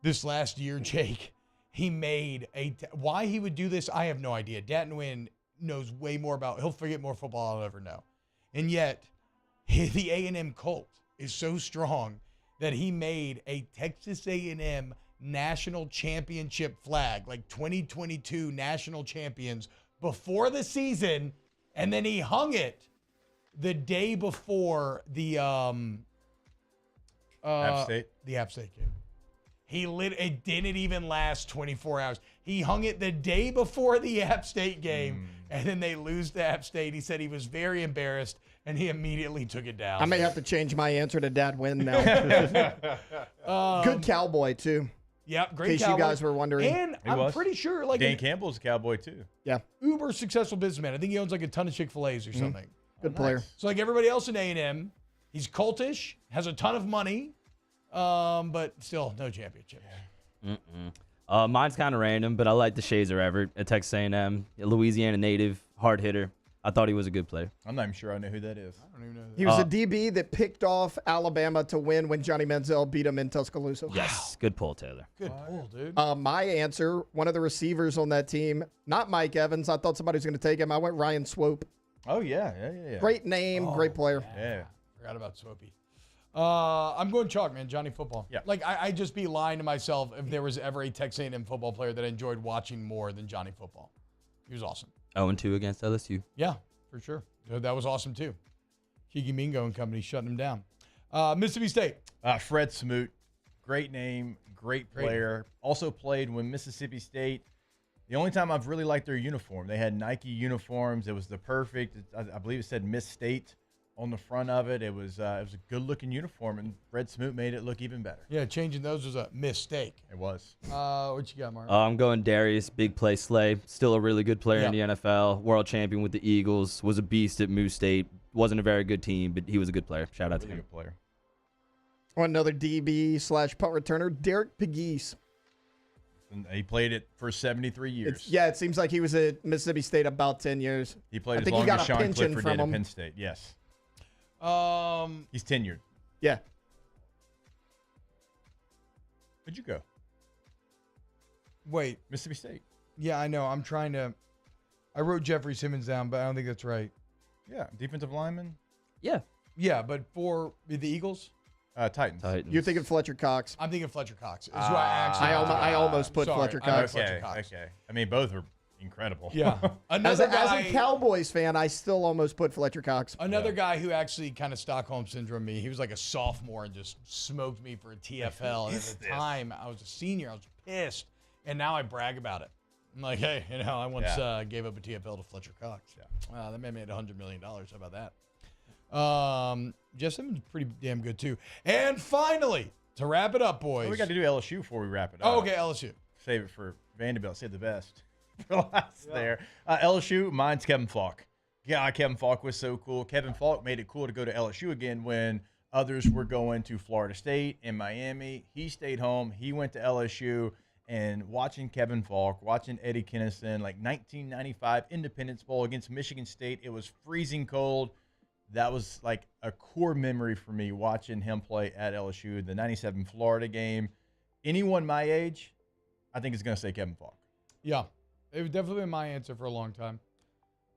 [SPEAKER 4] this last year, Jake, he made why he would do this, I have no idea. Datwin knows way more about, he'll forget more football than I'll ever know. And yet, the A&M cult is so strong that he made a Texas A&M national championship flag, like 2022 national champions, before the season, and then he hung it the day before the
[SPEAKER 5] App State?
[SPEAKER 4] The App State game. It didn't even last 24 hours. He hung it the day before the App State game, and then they lose to App State. He said he was very embarrassed, and he immediately took it down.
[SPEAKER 6] I may have to change my answer to Datwin now. Good cowboy, too.
[SPEAKER 4] Yep, great
[SPEAKER 6] in case
[SPEAKER 4] cowboy.
[SPEAKER 6] you guys were wondering.
[SPEAKER 4] And I'm pretty sure, like,
[SPEAKER 5] Dan Campbell's a cowboy, too.
[SPEAKER 6] Yeah.
[SPEAKER 4] Uber successful businessman. I think he owns like a ton of Chick-fil-A's or something.
[SPEAKER 6] Good player.
[SPEAKER 4] So like everybody else in A&M, he's cultish, has a ton of money, but still no championship.
[SPEAKER 1] Mine's kind of random, but I like the Shazer Everett at Texas A&M, Louisiana native, hard hitter. I thought he was a good player.
[SPEAKER 5] I'm not even sure I know who that is.
[SPEAKER 4] I don't even know who that is.
[SPEAKER 6] He was a DB that picked off Alabama to win when Johnny Manziel beat him in Tuscaloosa.
[SPEAKER 1] Yes, good pull, Taylor.
[SPEAKER 4] Good pull, dude.
[SPEAKER 6] My answer, one of the receivers on that team, not Mike Evans. I thought somebody was going to take him. I went Ryan Swope.
[SPEAKER 5] Oh, yeah.
[SPEAKER 6] Great name, great player.
[SPEAKER 5] Yeah.
[SPEAKER 4] Forgot about Swopey. I'm going chalk, man. Johnny football.
[SPEAKER 5] Yeah.
[SPEAKER 4] Like I'd just be lying to myself if there was ever a Texas A&M football player that I enjoyed watching more than Johnny football. He was awesome.
[SPEAKER 1] 0-2 against LSU.
[SPEAKER 4] Yeah, for sure. That was awesome too. Kiki Mingo and company shutting him down. Mississippi State.
[SPEAKER 5] Fred Smoot. Great name. Great player. Also played when Mississippi State. The only time I've really liked their uniform. They had Nike uniforms. It was the perfect. I believe it said Miss State on the front of it. It was a good-looking uniform, and Fred Smoot made it look even better.
[SPEAKER 4] Yeah, changing those was a mistake.
[SPEAKER 5] It was.
[SPEAKER 4] What you got, Mark?
[SPEAKER 1] I'm going Darius, big play Slay. Still a really good player in the NFL. World champion with the Eagles. Was a beast at Moose State. Wasn't a very good team, but he was a good player. Shout out to him.
[SPEAKER 5] Good player.
[SPEAKER 6] Another DB/punt returner, Derek Pegues.
[SPEAKER 5] And he played it for 73 years.
[SPEAKER 6] It seems like he was at Mississippi State about 10 years.
[SPEAKER 5] He played
[SPEAKER 6] I
[SPEAKER 5] as
[SPEAKER 6] think
[SPEAKER 5] long
[SPEAKER 6] he got
[SPEAKER 5] as
[SPEAKER 6] a
[SPEAKER 5] Sean
[SPEAKER 6] pension
[SPEAKER 5] Clifford
[SPEAKER 6] from
[SPEAKER 5] did at
[SPEAKER 6] him.
[SPEAKER 5] Penn State. Yes. He's tenured.
[SPEAKER 6] Yeah.
[SPEAKER 5] Where'd you go?
[SPEAKER 4] Wait.
[SPEAKER 5] Mississippi State.
[SPEAKER 4] Yeah, I know. I wrote Jeffrey Simmons down, but I don't think that's right.
[SPEAKER 5] Yeah. Defensive lineman?
[SPEAKER 1] Yeah.
[SPEAKER 4] Yeah, but for the Eagles?
[SPEAKER 5] Titans.
[SPEAKER 6] You're thinking Fletcher Cox.
[SPEAKER 4] I'm thinking Fletcher Cox. Is who I actually.
[SPEAKER 6] I almost put
[SPEAKER 4] Sorry,
[SPEAKER 6] Fletcher
[SPEAKER 4] I meant
[SPEAKER 6] Cox.
[SPEAKER 4] Fletcher Cox.
[SPEAKER 5] Okay. I mean, both are incredible.
[SPEAKER 4] Yeah.
[SPEAKER 6] As a Cowboys fan, I still almost put Fletcher Cox.
[SPEAKER 4] Another guy who actually kind of Stockholm syndrome me. He was like a sophomore and just smoked me for a TFL. And at the time, I was a senior. I was pissed, and now I brag about it. I'm like, hey, I once gave up a TFL to Fletcher Cox. Yeah. That man made $100 million. How about that? Jeff Simmons is pretty damn good too. And finally, to wrap it up, boys.
[SPEAKER 5] Well, we got to do LSU before we wrap it up.
[SPEAKER 4] Oh, okay, LSU.
[SPEAKER 5] Save it for Vanderbilt. Save the best for last there. LSU, mine's Kevin Falk. Yeah, Kevin Falk was so cool. Kevin Falk made it cool to go to LSU again when others were going to Florida State and Miami. He stayed home. He went to LSU, and watching Kevin Falk, watching Eddie Kennison, like 1995 Independence Bowl against Michigan State. It was freezing cold. That was like a core memory for me watching him play at LSU. The 97 Florida game. Anyone my age, I think is going to say Kevin Falk.
[SPEAKER 4] Yeah. It was definitely my answer for a long time.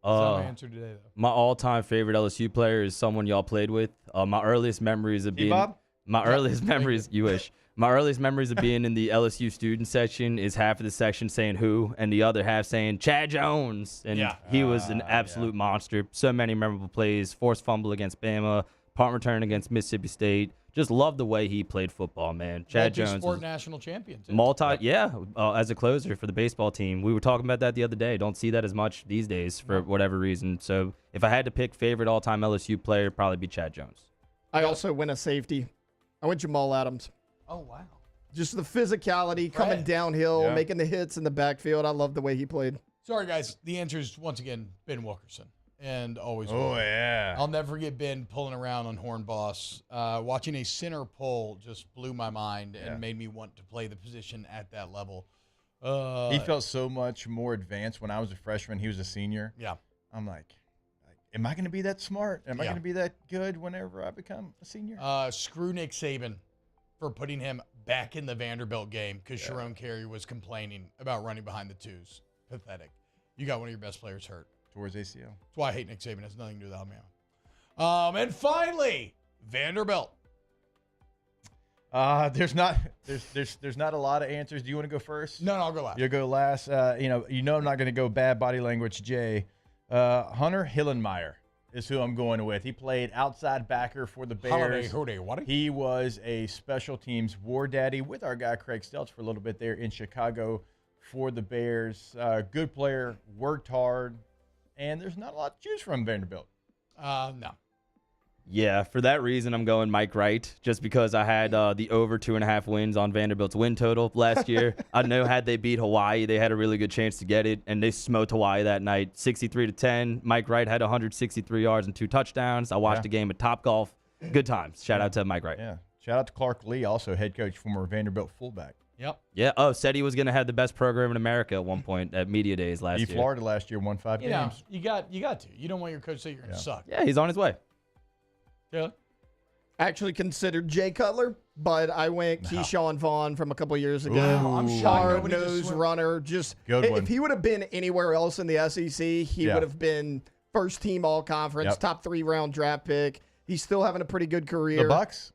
[SPEAKER 4] It's not my answer today, though.
[SPEAKER 1] My all-time favorite LSU player is someone y'all played with. My earliest memories of being you wish. My earliest memories of being in the LSU student section is half of the section saying who and the other half saying Chad Jones. And he was an absolute monster. So many memorable plays, forced fumble against Bama, punt return against Mississippi State. Just love the way he played football, man. Chad Jones.
[SPEAKER 4] Multi-sport national champion.
[SPEAKER 1] As a closer for the baseball team. We were talking about that the other day. Don't see that as much these days for whatever reason. So if I had to pick favorite all-time LSU player, it'd probably be Chad Jones.
[SPEAKER 6] I also went a safety. I went Jamal Adams.
[SPEAKER 4] Oh, wow.
[SPEAKER 6] Just the physicality, coming downhill, making the hits in the backfield. I love the way he played.
[SPEAKER 4] Sorry, guys. The answer is, once again, Ben Wilkerson. And always
[SPEAKER 5] will. Yeah.
[SPEAKER 4] I'll never forget Ben pulling around on Horn Boss. Watching a center pull just blew my mind and made me want to play the position at that level.
[SPEAKER 5] He felt so much more advanced when I was a freshman. He was a senior.
[SPEAKER 4] Yeah.
[SPEAKER 5] I'm like, am I going to be that smart? Am I going to be that good whenever I become a senior?
[SPEAKER 4] Screw Nick Saban for putting him back in the Vanderbilt game because Sharon Carey was complaining about running behind the twos. Pathetic. You got one of your best players hurt.
[SPEAKER 5] Towards ACL.
[SPEAKER 4] That's why I hate Nick Saban. It has nothing to do with Alabama. And finally, Vanderbilt.
[SPEAKER 5] There's not a lot of answers. Do you want to go first?
[SPEAKER 4] No, I'll go last.
[SPEAKER 5] You'll go last. I'm not going to go bad body language, Jay. Hunter Hillenmeyer is who I'm going with. He played outside backer for the Bears. He was a special teams war daddy with our guy Craig Stelch for a little bit there in Chicago for the Bears. Good player, worked hard, and there's not a lot to choose from Vanderbilt.
[SPEAKER 4] No.
[SPEAKER 1] Yeah, for that reason, I'm going Mike Wright, just because I had the over 2.5 wins on Vanderbilt's win total last year. I know had they beat Hawaii, they had a really good chance to get it, and they smote Hawaii that night, 63-10. Mike Wright had 163 yards and 2 touchdowns. I watched the game at Topgolf. Good times. Shout out to Mike Wright.
[SPEAKER 5] Yeah. Shout out to Clark Lee, also head coach, former Vanderbilt fullback.
[SPEAKER 4] Yep.
[SPEAKER 1] Yeah. Oh, said he was going to have the best program in America at one point at Media Days last year.
[SPEAKER 5] Florida last year won 5 games.
[SPEAKER 4] Know, you got to. You don't want your coach to say you're going to suck.
[SPEAKER 1] Yeah, he's on his way.
[SPEAKER 4] Yeah.
[SPEAKER 6] I actually considered Jay Cutler, but I went Keyshawn Vaughn from a couple years ago.
[SPEAKER 4] I'm shocked.
[SPEAKER 6] Hard-nosed runner. Just if he would have been anywhere else in the SEC, he would have been first-team All-Conference, top 3-round draft pick. He's still having a pretty good career.
[SPEAKER 5] The Bucks?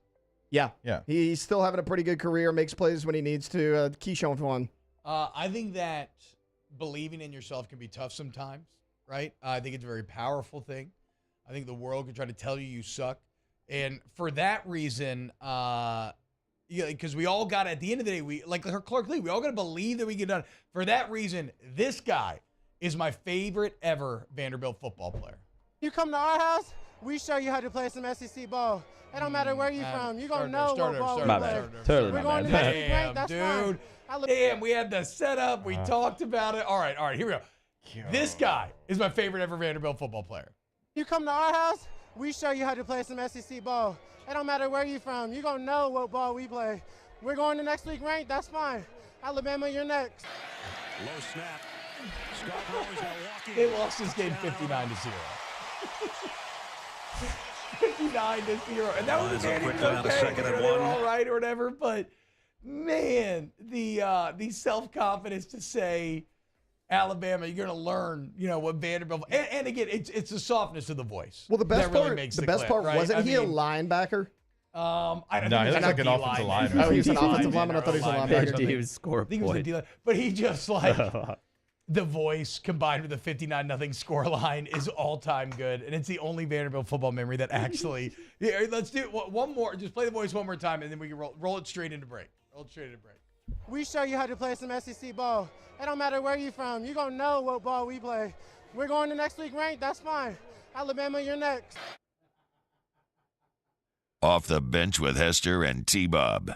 [SPEAKER 6] Yeah.
[SPEAKER 5] Yeah.
[SPEAKER 6] He's still having a pretty good career, makes plays when he needs to. Keyshawn Vaughn.
[SPEAKER 4] I think that believing in yourself can be tough sometimes, right? I think it's a very powerful thing. I think the world can try to tell you suck. And for that reason, because we all got, at the end of the day, like Clark Lee, we all got to believe that we get done. For that reason, this guy is my favorite ever Vanderbilt football player.
[SPEAKER 19] You come to our house, we show you how to play some SEC ball. It don't matter where you're from. You're going to know what ball we play.
[SPEAKER 1] Totally
[SPEAKER 19] We're going to next rank. That's
[SPEAKER 4] dude.
[SPEAKER 19] fine.
[SPEAKER 4] Damn, we had the setup. We talked about it. All right, here we go. This guy is my favorite ever Vanderbilt football player.
[SPEAKER 19] You come to our house, we show you how to play some SEC ball. It don't matter where you're from. You're going to know what ball we play. We're going to next week ranked. That's fine. Alabama, you're next.
[SPEAKER 10] Low snap. Scarborough's got walking.
[SPEAKER 4] They lost this game 59-0. 59-0. And that was a quick
[SPEAKER 10] out of second and one.
[SPEAKER 4] All right or whatever. But, man, the self-confidence to say, Alabama, you're going to learn, what Vanderbilt. And again, it's the softness of the voice.
[SPEAKER 6] Well, the best
[SPEAKER 4] that really
[SPEAKER 6] part,
[SPEAKER 4] makes
[SPEAKER 6] the best
[SPEAKER 4] clip,
[SPEAKER 6] part
[SPEAKER 4] right?
[SPEAKER 6] wasn't he a linebacker?
[SPEAKER 4] I don't
[SPEAKER 5] No,
[SPEAKER 4] think
[SPEAKER 5] he looks like an offensive lineman.
[SPEAKER 6] Oh, he's an offensive lineman. I thought he was a linebacker.
[SPEAKER 1] He was score
[SPEAKER 4] I think he was a D-line. But he just the voice combined with the 59-0 score line is all-time good. And it's the only Vanderbilt football memory that actually let's do one more. Just play the voice one more time, and then we can roll it straight into break.
[SPEAKER 19] We show you how to play some SEC ball. It don't matter where you're from. You're going to know what ball we play. We're going to next week ranked. That's fine. Alabama, you're next.
[SPEAKER 3] Off the bench with Hester and T-Bob.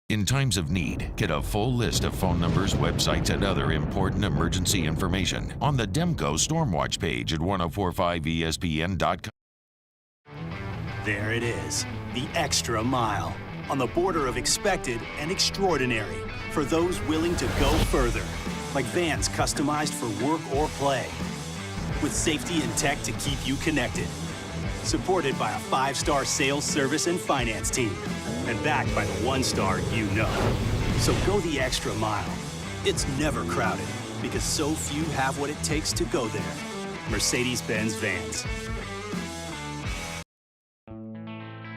[SPEAKER 3] In times of need, get a full list of phone numbers, websites, and other important emergency information on the Demco Stormwatch page at 1045ESPN.com.
[SPEAKER 7] There it is, the extra mile. on the border of expected and extraordinary for those willing to go further, like vans customized for work or play, with safety and tech to keep you connected. Supported by a 5-star sales, service, and finance team, and backed by the 1-star you know. So go the extra mile. It's never crowded, because so few have what it takes to go there. Mercedes-Benz Vans.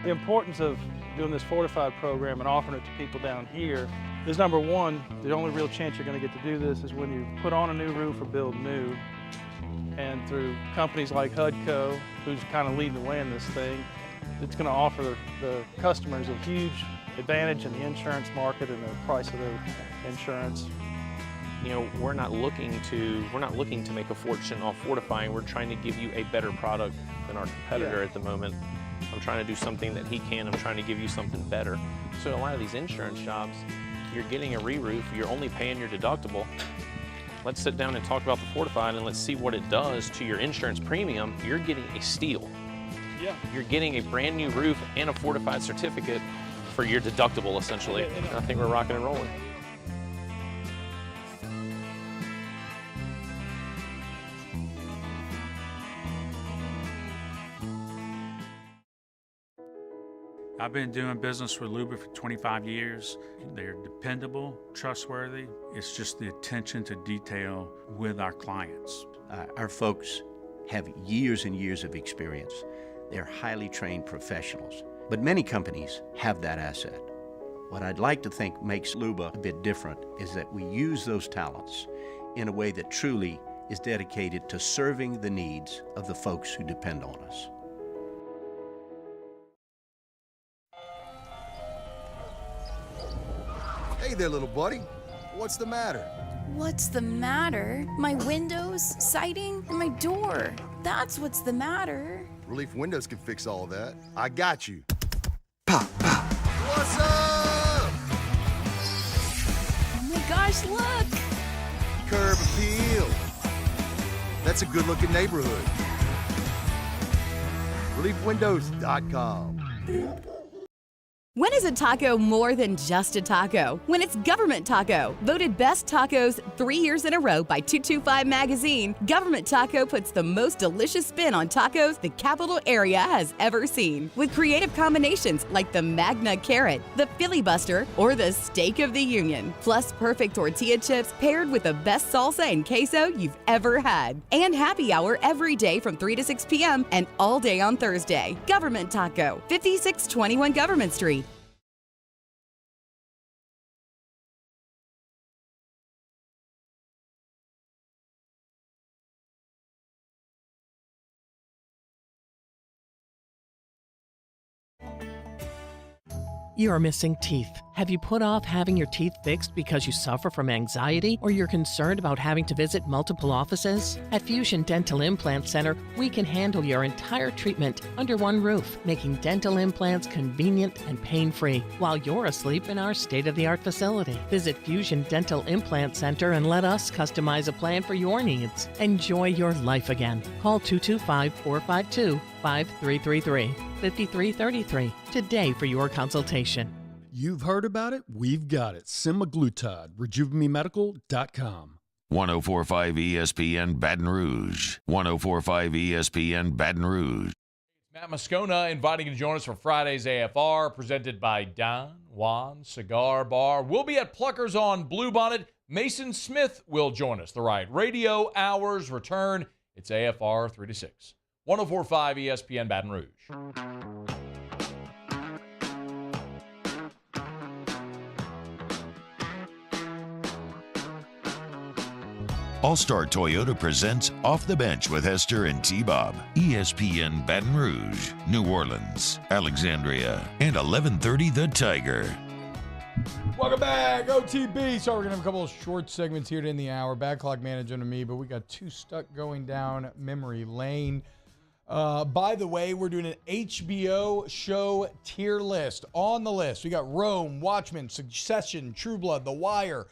[SPEAKER 20] The importance of doing this fortified program and offering it to people down here is, number one, the only real chance you're going to get to do this is when you put on a new roof or build new. And through companies like HUDCO, who's kind of leading the way in this thing, it's going to offer the customers a huge advantage in the insurance market and the price of their insurance.
[SPEAKER 22] You know, we're not looking to make a fortune off fortifying. We're trying to give you a better product than our competitor at the moment. I'm trying to do something that he can. I'm trying to give you something better. So a lot of these insurance jobs, you're getting a re-roof, you're only paying your deductible. Let's sit down and talk about the fortified and let's see what it does to your insurance premium. You're getting a steal.
[SPEAKER 20] Yeah.
[SPEAKER 22] You're getting a brand new roof and a fortified certificate for your deductible, essentially. I think we're rocking and rolling.
[SPEAKER 12] I've been doing business with Luba for 25 years. They're dependable, trustworthy. It's just the attention to detail with our clients.
[SPEAKER 13] Our folks have years and years of experience. They're highly trained professionals, but many companies have that asset. What I'd like to think makes Luba a bit different is that we use those talents in a way that truly is dedicated to serving the needs of the folks who depend on us.
[SPEAKER 14] Hey there, little buddy. What's the matter?
[SPEAKER 15] What's the matter? My windows, siding, and my door. That's what's the matter.
[SPEAKER 14] Relief Windows can fix all that. I got you. Pop, pop. What's up?
[SPEAKER 15] Oh my gosh, look!
[SPEAKER 14] Curb appeal. That's a good-looking neighborhood. ReliefWindows.com.
[SPEAKER 21] When is a taco more than just a taco? When it's Government Taco. Voted best tacos 3 years in a row by 225 Magazine, Government Taco puts the most delicious spin on tacos the capital area has ever seen. With creative combinations like the Magna Carrot, the Filibuster, or the Steak of the Union. Plus perfect tortilla chips paired with the best salsa and queso you've ever had. And happy hour every day from 3 to 6 p.m. and all day on Thursday. Government Taco, 5621 Government Street.
[SPEAKER 23] You are missing teeth. Have you put off having your teeth fixed because you suffer from anxiety or you're concerned about having to visit multiple offices? At Fusion Dental Implant Center, we can handle your entire treatment under one roof, making dental implants convenient and pain-free while you're asleep in our state-of-the-art facility. Visit Fusion Dental Implant Center and let us customize a plan for your needs. Enjoy your life again. Call 225-452-5333. 5333 today for your consultation.
[SPEAKER 24] You've heard about it, we've got it. Semaglutide, RejuveMeMedical.com.
[SPEAKER 3] 104.5 ESPN Baton Rouge. 104.5 ESPN Baton Rouge.
[SPEAKER 25] Matt Moscona inviting you to join us for Friday's AFR, presented by Don Juan Cigar Bar. We'll be at Pluckers on Bluebonnet. Mason Smith will join us. The Right Radio Hours return. It's AFR 3 to 6. 104.5 ESPN Baton Rouge.
[SPEAKER 3] All-Star Toyota presents Off the Bench with Hester and T-Bob. ESPN Baton Rouge, New Orleans, Alexandria, and 1130 The Tiger.
[SPEAKER 4] Welcome back, OTB. So we're going to have a couple of short segments here in the hour. Bad clock management to me, but we got two stuck going down memory lane. By the way, we're doing an HBO show tier list. On the list, we got Rome, Watchmen, Succession, True Blood, The Wire,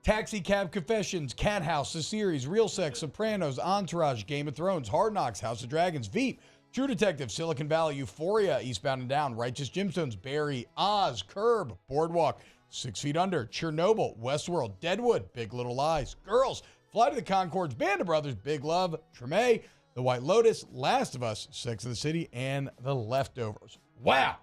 [SPEAKER 4] Taxi Cab Confessions, Cat House, The Series, Real Sex, Sopranos, Entourage, Game of Thrones, Hard Knocks, House of Dragons, Veep, True Detective, Silicon Valley, Euphoria, Eastbound and Down, Righteous Gemstones, Barry, Oz, Curb, Boardwalk, 6 Feet Under, Chernobyl, Westworld, Deadwood, Big Little Lies, Girls, Flight of the Conchords, Band of Brothers, Big Love, Treme, The White Lotus, Last of Us, Sex and the City, and The Leftovers. Wow.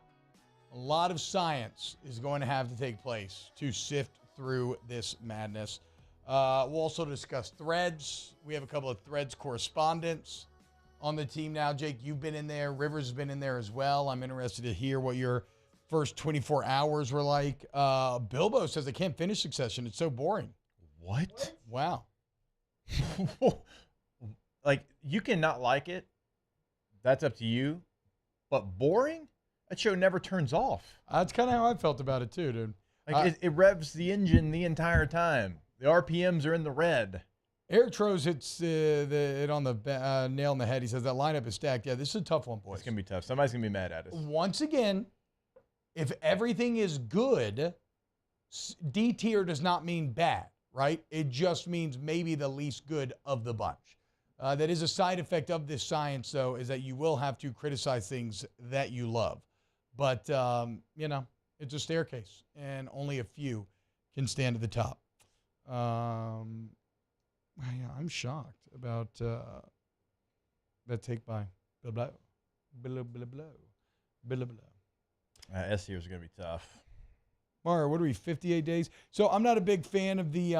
[SPEAKER 4] A lot of science is going to have to take place to sift through this madness. We'll also discuss Threads. We have a couple of Threads correspondents on the team now. Jake, you've been in there. Rivers has been in there as well. I'm interested to hear what your first 24 hours were like. Bilbo says I can't finish Succession. It's so boring.
[SPEAKER 5] What?
[SPEAKER 4] Wow.
[SPEAKER 5] Like, you cannot like it. That's up to you. But boring? That show never turns off.
[SPEAKER 4] That's kind of how I felt about it too, dude.
[SPEAKER 5] Like, it revs the engine the entire time. The RPMs are in the red.
[SPEAKER 4] Eric Troes hits it on the nail on the head. He says that lineup is stacked. Yeah, this is a tough one, boys.
[SPEAKER 5] It's going to be tough. Somebody's going to be mad at us.
[SPEAKER 4] Once again, if everything is good, D tier does not mean bad, right? It just means maybe the least good of the bunch. That is a side effect of this science, though, is that you will have to criticize things that you love. But, you know, it's a staircase, and only a few can stand at the top. Yeah, I'm shocked about that take by Bilbo.
[SPEAKER 5] S tier is going to be tough.
[SPEAKER 4] Mario, what are we, 58 days? So I'm not a big fan of the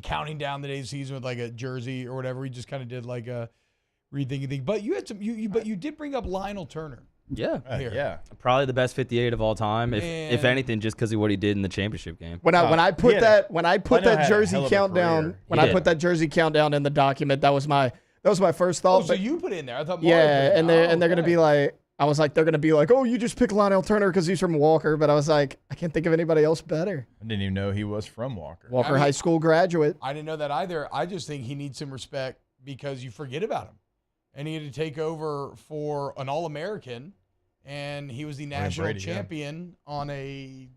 [SPEAKER 4] counting down the days of the season with like a jersey or whatever. We just kind of did like a rethinking thing. But you had some, but you did bring up Lionel Turner.
[SPEAKER 1] Yeah.
[SPEAKER 4] Here.
[SPEAKER 5] Yeah.
[SPEAKER 1] Probably the best 58 of all time, if anything, just because of what he did in the championship game.
[SPEAKER 6] When I put that jersey countdown in the document, that was my first thought.
[SPEAKER 4] Oh, so you put it in there. I thought Mario
[SPEAKER 6] and they're gonna be like, I was like, they're gonna be like, oh, you just picked Lionel Turner because he's from Walker, but I was like, I can't think of anybody else better.
[SPEAKER 5] I didn't even know he was from Walker.
[SPEAKER 6] Walker High School graduate.
[SPEAKER 4] I didn't know that either. I just think he needs some respect because you forget about him. And he had to take over for an All-American, and he was the national champion on he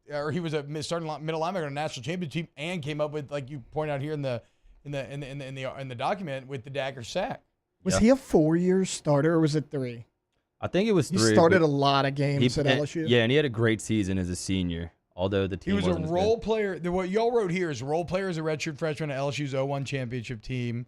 [SPEAKER 4] was a starting middle linebacker on a national championship team, and came up with, like you point out here in the document, with the dagger sack.
[SPEAKER 6] Was he a 4-year starter or was it 3?
[SPEAKER 1] I think it was 3.
[SPEAKER 6] He started a lot of games at LSU.
[SPEAKER 1] Yeah, and he had a great season as a senior. Although the team
[SPEAKER 4] he was
[SPEAKER 1] wasn't
[SPEAKER 4] a role player. What y'all wrote here is role player as a redshirt freshman at LSU's 0-1 championship team.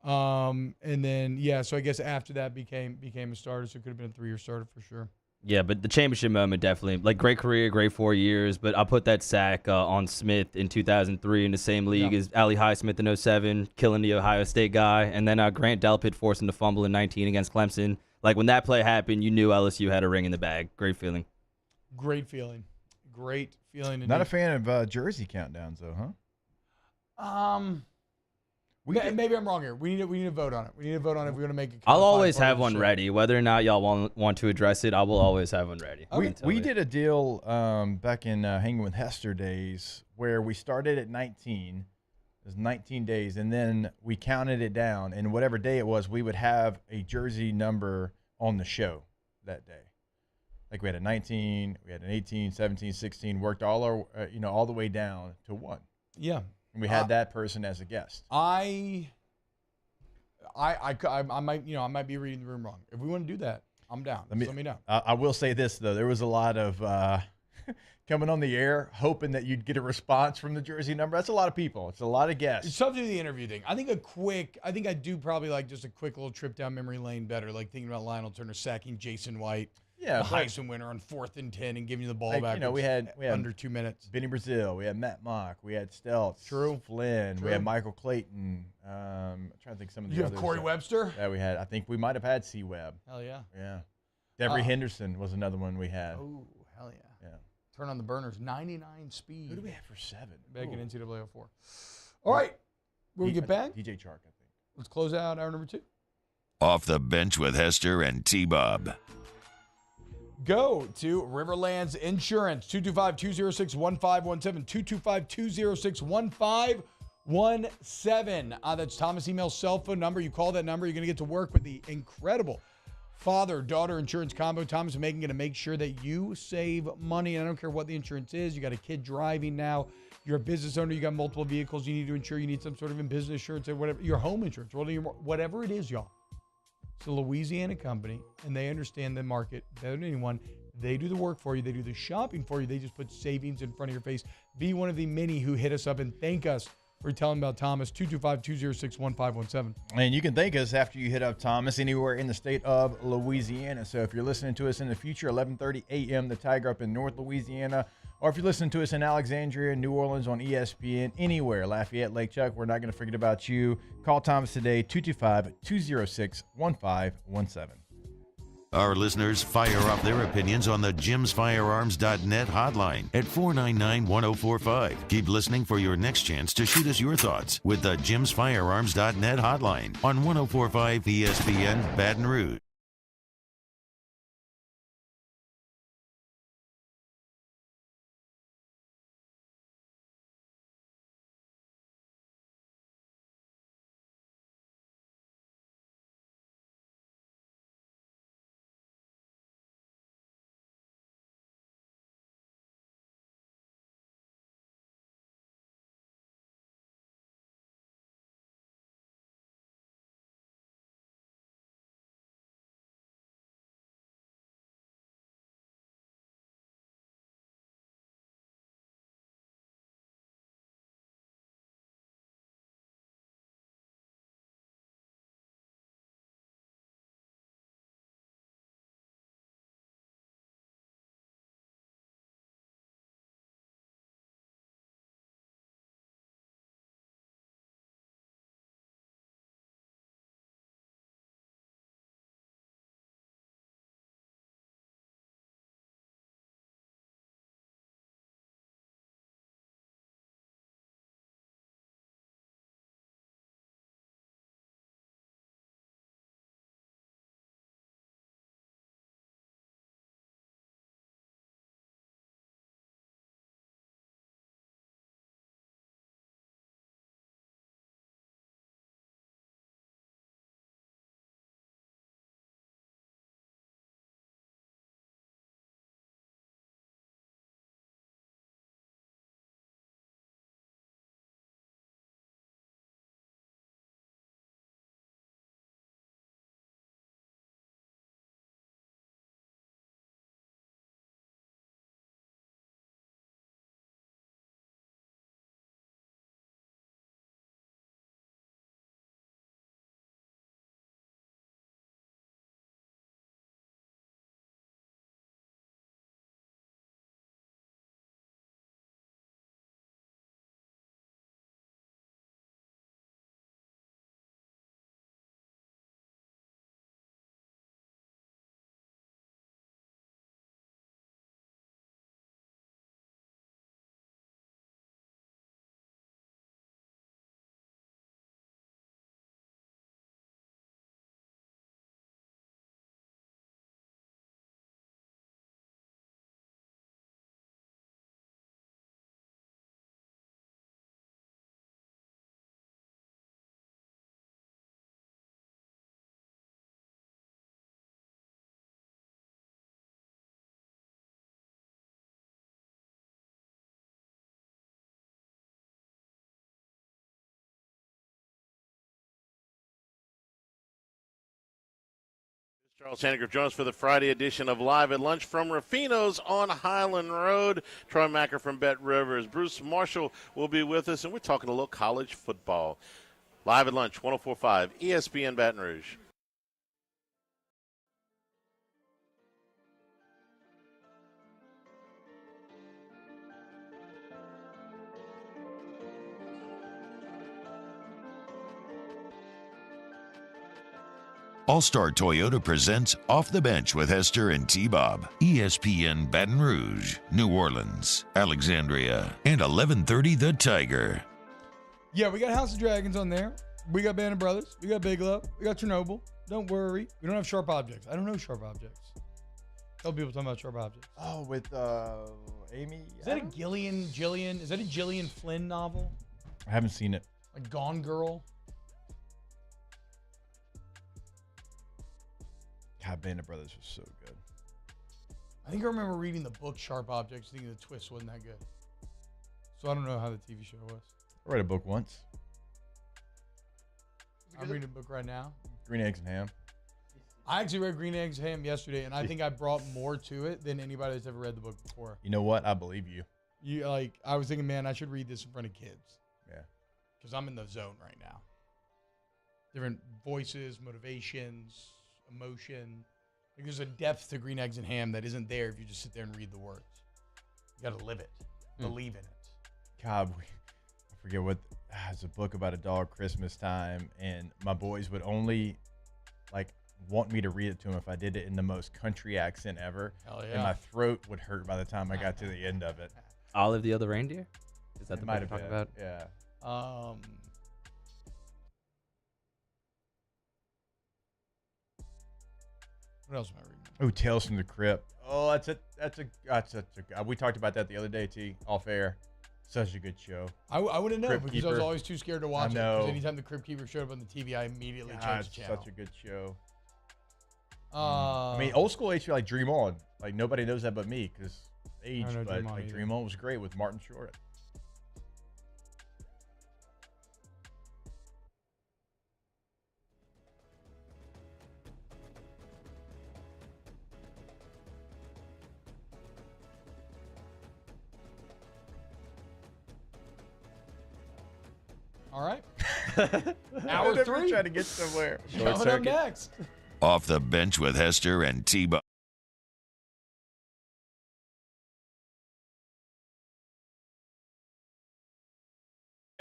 [SPEAKER 4] And then, so I guess after that became a starter, so it could have been a 3-year starter for sure.
[SPEAKER 1] Yeah, but the championship moment definitely, like, great career, great 4 years, but I'll put that sack on Smith in 2003 in the same league as Ali Highsmith in 07, killing the Ohio State guy, and then Grant Delpit forced him to fumble in 19 against Clemson. Like, when that play happened, you knew LSU had a ring in the bag. Great feeling.
[SPEAKER 4] Great feeling. Great feeling.
[SPEAKER 5] Not a fan of jersey countdowns, though, huh?
[SPEAKER 4] Maybe I'm wrong here. We need to vote on it. We need to vote on it if we're going to make it.
[SPEAKER 1] I'll always have one ready. Whether or not y'all want to address it, I will always have one ready.
[SPEAKER 5] We did a deal back in Hanging with Hester days where we started at 19. It was 19 days, and then we counted it down, and whatever day it was, we would have a jersey number on the show that day. Like we had a 19, we had an 18, 17, 16, worked all our, all the way down to 1.
[SPEAKER 4] Yeah.
[SPEAKER 5] And we had that person as a guest.
[SPEAKER 4] I might be reading the room wrong. If we want to do that, I'm down. Let me know.
[SPEAKER 5] I will say this, though. There was a lot of coming on the air hoping that you'd get a response from the jersey number. That's a lot of people. It's a lot of guests.
[SPEAKER 4] It's tough to do the interview thing. I think I do probably like just a quick little trip down memory lane better, like thinking about Lionel Turner sacking Jason White.
[SPEAKER 5] Yeah,
[SPEAKER 4] the Heisman winner on 4th and 10 and giving you the ball back.
[SPEAKER 5] We had
[SPEAKER 4] under 2 minutes.
[SPEAKER 5] Benny Brazil. We had Matt Mock. We had Stelz.
[SPEAKER 4] True.
[SPEAKER 5] Flynn. True. We had Michael Clayton. I'm trying to think some of the others.
[SPEAKER 4] You have Corey Webster?
[SPEAKER 5] Yeah, we had. I think we might have had C. Webb.
[SPEAKER 4] Hell yeah.
[SPEAKER 5] Yeah. Devery Henderson was another one we had.
[SPEAKER 4] Oh, hell yeah. Yeah. Turn on the burners. 99 speed.
[SPEAKER 5] Who do we have for 7?
[SPEAKER 4] Back in NCAA 04. All right. Will we get back?
[SPEAKER 5] DJ Chark, I think.
[SPEAKER 4] Let's close out hour number 2.
[SPEAKER 3] Off the Bench with Hester and T-Bob.
[SPEAKER 4] Go to Riverlands Insurance, 225-206-1517, 225-206-1517. That's Thomas' email cell phone number. You call that number, you're going to get to work with the incredible father-daughter insurance combo. Thomas and Megan going to make sure that you save money. And I don't care what the insurance is. You got a kid driving now. You're a business owner. You got multiple vehicles you need to insure. You need some sort of business insurance or whatever. Your home insurance, whatever it is, y'all. It's a Louisiana company, and they understand the market better than anyone. They do the work for you. They do the shopping for you. They just put savings in front of your face. Be one of the many who hit us up and thank us for telling about Thomas. 225-206-1517.
[SPEAKER 5] And you can thank us after you hit up Thomas anywhere in the state of Louisiana. So if you're listening to us in the future, 11:30 a.m., the Tiger up in North Louisiana, or if you're listening to us in Alexandria, New Orleans on ESPN, anywhere, Lafayette, Lake Chuck, we're not going to forget about you. Call Thomas today, 225-206-1517.
[SPEAKER 3] Our listeners fire off their opinions on the jimsfirearms.net hotline at 499-1045. Keep listening for your next chance to shoot us your thoughts with the jimsfirearms.net hotline on 1045 ESPN Baton Rouge.
[SPEAKER 2] Charles Hanniger joins us for the Friday edition of Live at Lunch from Rufino's on Highland Road. Troy Macker from Bet Rivers. Bruce Marshall will be with us, and we're talking a little college football. Live at Lunch, 104.5 ESPN Baton Rouge.
[SPEAKER 3] All-Star Toyota presents Off the Bench with Hester and T-Bob. ESPN Baton Rouge, New Orleans, Alexandria, and 1130 The Tiger.
[SPEAKER 4] Yeah, we got House of Dragons on there. We got Band of Brothers. We got Big Love. We got Chernobyl. Don't worry. We don't have Sharp Objects. I don't know Sharp Objects. Tell people talking about Sharp Objects.
[SPEAKER 5] Oh, with Amy.
[SPEAKER 4] Is that a Gillian? Is that a Gillian Flynn novel?
[SPEAKER 5] I haven't seen it.
[SPEAKER 4] Like Gone Girl?
[SPEAKER 5] God, Band of Brothers was so good.
[SPEAKER 4] I think I remember reading the book Sharp Objects, thinking the twist wasn't that good. So I don't know how the TV show was.
[SPEAKER 5] I read a book once.
[SPEAKER 4] I'm reading a book right now.
[SPEAKER 5] Green Eggs and Ham.
[SPEAKER 4] I actually read Green Eggs Ham yesterday, and I think I brought more to it than anybody that's ever read the book before.
[SPEAKER 5] You know what? I believe you.
[SPEAKER 4] I was thinking, man, I should read this in front of kids.
[SPEAKER 5] Yeah.
[SPEAKER 4] Because I'm in the zone right now. Different voices, motivations, emotion. There's a depth to Green Eggs and Ham that isn't there if you just sit there and read the words. You got to live it, believe in it.
[SPEAKER 5] God, I forget what. It's a book about a dog Christmas time, and my boys would only want me to read it to them if I did it in the most country accent ever.
[SPEAKER 4] Hell yeah.
[SPEAKER 5] And my throat would hurt by the time I got to the end of it.
[SPEAKER 1] Olive the Other Reindeer? Is that
[SPEAKER 5] It
[SPEAKER 1] the
[SPEAKER 5] might
[SPEAKER 1] book
[SPEAKER 5] have
[SPEAKER 1] you're
[SPEAKER 5] been.
[SPEAKER 1] talking about?
[SPEAKER 5] Yeah.
[SPEAKER 4] What else am I reading?
[SPEAKER 5] Oh, Tales from the Crypt. Oh, that's a. We talked about that the other day, T, off air. Such a good show.
[SPEAKER 4] I wouldn't know
[SPEAKER 5] Crypt
[SPEAKER 4] because I was
[SPEAKER 5] Keeper.
[SPEAKER 4] always too scared to watch it.
[SPEAKER 5] I know.
[SPEAKER 4] Because anytime the Crypt Keeper showed up on the TV, I immediately changed the channel.
[SPEAKER 5] Such a good show.
[SPEAKER 4] I
[SPEAKER 5] mean, old school HBO, like Dream On. Like nobody knows that but me because age.
[SPEAKER 4] I don't know
[SPEAKER 5] But
[SPEAKER 4] Dream On
[SPEAKER 5] like
[SPEAKER 4] either.
[SPEAKER 5] Dream On was great with Martin Short.
[SPEAKER 4] All right. Hour 3.
[SPEAKER 5] Trying to get somewhere.
[SPEAKER 4] Coming up next.
[SPEAKER 3] Off the Bench with Hester and T-Bob.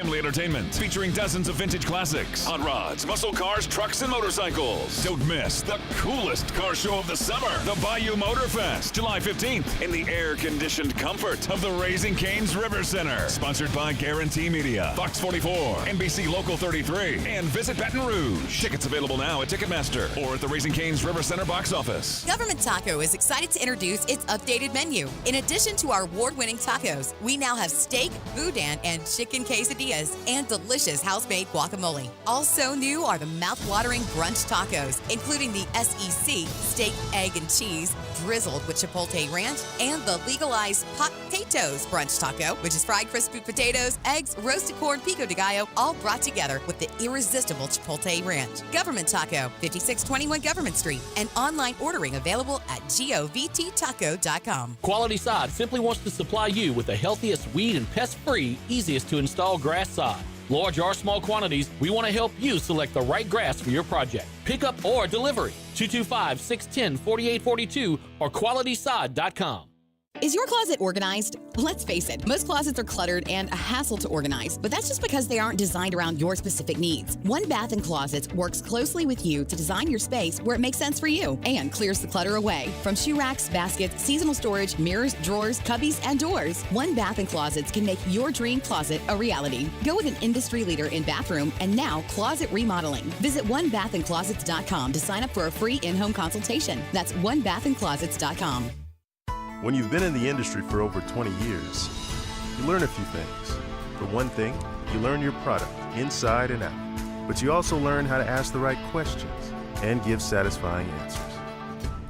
[SPEAKER 8] Family entertainment featuring dozens of vintage classics, hot rods, muscle cars, trucks, and motorcycles. Don't miss the coolest car show of the summer, the Bayou Motor Fest, July 15th, in the air-conditioned comfort of the Raising Cane's River Center. Sponsored by Guarantee Media, Fox 44, NBC Local 33, and Visit Baton Rouge. Tickets available now at Ticketmaster or at the Raising Cane's River Center box office.
[SPEAKER 9] Government Taco is excited to introduce its updated menu. In addition to our award-winning tacos, we now have steak, boudin, and chicken quesadillas, and delicious house-made guacamole. Also new are the mouth-watering brunch tacos, including the SEC steak, egg, and cheese, drizzled with chipotle ranch, and the legalized potatoes brunch taco, which is fried crispy potatoes, eggs, roasted corn, pico de gallo, all brought together with the irresistible chipotle ranch. Government Taco, 5621 Government Street, and online ordering available at govttaco.com.
[SPEAKER 11] Quality Sod simply wants to supply you with the healthiest, weed and pest-free, easiest to install grass sod. Large or small quantities, we want to help you select the right grass for your project. Pickup or delivery, 225-610-4842 or QualitySod.com.
[SPEAKER 21] Is your closet organized? Let's face it, most closets are cluttered and a hassle to organize, but that's just because they aren't designed around your specific needs. One Bath & Closets works closely with you to design your space where it makes sense for you and clears the clutter away. From shoe racks, baskets, seasonal storage, mirrors, drawers, cubbies, and doors, One Bath & Closets can make your dream closet a reality. Go with an industry leader in bathroom and now closet remodeling. Visit onebathandclosets.com to sign up for a free in-home consultation. That's onebathandclosets.com.
[SPEAKER 16] When you've been in the industry for over 20 years, you learn a few things. For one thing, you learn your product inside and out, but you also learn how to ask the right questions and give satisfying answers.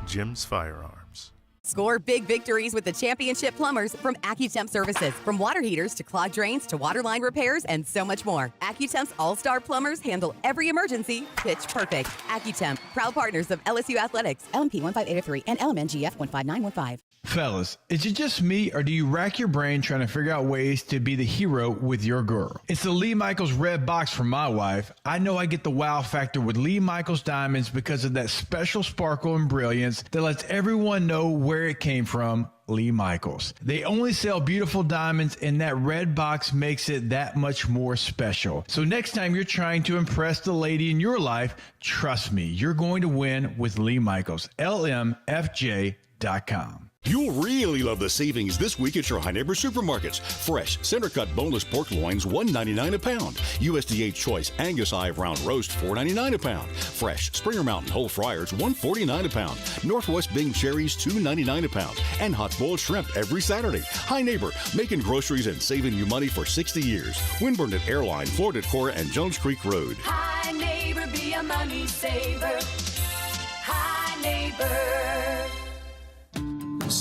[SPEAKER 16] Jim's Firearms.
[SPEAKER 21] Score big victories with the championship plumbers from AccuTemp Services. From water heaters to clogged drains to water line repairs and so much more. AccuTemp's all-star plumbers handle every emergency pitch perfect. AccuTemp, proud partners of LSU Athletics, LMP 15803 and LMNGF 15915.
[SPEAKER 17] Fellas, is it just me or do you rack your brain trying to figure out ways to be the hero with your girl? It's the Lee Michaels red box from my wife. I know I get the wow factor with Lee Michaels diamonds because of that special sparkle and brilliance that lets everyone know where it came from. Lee Michaels. They only sell beautiful diamonds and that red box makes it that much more special. So next time you're trying to impress the lady in your life, trust me, you're going to win with Lee Michaels. LMFJ.com.
[SPEAKER 26] You'll really love the savings this week at your High Neighbor supermarkets. Fresh, center-cut boneless pork loins, $1.99 a pound. USDA Choice Angus Eye Round Roast, $4.99 a pound. Fresh, Springer Mountain Whole Fryers, $1.49 a pound. Northwest Bing Cherries, $2.99 a pound. And hot boiled shrimp every Saturday. High Neighbor, making groceries and saving you money for 60 years. Winburn at Airline, Florida Cora, and Jones Creek Road.
[SPEAKER 27] High Neighbor, be a money saver. High Neighbor.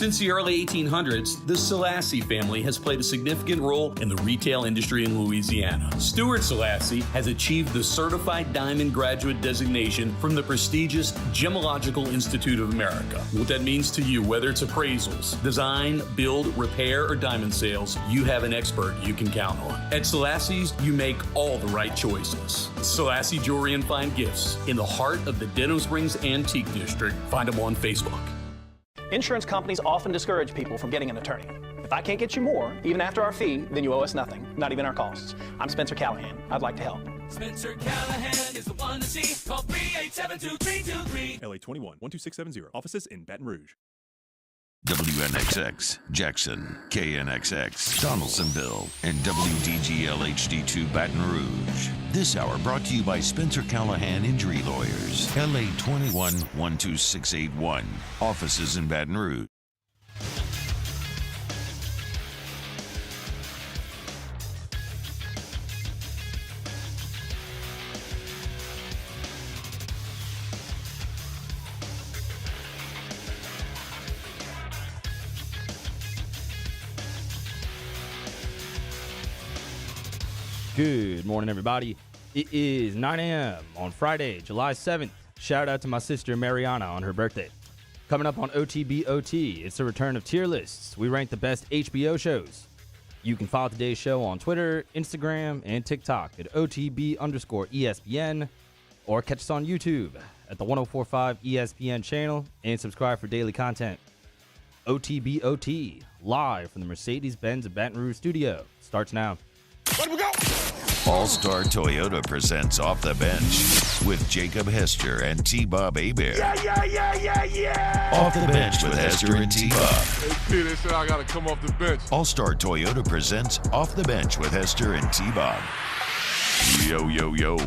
[SPEAKER 7] Since the early 1800s, the Selassie family has played a significant role in the retail industry in Louisiana. Stuart Selassie has achieved the Certified Diamond Graduate designation from the prestigious Gemological Institute of America. What that means to you, whether it's appraisals, design, build, repair, or diamond sales, you have an expert you can count on. At Selassie's, you make all the right choices. Selassie Jewelry and Fine Gifts in the heart of the Denham Springs Antique District. Find them on Facebook.
[SPEAKER 10] Insurance companies often discourage people from getting an attorney. If I can't get you more, even after our fee, then you owe us nothing, not even our costs. I'm Spencer Callahan. I'd like to help.
[SPEAKER 12] Spencer Callahan is the one to see. Call 387-2323.
[SPEAKER 18] LA 21 12670. Offices in Baton Rouge.
[SPEAKER 3] WNXX, Jackson, KNXX, Donaldsonville, and WDGL HD2 Baton Rouge. This hour brought to you by Spencer Callahan Injury Lawyers, LA 21 12681. Offices in Baton Rouge.
[SPEAKER 1] Good morning, everybody. It is 9 a.m. on Friday, July 7th. Shout out to my sister Mariana on her birthday. Coming up on OTBOT, it's the return of tier lists. We rank the best HBO shows. You can follow today's show on Twitter, Instagram, and TikTok at OTB_ESPN, or catch us on YouTube at the 1045 ESPN channel and subscribe for daily content. OTBOT, live from the Mercedes-Benz Baton Rouge studio, starts now.
[SPEAKER 3] Let we go! All-Star Toyota presents Off the Bench with Jacob Hester and T-Bob Hebert.
[SPEAKER 19] Yeah.
[SPEAKER 3] Off the Bench with Hester and T-Bob.
[SPEAKER 19] Hey, P, they said I got to come off the bench.
[SPEAKER 3] All-Star Toyota presents Off the Bench with Hester and T-Bob. Yo, yo, yo.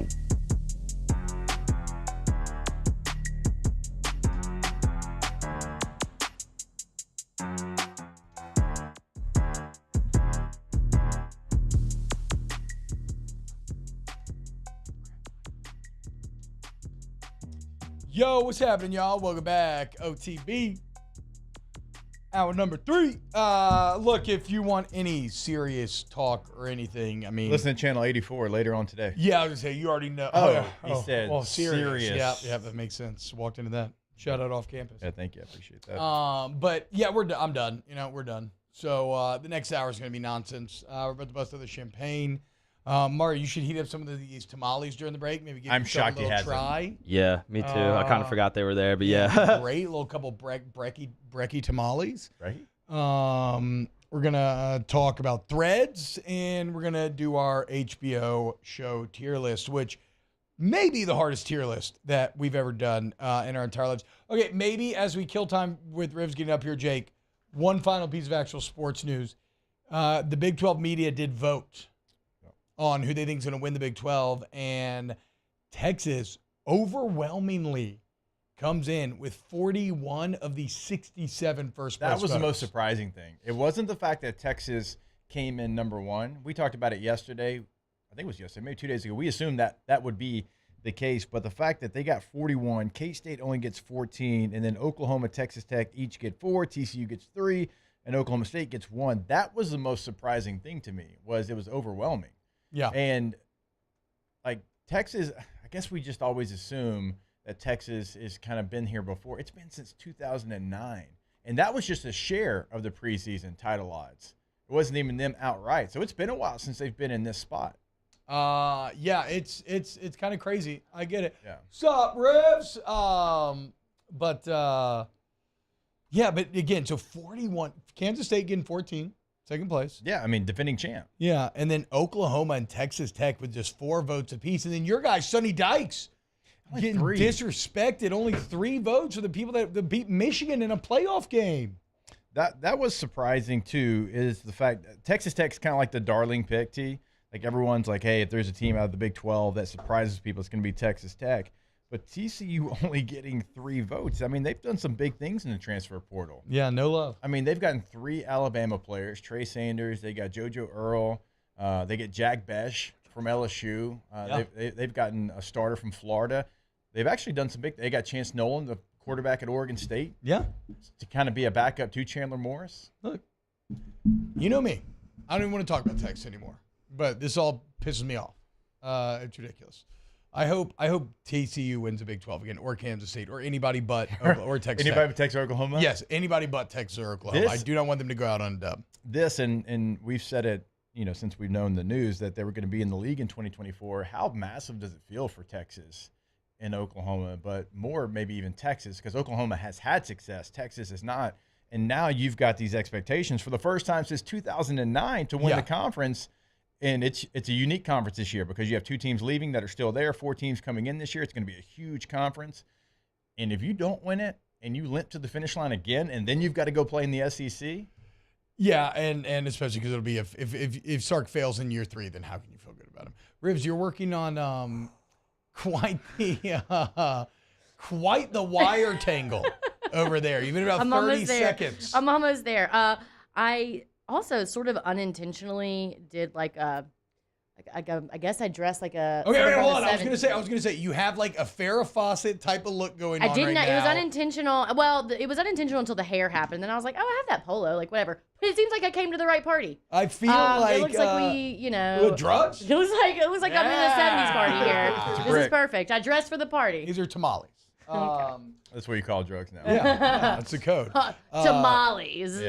[SPEAKER 4] Yo, what's happening, y'all? Welcome back, OTB. Hour number 3. Look, if you want any serious talk or anything, I mean...
[SPEAKER 5] Listen to Channel 84 later on today.
[SPEAKER 4] Yeah, I was going to say, you already know.
[SPEAKER 5] He said serious.
[SPEAKER 4] Yeah, that makes sense. Walked into that. Shout out off campus.
[SPEAKER 5] Yeah, thank you. I appreciate that.
[SPEAKER 4] But, yeah, I'm done. We're done. So the next hour is going to be nonsense. We're about to bust out the champagne. Mario, you should heat up some of these tamales during the break. Maybe give yourself a little try.
[SPEAKER 1] Yeah, me too. I kind of forgot they were there, but yeah.
[SPEAKER 4] Great. A little couple brekkie tamales.
[SPEAKER 5] Right.
[SPEAKER 4] We're going to talk about threads, and we're going to do our HBO show tier list, which may be the hardest tier list that we've ever done in our entire lives. Okay, maybe as we kill time with Rivs getting up here, Jake, one final piece of actual sports news. The Big 12 media did vote on who they think is going to win the Big 12, and Texas overwhelmingly comes in with 41 of the 67 first place
[SPEAKER 5] That was
[SPEAKER 4] votes.
[SPEAKER 5] the most surprising thing. It wasn't the fact that Texas came in number 1. We talked about it yesterday. I think it was yesterday, maybe 2 days ago. We assumed that that would be the case, but the fact that they got 41, K-State only gets 14, and then Oklahoma, Texas Tech each get 4, TCU gets 3, and Oklahoma State gets 1. That was the most surprising thing to me, was it was overwhelming.
[SPEAKER 4] Yeah.
[SPEAKER 5] And like Texas, I guess we just always assume that Texas has kind of been here before. It's been since 2009. And that was just a share of the preseason title odds. It wasn't even them outright. So it's been a while since they've been in this spot.
[SPEAKER 4] Yeah, it's kind of crazy. I get it.
[SPEAKER 5] Yeah.
[SPEAKER 4] Sup, Rivs? But again, so 41. Kansas State getting 14. Second place.
[SPEAKER 5] Yeah, I mean, defending champ.
[SPEAKER 4] Yeah, and then Oklahoma and Texas Tech with just 4 votes apiece. And then your guy, Sonny Dykes, getting disrespected. Only 3 votes for the people that beat Michigan in a playoff game.
[SPEAKER 5] That was surprising, too, is the fact that Texas Tech's kind of like the darling pick, T. Like, everyone's like, hey, if there's a team out of the Big 12 that surprises people, it's going to be Texas Tech. But TCU only getting 3 votes. I mean, they've done some big things in the transfer portal.
[SPEAKER 4] Yeah, no love.
[SPEAKER 5] I mean, they've gotten 3 Alabama players, Trey Sanders. They got JoJo Earl. They get Jack Besh from LSU. They've gotten a starter from Florida. They've actually done some big – they got Chance Nolan, the quarterback at Oregon State.
[SPEAKER 4] Yeah.
[SPEAKER 5] To kind of be a backup to Chandler Morris.
[SPEAKER 4] Look, you know me. I don't even want to talk about Texas anymore. But this all pisses me off. It's ridiculous. I hope TCU wins the Big 12 again, or Kansas State, or anybody but or Texas.
[SPEAKER 5] Anybody but Texas or Oklahoma?
[SPEAKER 4] Yes, anybody but Texas or Oklahoma. I do not want them to go out on dub.
[SPEAKER 5] This, and we've said it, since we've known the news that they were going to be in the league in 2024. How massive does it feel for Texas and Oklahoma, but more maybe even Texas, because Oklahoma has had success. Texas is not. And now you've got these expectations for the first time since 2009 to win the conference. And it's a unique conference this year because you have 2 teams leaving that are still there, 4 teams coming in this year. It's going to be a huge conference. And if you don't win it and you limp to the finish line again, and then you've got to go play in the SEC.
[SPEAKER 4] Yeah, and especially because it'll be if Sark fails in year 3, then how can you feel good about him? Rivs, you're working on quite the wire tangle over there. You've been about 30 seconds.
[SPEAKER 13] I'm almost there. I also sort of unintentionally did I guess I dressed like a.
[SPEAKER 4] Okay, wait, hold on. I was gonna say you have like a Farrah Fawcett type of look going on.
[SPEAKER 13] I didn't.
[SPEAKER 4] Right now.
[SPEAKER 13] It was unintentional. Well, it was unintentional until the hair happened. Then I was like, oh, I have that polo, like whatever. But it seems like I came to the right party.
[SPEAKER 4] I feel like
[SPEAKER 13] it looks like we,
[SPEAKER 4] drugs.
[SPEAKER 13] It looks like I'm in a '70s party here. This is perfect. I dressed for the party.
[SPEAKER 4] These are tamales.
[SPEAKER 5] That's what you call drugs now.
[SPEAKER 4] Yeah, that's the code.
[SPEAKER 13] Tamales.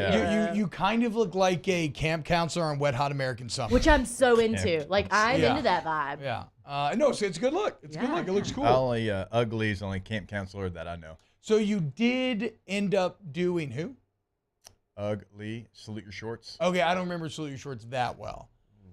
[SPEAKER 4] You kind of look like a camp counselor on Wet Hot American Summer,
[SPEAKER 13] which I'm so into. Like I'm into that vibe.
[SPEAKER 4] Yeah. No, so it's a good look. It's a good look. It looks cool.
[SPEAKER 5] Only Ugly's only camp counselor that I know.
[SPEAKER 4] So you did end up doing who?
[SPEAKER 5] Ugly. Salute Your Shorts.
[SPEAKER 4] Okay, I don't remember Salute Your Shorts that well.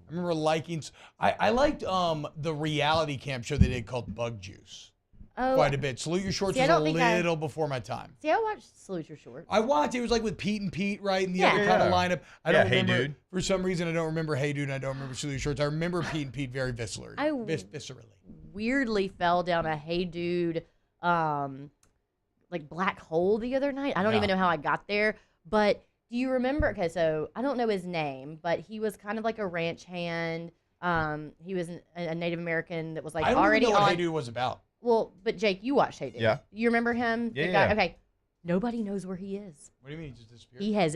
[SPEAKER 4] I remember liking. I liked the reality camp show they did called Bug Juice. Quite a bit. Salute Your Shorts was a little before my time.
[SPEAKER 13] See, I watched Salute Your Shorts.
[SPEAKER 4] I watched it. It was like with Pete and Pete, right? And the other kind of lineup. I don't remember.
[SPEAKER 5] Hey Dude.
[SPEAKER 4] For some reason, I don't remember Hey Dude, and I don't remember Salute Your Shorts. I remember Pete and Pete very viscerally.
[SPEAKER 13] Weirdly fell down a Hey Dude, like black hole the other night. I don't even know how I got there. But do you remember? Okay, so I don't know his name, but he was kind of like a ranch hand. He was a Native American that was like already
[SPEAKER 4] I don't know what
[SPEAKER 13] on.
[SPEAKER 4] Hey Dude was about.
[SPEAKER 13] Well, but Jake, you watched Hey Dude.
[SPEAKER 5] Yeah.
[SPEAKER 13] You remember him?
[SPEAKER 5] Yeah.
[SPEAKER 13] The guy? Okay. Nobody knows where he is.
[SPEAKER 4] What do you mean he just disappeared?
[SPEAKER 13] He has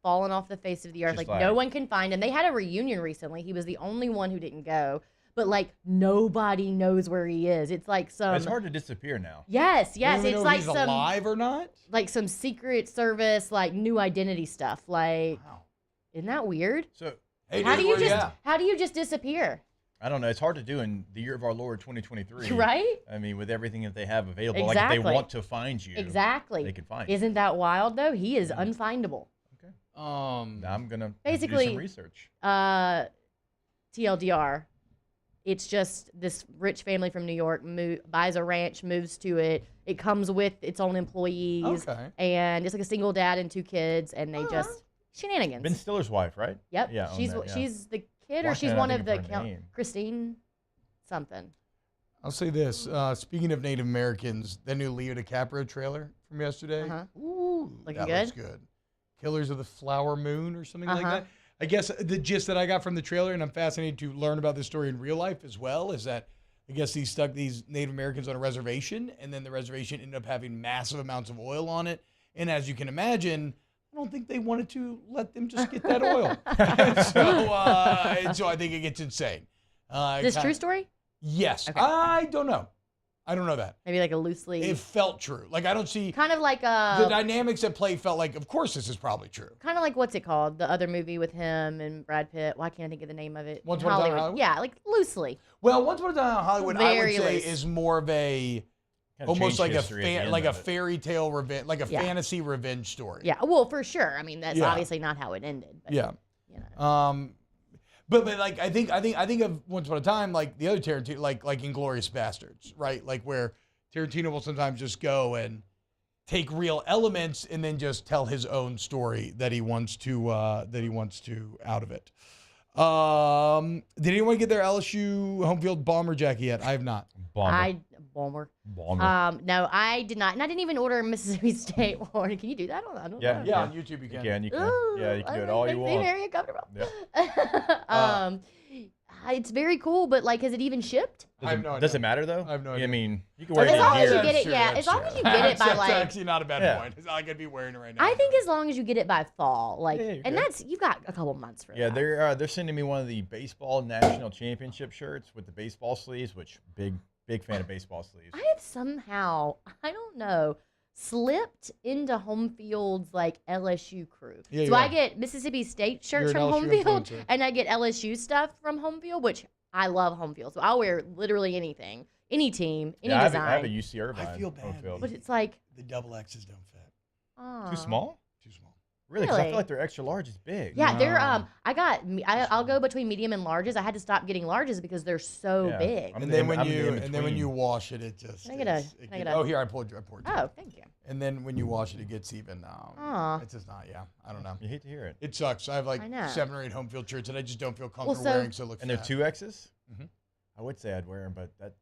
[SPEAKER 13] fallen off the face of the earth. Like no one can find him. They had a reunion recently. He was the only one who didn't go. But like nobody knows where he is. It's like some.
[SPEAKER 5] It's hard to disappear now.
[SPEAKER 13] Yes.
[SPEAKER 4] You don't even
[SPEAKER 13] It's
[SPEAKER 4] know
[SPEAKER 13] like
[SPEAKER 4] if he's alive or not.
[SPEAKER 13] Like some Secret Service, like new identity stuff. Like, isn't that weird?
[SPEAKER 5] So
[SPEAKER 13] how do you just disappear?
[SPEAKER 5] I don't know. It's hard to do in the year of our Lord 2023.
[SPEAKER 13] Right?
[SPEAKER 5] I mean, with everything that they have available.
[SPEAKER 13] Exactly.
[SPEAKER 5] Like if they want to find you.
[SPEAKER 13] Exactly.
[SPEAKER 5] They can find you.
[SPEAKER 13] Isn't that wild though? He is unfindable.
[SPEAKER 5] Okay. I'm gonna
[SPEAKER 13] basically
[SPEAKER 5] do some research.
[SPEAKER 13] TLDR. It's just this rich family from New York buys a ranch, moves to it. It comes with its own employees.
[SPEAKER 4] Okay.
[SPEAKER 13] And it's like a single dad and 2 kids, and they just shenanigans.
[SPEAKER 5] Ben Stiller's wife, right?
[SPEAKER 13] Yep.
[SPEAKER 5] Yeah.
[SPEAKER 13] She's the kid,
[SPEAKER 5] Why
[SPEAKER 13] or she's
[SPEAKER 5] can't I
[SPEAKER 13] one
[SPEAKER 5] think
[SPEAKER 13] of
[SPEAKER 5] of
[SPEAKER 13] the
[SPEAKER 5] her name?
[SPEAKER 13] Christine something.
[SPEAKER 4] I'll say this. Speaking of Native Americans, that new Leo DiCaprio trailer from yesterday. Ooh,
[SPEAKER 13] Looking
[SPEAKER 4] that looks good. Killers of the Flower Moon or something like that. I guess the gist that I got from the trailer, and I'm fascinated to learn about this story in real life as well, is that I guess he stuck these Native Americans on a reservation, and then the reservation ended up having massive amounts of oil on it. And as you can imagine, I don't think they wanted to let them just get that oil. and so I think it gets insane.
[SPEAKER 13] Is this true story?
[SPEAKER 4] Yes.
[SPEAKER 13] Okay.
[SPEAKER 4] I don't know. I don't know that.
[SPEAKER 13] Maybe like a loosely.
[SPEAKER 4] It felt true. Like I don't see.
[SPEAKER 13] Kind of like
[SPEAKER 4] the dynamics at play felt like, of course, this is probably true.
[SPEAKER 13] Kind of like what's it called? The other movie with him and Brad Pitt. Why can't I think of the name of it?
[SPEAKER 4] Once Upon a Time in Hollywood?
[SPEAKER 13] Yeah, like loosely.
[SPEAKER 4] Well, Once Upon a Time in Hollywood, I would
[SPEAKER 13] Very
[SPEAKER 4] say,
[SPEAKER 13] loose.
[SPEAKER 4] is more of a
[SPEAKER 5] Kinda
[SPEAKER 4] almost like
[SPEAKER 5] changed history at the end
[SPEAKER 4] a
[SPEAKER 5] of it.
[SPEAKER 4] fairy tale revenge, like a fantasy revenge story.
[SPEAKER 13] Yeah, well, for sure. I mean, that's
[SPEAKER 4] Yeah.
[SPEAKER 13] obviously not how it ended. But,
[SPEAKER 4] Yeah.
[SPEAKER 13] You know.
[SPEAKER 4] But like I think of Once Upon a Time like the other Tarantino, like Inglourious Bastards, right? Like where Tarantino will sometimes just go and take real elements and then just tell his own story that he wants to out of it. Did anyone get their LSU home field bomber jacket yet? I have not.
[SPEAKER 13] Bomber. No, I did not, and I didn't even order Mississippi State one. Can you do that? I don't know.
[SPEAKER 4] Yeah, on YouTube you can.
[SPEAKER 5] You can. Yeah, you can do it all you want.
[SPEAKER 13] Very uncomfortable.
[SPEAKER 5] Yeah.
[SPEAKER 13] It's very cool, but like, has it even shipped?
[SPEAKER 4] I have no idea.
[SPEAKER 5] Does it matter though?
[SPEAKER 4] I have no idea.
[SPEAKER 5] I mean, you can wear it
[SPEAKER 13] As
[SPEAKER 5] in
[SPEAKER 13] long as
[SPEAKER 5] here.
[SPEAKER 13] you get it, yeah. As long as you get it by
[SPEAKER 4] That's
[SPEAKER 13] like.
[SPEAKER 4] actually not a bad
[SPEAKER 5] Yeah.
[SPEAKER 4] point. It's not like I'd be wearing it right now.
[SPEAKER 13] I think as long as you get it by fall, like,
[SPEAKER 5] Yeah, you're
[SPEAKER 13] and
[SPEAKER 5] good.
[SPEAKER 13] that's you've got a couple months for
[SPEAKER 5] Yeah,
[SPEAKER 13] that.
[SPEAKER 5] they're sending me one of the baseball national championship shirts with the baseball sleeves, which big fan of baseball sleeves.
[SPEAKER 13] I have somehow, I don't know, slipped into Home Field's like LSU crew.
[SPEAKER 4] Yeah,
[SPEAKER 13] so
[SPEAKER 4] yeah.
[SPEAKER 13] I get Mississippi State shirts
[SPEAKER 4] You're an
[SPEAKER 13] from Home
[SPEAKER 4] LSU
[SPEAKER 13] Field,
[SPEAKER 4] influencer.
[SPEAKER 13] and I get LSU stuff from Home Field, which I love Home Field. So I'll wear literally anything, any team, any
[SPEAKER 5] Yeah,
[SPEAKER 13] design.
[SPEAKER 5] I have a UC Irvine.
[SPEAKER 4] I feel
[SPEAKER 5] home
[SPEAKER 4] bad.
[SPEAKER 5] field.
[SPEAKER 13] But it's like,
[SPEAKER 4] The double X's don't fit.
[SPEAKER 13] aw.
[SPEAKER 5] Too small?
[SPEAKER 4] Too small.
[SPEAKER 5] Really? 'Cause I
[SPEAKER 13] Really?
[SPEAKER 5] feel like their extra large is big.
[SPEAKER 13] Yeah, they're I'll go between medium and larges. I had to stop getting larges because they're so
[SPEAKER 5] Yeah.
[SPEAKER 13] big.
[SPEAKER 5] I'm
[SPEAKER 4] And
[SPEAKER 5] the
[SPEAKER 4] then
[SPEAKER 5] in-
[SPEAKER 4] when
[SPEAKER 5] I'm the
[SPEAKER 4] you
[SPEAKER 5] in-between.
[SPEAKER 4] wash it, it just
[SPEAKER 13] Can I get a-
[SPEAKER 4] is- it
[SPEAKER 13] can I
[SPEAKER 4] gets-
[SPEAKER 13] get a-
[SPEAKER 4] oh, here I poured you.
[SPEAKER 13] Oh, thank you.
[SPEAKER 4] And then when you wash it, it gets even.
[SPEAKER 13] Aw.
[SPEAKER 4] It's just not. Yeah, I don't know.
[SPEAKER 5] You hate to hear it.
[SPEAKER 4] It sucks. I have like
[SPEAKER 13] I know.
[SPEAKER 4] 7 or 8 home field shirts that I just don't feel comfortable
[SPEAKER 13] so-
[SPEAKER 4] wearing. So it looks
[SPEAKER 5] And they're
[SPEAKER 4] fat.
[SPEAKER 5] 2Xs?
[SPEAKER 4] Mhm.
[SPEAKER 5] I would say I'd wear them, but that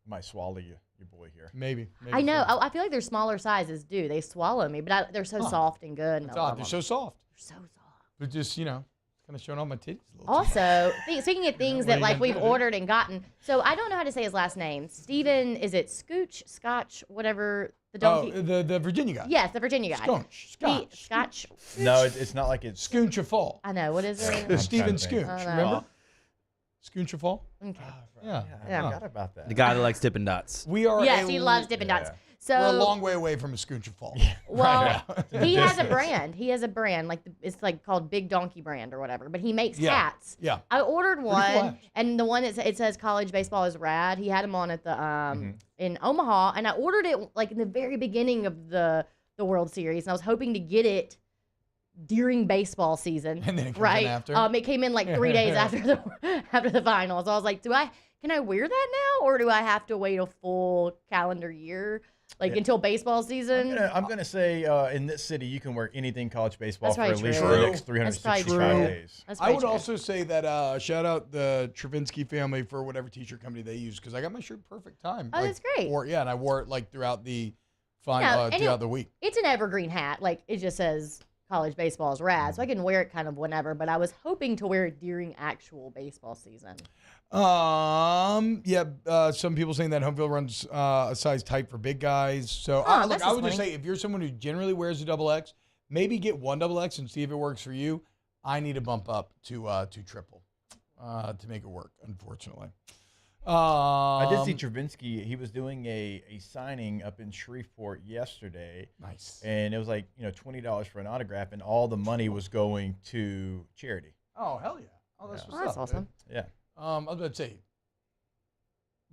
[SPEAKER 5] might swallow you, your boy here.
[SPEAKER 4] Maybe.
[SPEAKER 13] I know.
[SPEAKER 4] so.
[SPEAKER 13] I feel like their smaller sizes do. They swallow me, but they're so
[SPEAKER 4] Huh.
[SPEAKER 13] soft and good. And
[SPEAKER 4] It's
[SPEAKER 13] I love
[SPEAKER 4] odd. They're
[SPEAKER 13] them.
[SPEAKER 4] so soft.
[SPEAKER 13] They're so soft.
[SPEAKER 4] But just kind of showing all my titties a little.
[SPEAKER 13] Also, speaking of things
[SPEAKER 4] what
[SPEAKER 13] that
[SPEAKER 4] are you
[SPEAKER 13] like
[SPEAKER 4] gonna
[SPEAKER 13] we've
[SPEAKER 4] do?
[SPEAKER 13] ordered and gotten, so I don't know how to say his last name. Steven, is it Scooch, Scotch, whatever the donkey?
[SPEAKER 4] The Virginia guy.
[SPEAKER 13] Yes, the Virginia guy. Scotch.
[SPEAKER 5] No, it's not like it's.
[SPEAKER 4] Schooncha Fall.
[SPEAKER 13] I know. What is it?
[SPEAKER 4] Stephen
[SPEAKER 5] trying to think.
[SPEAKER 4] Schoonch.
[SPEAKER 13] I don't know.
[SPEAKER 4] Remember? Schooncha Fall.
[SPEAKER 13] Okay.
[SPEAKER 4] Yeah.
[SPEAKER 5] I forgot about that.
[SPEAKER 1] The guy that likes Dippin' Dots.
[SPEAKER 4] We are.
[SPEAKER 13] Yes, he loves Dippin' Dots.
[SPEAKER 5] Yeah.
[SPEAKER 13] So
[SPEAKER 4] We're a long way away from a Schooncha Fall.
[SPEAKER 13] well,
[SPEAKER 4] now.
[SPEAKER 13] he has a brand. He has a brand like it's like called Big Donkey Brand or whatever. But he makes
[SPEAKER 4] Yeah.
[SPEAKER 13] hats.
[SPEAKER 4] Yeah.
[SPEAKER 13] I ordered
[SPEAKER 4] cool
[SPEAKER 13] one,
[SPEAKER 4] hats.
[SPEAKER 13] and the one it says college baseball is rad. He had them on at the in Omaha, and I ordered it like in the very beginning of the World Series, and I was hoping to get it during baseball season.
[SPEAKER 4] And then it comes in
[SPEAKER 13] right?
[SPEAKER 4] after?
[SPEAKER 13] It came in like 3 days after the finals. I was like, can I wear that now, or do I have to wait a full calendar year? Like until baseball season?
[SPEAKER 5] I'm gonna say in this city you can wear anything college baseball
[SPEAKER 13] That's
[SPEAKER 5] for at
[SPEAKER 13] probably
[SPEAKER 5] least
[SPEAKER 13] true.
[SPEAKER 5] the next
[SPEAKER 13] That's probably
[SPEAKER 5] 365
[SPEAKER 13] true.
[SPEAKER 5] days.
[SPEAKER 13] That's
[SPEAKER 4] I
[SPEAKER 13] probably
[SPEAKER 4] would
[SPEAKER 13] true.
[SPEAKER 4] also say that shout out the Travinsky family for whatever t-shirt company they use because I got my shirt perfect time.
[SPEAKER 13] Oh, that's great.
[SPEAKER 4] And I wore it like throughout the
[SPEAKER 13] and
[SPEAKER 4] throughout the week.
[SPEAKER 13] It's an evergreen hat. Like it just says college baseball is rad, so I can wear it kind of whenever. But I was hoping to wear it during actual baseball season.
[SPEAKER 4] Some people saying that home field runs a size tight for big guys. So
[SPEAKER 13] Oh,
[SPEAKER 4] look,
[SPEAKER 13] that's
[SPEAKER 4] I would just
[SPEAKER 13] funny.
[SPEAKER 4] say if you're someone who generally wears a double X, maybe get one double X and see if it works for you. I need to bump up to triple to make it work, unfortunately.
[SPEAKER 5] I did see Travinsky. He was doing a signing up in Shreveport yesterday.
[SPEAKER 4] Nice.
[SPEAKER 5] And it was like $20 for an autograph, and all the money was going to charity.
[SPEAKER 4] Oh, hell yeah. Oh, that's what's
[SPEAKER 13] That's
[SPEAKER 4] up,
[SPEAKER 13] awesome.
[SPEAKER 4] dude.
[SPEAKER 5] Yeah.
[SPEAKER 4] I was about to say,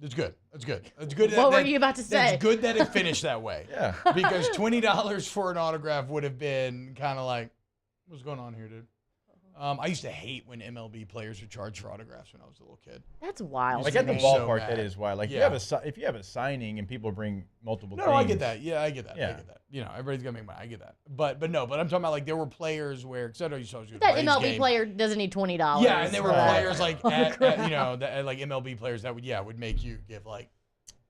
[SPEAKER 4] that's good. That's good. That's good.
[SPEAKER 13] What were you about to say?
[SPEAKER 4] That's good that it finished that way.
[SPEAKER 5] Yeah.
[SPEAKER 4] Because $20 for an autograph would have been kind of like, what's going on here, dude? I used to hate when MLB players would charge for autographs when I was a little kid.
[SPEAKER 13] That's wild.
[SPEAKER 5] Like
[SPEAKER 13] to
[SPEAKER 5] at the
[SPEAKER 13] me.
[SPEAKER 5] ballpark,
[SPEAKER 4] mad.
[SPEAKER 5] that is why. Like
[SPEAKER 4] Yeah.
[SPEAKER 5] if you have a signing and people bring multiple
[SPEAKER 4] No,
[SPEAKER 5] things.
[SPEAKER 4] I get that. Yeah, I get that. I
[SPEAKER 5] Yeah.
[SPEAKER 4] get that. Everybody's gonna make money. I get that. But I'm talking about like there were players where, because I know you saw
[SPEAKER 13] That MLB player doesn't need $20.
[SPEAKER 4] Yeah, and there were
[SPEAKER 13] for that.
[SPEAKER 4] players like like MLB players that would make you give like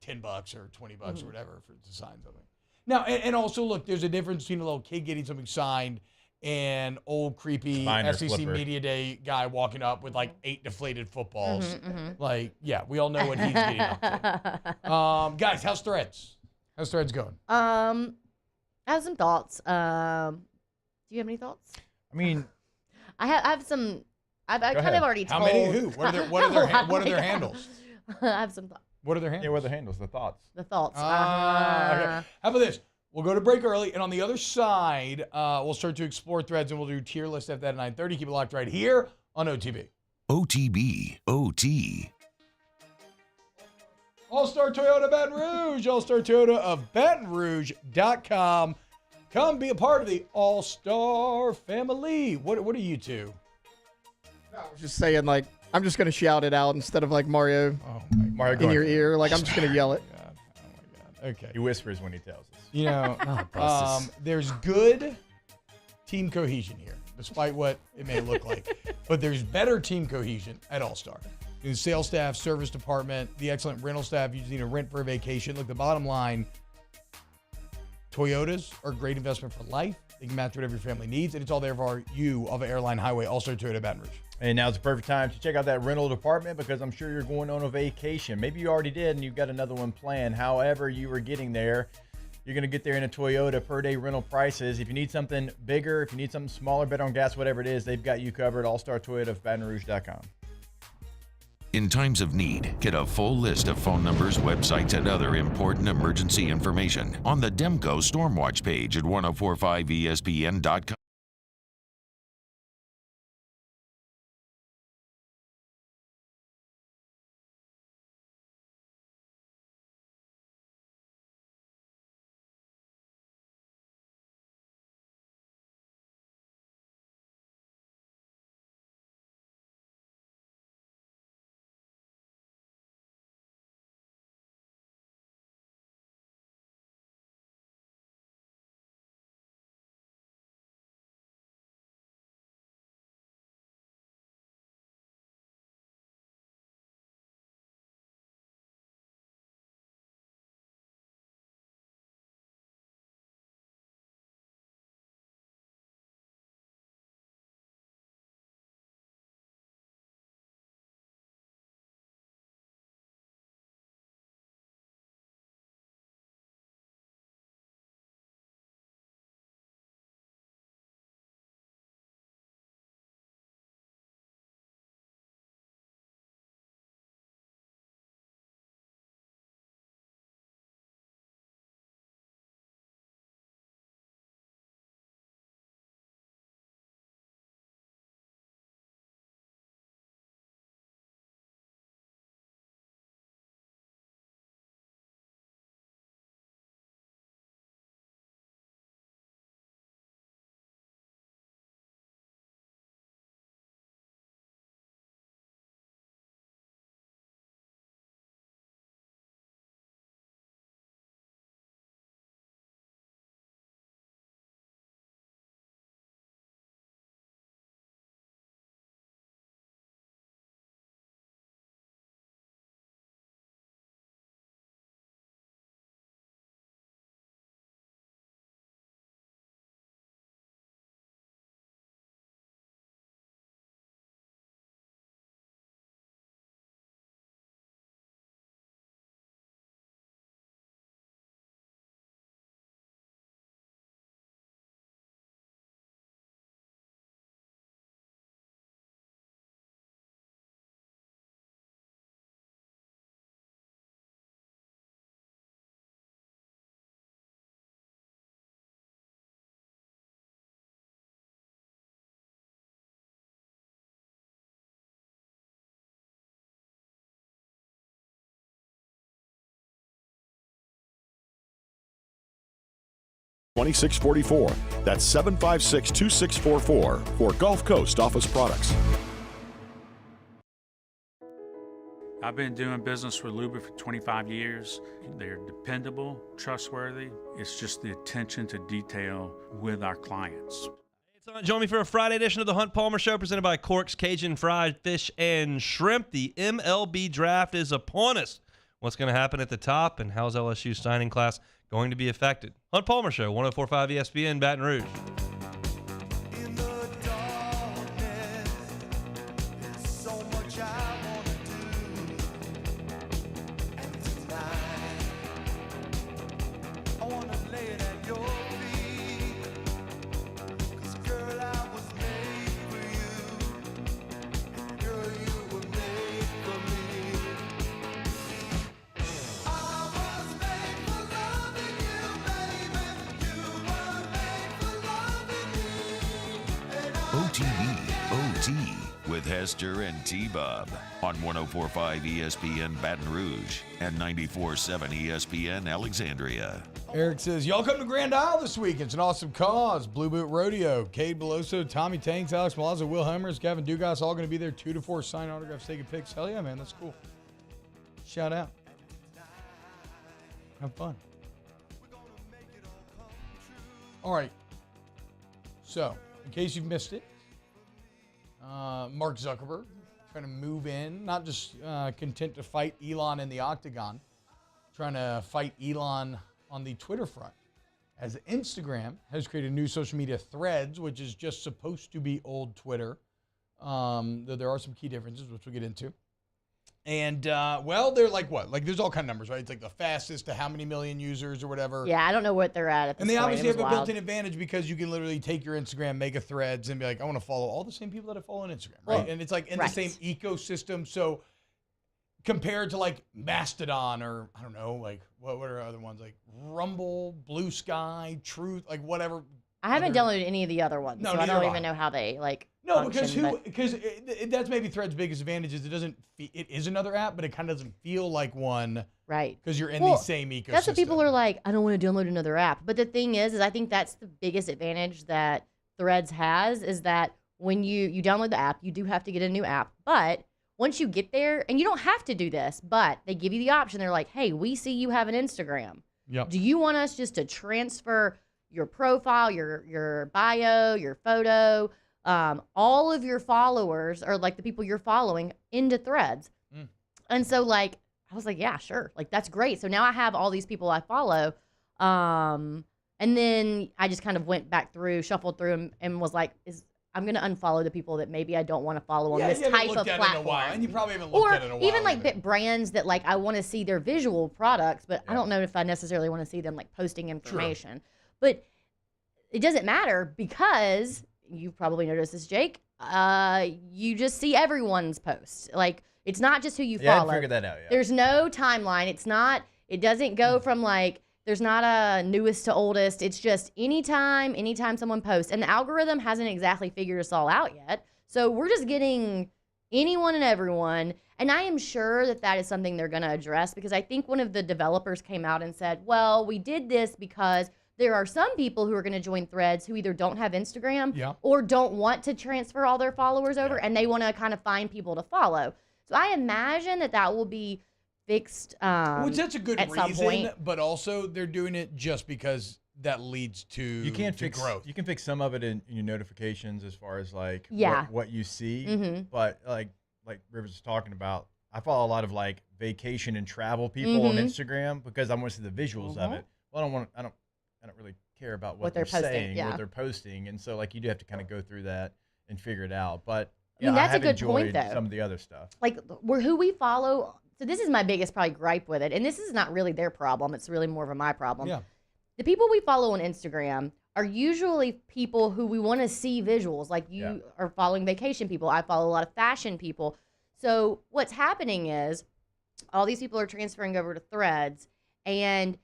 [SPEAKER 4] $10 or $20 or whatever to sign something. Now, and also look, there's a difference between a little kid getting something signed and old creepy
[SPEAKER 5] Binder
[SPEAKER 4] SEC
[SPEAKER 5] flipper.
[SPEAKER 4] Media Day guy walking up with like 8 deflated footballs. Like, yeah, we all know what he's getting up to. Guys, how's Threads? How's Threads going?
[SPEAKER 13] I have some thoughts. Do you have any thoughts?
[SPEAKER 5] I mean,
[SPEAKER 13] I have some. I kind
[SPEAKER 5] ahead.
[SPEAKER 13] of already
[SPEAKER 4] How
[SPEAKER 13] told.
[SPEAKER 4] many? Who? What are their handles?
[SPEAKER 13] I have some thoughts.
[SPEAKER 4] What are their handles?
[SPEAKER 5] Yeah, what are the handles? The thoughts.
[SPEAKER 13] The thoughts.
[SPEAKER 4] Okay. How about this? We'll go to break early, and on the other side, we'll start to explore Threads, and we'll do tier list after that at 9:30. Keep it locked right here on OTB.
[SPEAKER 3] OTB, OT.
[SPEAKER 4] All-Star Toyota Baton Rouge. All-Star Toyota of BatonRouge.com. Come be a part of the All-Star family. What are you two?
[SPEAKER 6] I was just saying, like, I'm just going to shout it out instead of like Mario
[SPEAKER 5] Mario
[SPEAKER 6] in your ear. Like, I'm just going to yell it.
[SPEAKER 4] Okay.
[SPEAKER 5] He whispers when he tells us.
[SPEAKER 4] You know, there's good team cohesion here, despite what it may look like. But there's better team cohesion at All-Star. The sales staff, service department, the excellent rental staff. You just need a rent for a vacation. Look, the bottom line, Toyotas are a great investment for life. They can match whatever your family needs, and it's all there for you of Airline Highway, All-Star Toyota Baton Rouge.
[SPEAKER 5] And now's the perfect time to check out that rental department because I'm sure you're going on a vacation. Maybe you already did and you've got another one planned. However you were getting there, you're going to get there in a Toyota per-day rental prices. If you need something bigger, if you need something smaller, better on gas, whatever it is, they've got you covered. All-Star Toyota of BatonRouge.com.
[SPEAKER 3] In times of need, get a full list of phone numbers, websites, and other important emergency information on the Demco Stormwatch page at 1045ESPN.com.
[SPEAKER 14] $2644. That's 756-2644 for Gulf Coast Office Products.
[SPEAKER 15] I've been doing business with Luber for 25 years. They're dependable, trustworthy. It's just the attention to detail with our clients.
[SPEAKER 20] Join me for a Friday edition of the Hunt Palmer Show presented by Cork's Cajun Fried Fish and Shrimp. The MLB draft is upon us. What's going to happen at the top and how's LSU's signing class going to be affected? Hunt Palmer Show, 104.5 ESPN, Baton Rouge.
[SPEAKER 3] OT with Hester and T-Bob on 104.5 ESPN Baton Rouge and 94.7 ESPN Alexandria.
[SPEAKER 4] Eric says, y'all come to Grand Isle this week. It's an awesome cause. Blue Boot Rodeo. Cade Beloso, Tommy Tanks, Alex Malazzo, Will Homers, Gavin Dugas, all going to be there. 2 to 4 sign autographs, taking pics. Hell yeah, man. That's cool. Shout out. Have fun. All right. So, in case you've missed it, Mark Zuckerberg trying to move in, not just content to fight Elon in the octagon, trying to fight Elon on the Twitter front, as Instagram has created new social media Threads, which is just supposed to be old Twitter, Though there are some key differences, which we'll get into. And, well, they're like what? Like, there's all kind of numbers, right? It's like the fastest to how many million users or whatever.
[SPEAKER 13] Yeah, I don't know what they're at this
[SPEAKER 4] And they
[SPEAKER 13] point.
[SPEAKER 4] obviously
[SPEAKER 13] It was
[SPEAKER 4] have a
[SPEAKER 13] wild.
[SPEAKER 4] built-in advantage because you can literally take your Instagram, make a threads, and be like, I want to follow all the same people that I follow on Instagram, right?
[SPEAKER 13] Well,
[SPEAKER 4] and it's like in
[SPEAKER 13] right.
[SPEAKER 4] the same ecosystem. So compared to like Mastodon or, I don't know, like what are other ones? Like Rumble, Blue Sky, Truth, like whatever.
[SPEAKER 13] I haven't downloaded any of the other ones,
[SPEAKER 4] No,
[SPEAKER 13] so I
[SPEAKER 4] neither
[SPEAKER 13] don't
[SPEAKER 4] have
[SPEAKER 13] even know how they like.
[SPEAKER 4] No,
[SPEAKER 13] function,
[SPEAKER 4] because that's maybe Threads' biggest advantage is it is another app, but it kind of doesn't feel like one.
[SPEAKER 13] Right.
[SPEAKER 4] Because you're in the same ecosystem.
[SPEAKER 13] That's what people are like, I don't want to download another app. But the thing is I think that's the biggest advantage that Threads has is that when you download the app, you do have to get a new app. But once you get there, and you don't have to do this, but they give you the option. They're like, hey, we see you have an Instagram.
[SPEAKER 4] Yep.
[SPEAKER 13] Do you want us just to transfer your profile, your bio, your photo, all of your followers, or like the people you're following, into Threads? And so like, I was like, yeah, sure. Like, that's great. So now I have all these people I follow. And then I just kind of went back through, shuffled through, and was like, I'm going to unfollow the people that maybe I don't want to follow on this type of platform.
[SPEAKER 4] In a while, and you probably haven't looked at it in a while.
[SPEAKER 13] Or even like brands that like I want to see their visual products, but I don't know if I necessarily want to see them like posting information. True. But it doesn't matter because you've probably noticed this, Jake. You just see everyone's posts. Like, it's not just who you follow.
[SPEAKER 5] I figured that out, yeah.
[SPEAKER 13] There's no timeline. It doesn't go from like, there's not a newest to oldest. It's just anytime someone posts. And the algorithm hasn't exactly figured us all out yet. So we're just getting anyone and everyone. And I am sure that is something they're going to address, because I think one of the developers came out and said, well, we did this because there are some people who are going to join Threads who either don't have Instagram or don't want to transfer all their followers over, and they want to kind of find people to follow. So I imagine that will be fixed
[SPEAKER 4] which that's a good
[SPEAKER 13] at some point.
[SPEAKER 4] reason, but also they're doing it just because that leads to growth.
[SPEAKER 5] You can fix some of it in your notifications as far as like what you see, but like Rivers was talking about, I follow a lot of like vacation and travel people on Instagram because I want to see the visuals of it. Well, I don't really care about what they're saying, what they're posting, and so like you do have to kind of go through that and figure it out. But
[SPEAKER 13] I mean, that's
[SPEAKER 5] I
[SPEAKER 13] a
[SPEAKER 5] have
[SPEAKER 13] good point,
[SPEAKER 5] enjoyed
[SPEAKER 13] though.
[SPEAKER 5] some of the other stuff.
[SPEAKER 13] Like who we follow. So this is my biggest probably gripe with it, and this is not really their problem. It's really more of my problem.
[SPEAKER 4] Yeah.
[SPEAKER 13] The people we follow on Instagram are usually people who we want to see visuals. Like you are following vacation people. I follow a lot of fashion people. So what's happening is all these people are transferring over to Threads, and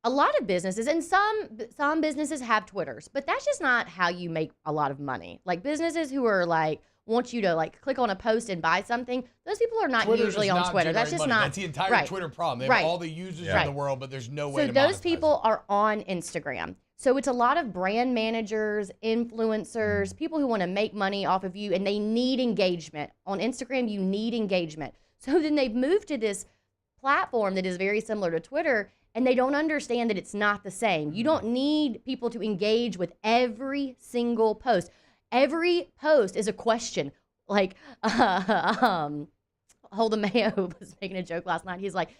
[SPEAKER 13] a lot of businesses, and some businesses have Twitters, but that's just not how you make a lot of money. Like businesses who are like, want you to like click on a post and buy something, those people are not usually on Twitter. That's just not.
[SPEAKER 4] That's the entire Twitter problem. They have all the users in the world, but there's no way to monetize.
[SPEAKER 13] So those people are on Instagram. So it's a lot of brand managers, influencers, people who want to make money off of you, and they need engagement. On Instagram, you need engagement. So then they've moved to this platform that is very similar to Twitter, and they don't understand that it's not the same. You don't need people to engage with every single post. Every post is a question. Like, Holden Mayo was making a joke last night. He's like,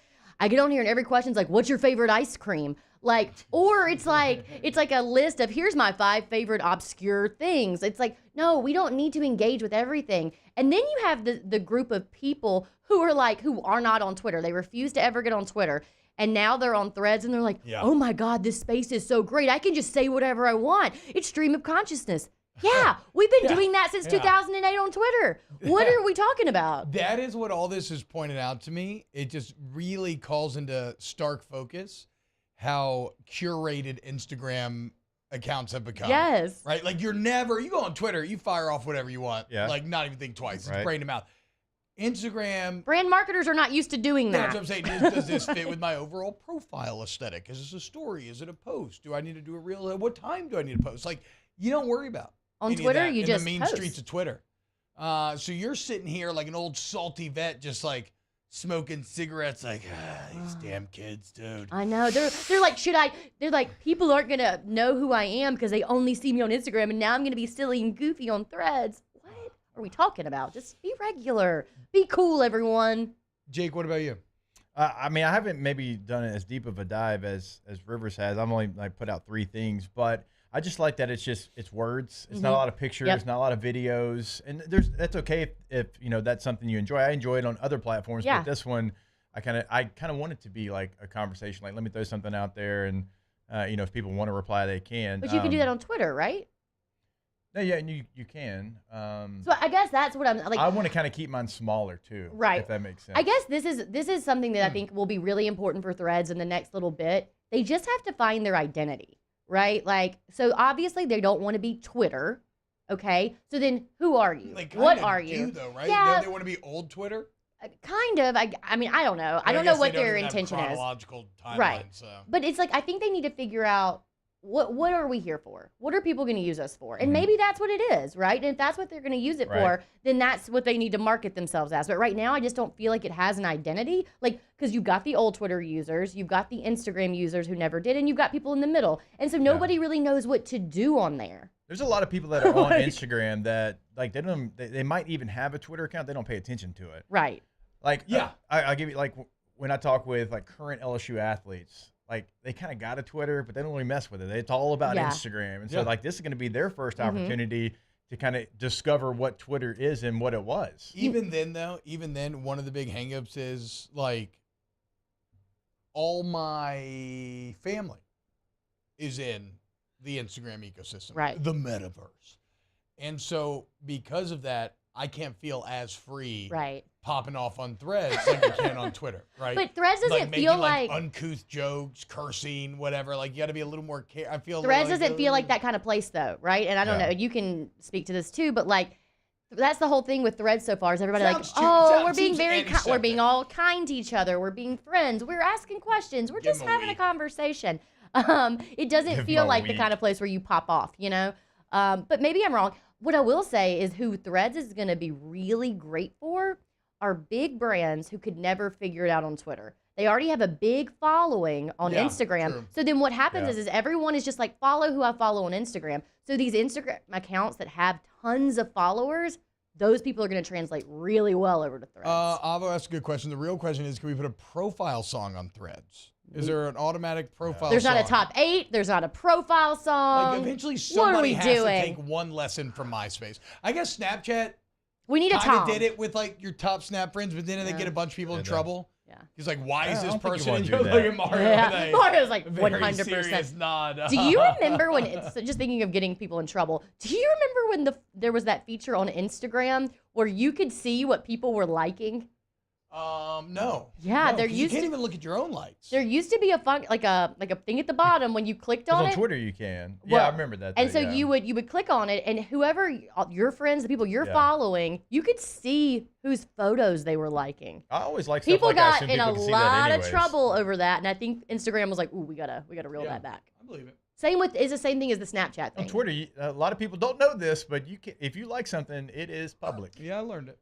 [SPEAKER 13] I get on here and every question's like, what's your favorite ice cream? Like, or it's like a list of here's my 5 favorite obscure things. It's like, no, we don't need to engage with everything. And then you have the group of people who are not on Twitter. They refuse to ever get on Twitter. And now they're on Threads and they're like, oh my God, this space is so great. I can just say whatever I want. It's stream of consciousness. Yeah, we've been doing that since 2008 on Twitter. What are we talking about?
[SPEAKER 4] That is what all this has pointed out to me. It just really calls into stark focus how curated Instagram accounts have become.
[SPEAKER 13] Yes.
[SPEAKER 4] Right? Like you go on Twitter, you fire off whatever you want. Yeah. Like not even think twice. It's brain to mouth. Instagram.
[SPEAKER 13] Brand marketers are not used to doing that.
[SPEAKER 4] That's what I'm saying. Does this fit with my overall profile aesthetic? Is this a story? Is it a post? Do I need to do a reel? What time do I need to post? Like, you don't worry about
[SPEAKER 13] on Twitter, you just
[SPEAKER 4] in the mean
[SPEAKER 13] post.
[SPEAKER 4] Streets of Twitter. So you're sitting here like an old salty vet, just like smoking cigarettes, like these damn kids, dude.
[SPEAKER 13] I know. They're like, they're like, people aren't gonna know who I am because they only see me on Instagram, and now I'm gonna be silly and goofy on Threads. What are we talking about? Just be regular. Be cool, everyone.
[SPEAKER 4] Jake, what about you?
[SPEAKER 5] I mean, I haven't maybe done it as deep of a dive as Rivers has. I've only like put out 3 things, but I just like that it's words. It's not a lot of pictures, not a lot of videos, and that's okay if that's something you enjoy. I enjoy it on other platforms, but this one I kind of want it to be like a conversation. Like, let me throw something out there, and if people want to reply, they can.
[SPEAKER 13] But you can do that on Twitter, right?
[SPEAKER 5] No, yeah, and you can.
[SPEAKER 13] So I guess that's what I'm like.
[SPEAKER 5] I want to kind of keep mine smaller too,
[SPEAKER 13] right?
[SPEAKER 5] If that makes sense.
[SPEAKER 13] I guess this is something that I think will be really important for Threads in the next little bit. They just have to find their identity, right? Like, so obviously they don't want to be Twitter, okay? So then, who are you? What are you?
[SPEAKER 4] Though, right?
[SPEAKER 13] Yeah,
[SPEAKER 4] Don't they want to be old Twitter?
[SPEAKER 13] Kind of. I mean, I don't know. I don't know what their intention is.
[SPEAKER 4] Chronological timeline,
[SPEAKER 13] right?
[SPEAKER 4] So.
[SPEAKER 13] But it's like I think they need to figure out. What are we here for? What are people going to use us for? And maybe that's what it is, right? And if that's what they're going to use it for, then that's what they need to market themselves as. But right now, I just don't feel like it has an identity. Like, because you've got the old Twitter users, you've got the Instagram users who never did, and you've got people in the middle. And so nobody really knows what to do on there.
[SPEAKER 5] There's a lot of people that are on Instagram that, like, they might even have a Twitter account. They don't pay attention to it.
[SPEAKER 13] Right.
[SPEAKER 5] Like, I'll give you, like, when I talk with, like, current LSU athletes, like, they kind of got a Twitter, but they don't really mess with it. It's all about Instagram. And so, like, this is going to be their first opportunity to kind of discover what Twitter is and what it was.
[SPEAKER 4] Even then, one of the big hangups is, like, all my family is in the Instagram ecosystem.
[SPEAKER 13] Right.
[SPEAKER 4] The metaverse. And so, because of that, I can't feel as free popping off on Threads like I can on Twitter, right?
[SPEAKER 13] But Threads doesn't feel like
[SPEAKER 4] uncouth jokes, cursing, whatever. Like, you got to be a little more I feel
[SPEAKER 13] Threads doesn't feel like that kind of place, though, right? And I don't know. You can speak to this too, but like that's the whole thing with Threads so far. Is everybody we're being we're being all kind to each other. We're being friends. We're asking questions. We're just having a conversation. It doesn't feel like the kind of place where you pop off, But maybe I'm wrong. What I will say is who Threads is going to be really great for are big brands who could never figure it out on Twitter. They already have a big following on Instagram. True. So then what happens is everyone is just like, follow who I follow on Instagram. So these Instagram accounts that have tons of followers, those people are going to translate really well over to Threads.
[SPEAKER 4] Avo asked a good question. The real question is, can we put a profile song on Threads? Is there an automatic profile
[SPEAKER 13] There's
[SPEAKER 4] song?
[SPEAKER 13] not a top 8. There's not a profile song.
[SPEAKER 4] Like, eventually somebody has to take one lesson from MySpace. I guess Snapchat
[SPEAKER 13] we need a Tom.
[SPEAKER 4] Did it with, like, your top Snap friends, but then they get a bunch of people in trouble.
[SPEAKER 13] Yeah.
[SPEAKER 4] He's like, why is this person?
[SPEAKER 5] You
[SPEAKER 4] Look at Mario.
[SPEAKER 13] Yeah. Mario's like
[SPEAKER 4] 100%
[SPEAKER 13] nod. Do you remember when, just thinking of getting people in trouble, do you remember when there was that feature on Instagram where you could see what people were liking?
[SPEAKER 4] No.
[SPEAKER 13] Yeah,
[SPEAKER 4] no, you can't even look at your own likes.
[SPEAKER 13] There used to be a thing at the bottom when you clicked on it.
[SPEAKER 5] On Twitter you can. Yeah, I remember that.
[SPEAKER 13] And so you would click on it, and whoever your friends, the people you're following, you could see whose photos they were liking.
[SPEAKER 5] I always like
[SPEAKER 13] people
[SPEAKER 5] stuff like
[SPEAKER 13] got in a lot of trouble over that, and I think Instagram was like, "Ooh, we gotta reel that back."
[SPEAKER 4] I believe it.
[SPEAKER 13] Is the same thing as the Snapchat thing.
[SPEAKER 5] On Twitter, a lot of people don't know this, but if you like something, it is public.
[SPEAKER 4] Yeah, I learned it.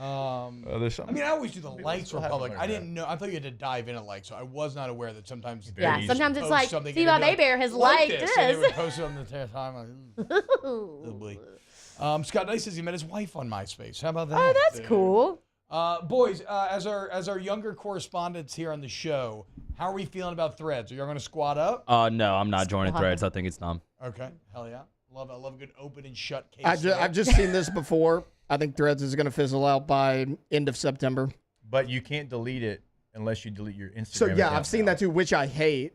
[SPEAKER 4] I mean, I always do the likes for public. I didn't know. I thought you had to dive in a like, so I was not aware that sometimes.
[SPEAKER 13] Yeah, sometimes it's like, see, Bob Hebert has liked this.
[SPEAKER 4] And they would post it on the timeline. Oh boy. Scott Dice says he met his wife on MySpace. How about that?
[SPEAKER 13] Oh, that's cool.
[SPEAKER 4] Boys, as our younger correspondents here on the show, how are we feeling about Threads? Are you going to squat up?
[SPEAKER 1] No, I'm not joining Threads. I think it's dumb.
[SPEAKER 4] Okay, hell yeah. I love a good open and shut case.
[SPEAKER 6] I've just seen this before. I think Threads is going to fizzle out by end of September.
[SPEAKER 5] But you can't delete it unless you delete your Instagram.
[SPEAKER 6] So yeah, I've seen that too, which I hate.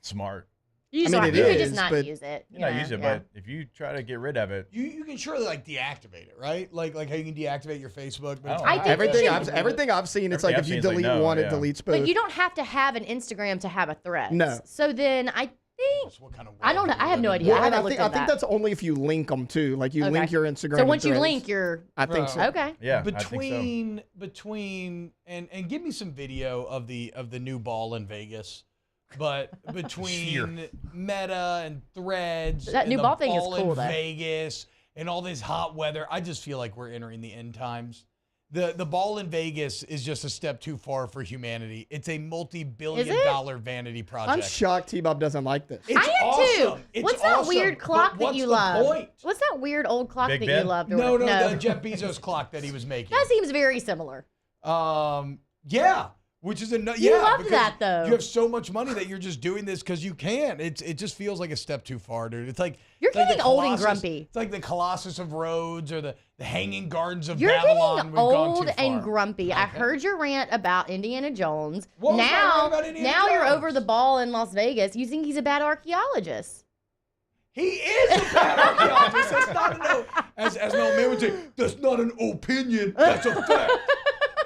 [SPEAKER 5] Smart.
[SPEAKER 13] You could just not use it.
[SPEAKER 5] You not use it, but if you try to get rid of it,
[SPEAKER 4] you can surely like deactivate it, right? Like how you can deactivate your Facebook. But
[SPEAKER 6] everything I've seen, it's like if you delete one, it deletes both.
[SPEAKER 13] But you don't have to have an Instagram to have a Threads.
[SPEAKER 6] No.
[SPEAKER 13] So then I think I don't know. I have no idea.
[SPEAKER 6] Well, I think that's only if you link them too. Like you link your Instagram.
[SPEAKER 13] So once you link your,
[SPEAKER 6] I think so.
[SPEAKER 13] Okay.
[SPEAKER 5] Yeah.
[SPEAKER 4] Between and give me some video of the new ball in Vegas. But between Meta and Threads,
[SPEAKER 13] that new ball thing is cool.
[SPEAKER 4] In Vegas and all this hot weather, I just feel like we're entering the end times. The ball in Vegas is just a step too far for humanity. It's a multi-billion-dollar vanity project.
[SPEAKER 6] I'm shocked T-Bob doesn't like this.
[SPEAKER 13] I am too. What's that weird clock that you love? What's that weird old clock that you love?
[SPEAKER 4] No, the Jeff Bezos clock that he was making.
[SPEAKER 13] That seems very similar.
[SPEAKER 4] Yeah. Which is enough.
[SPEAKER 13] You
[SPEAKER 4] Yeah,
[SPEAKER 13] love
[SPEAKER 4] because
[SPEAKER 13] that, though.
[SPEAKER 4] you have so much money that you're just doing this because you can. It just feels like a step too far, dude. It's like
[SPEAKER 13] You're
[SPEAKER 4] it's like
[SPEAKER 13] getting
[SPEAKER 4] the
[SPEAKER 13] old and
[SPEAKER 4] Colossus-
[SPEAKER 13] grumpy.
[SPEAKER 4] It's like the Colossus of Rhodes or the Hanging Gardens of
[SPEAKER 13] You're
[SPEAKER 4] Babylon.
[SPEAKER 13] getting
[SPEAKER 4] We've gone
[SPEAKER 13] old
[SPEAKER 4] too
[SPEAKER 13] and
[SPEAKER 4] far.
[SPEAKER 13] grumpy. I heard your rant about Indiana Jones.
[SPEAKER 4] What was my
[SPEAKER 13] now,
[SPEAKER 4] rant about Indiana
[SPEAKER 13] now you're
[SPEAKER 4] Jones?
[SPEAKER 13] over the ball in Las Vegas. You think he's a bad archaeologist?
[SPEAKER 4] He is a bad archaeologist. That's not as an old man would say, that's not an opinion. That's a fact.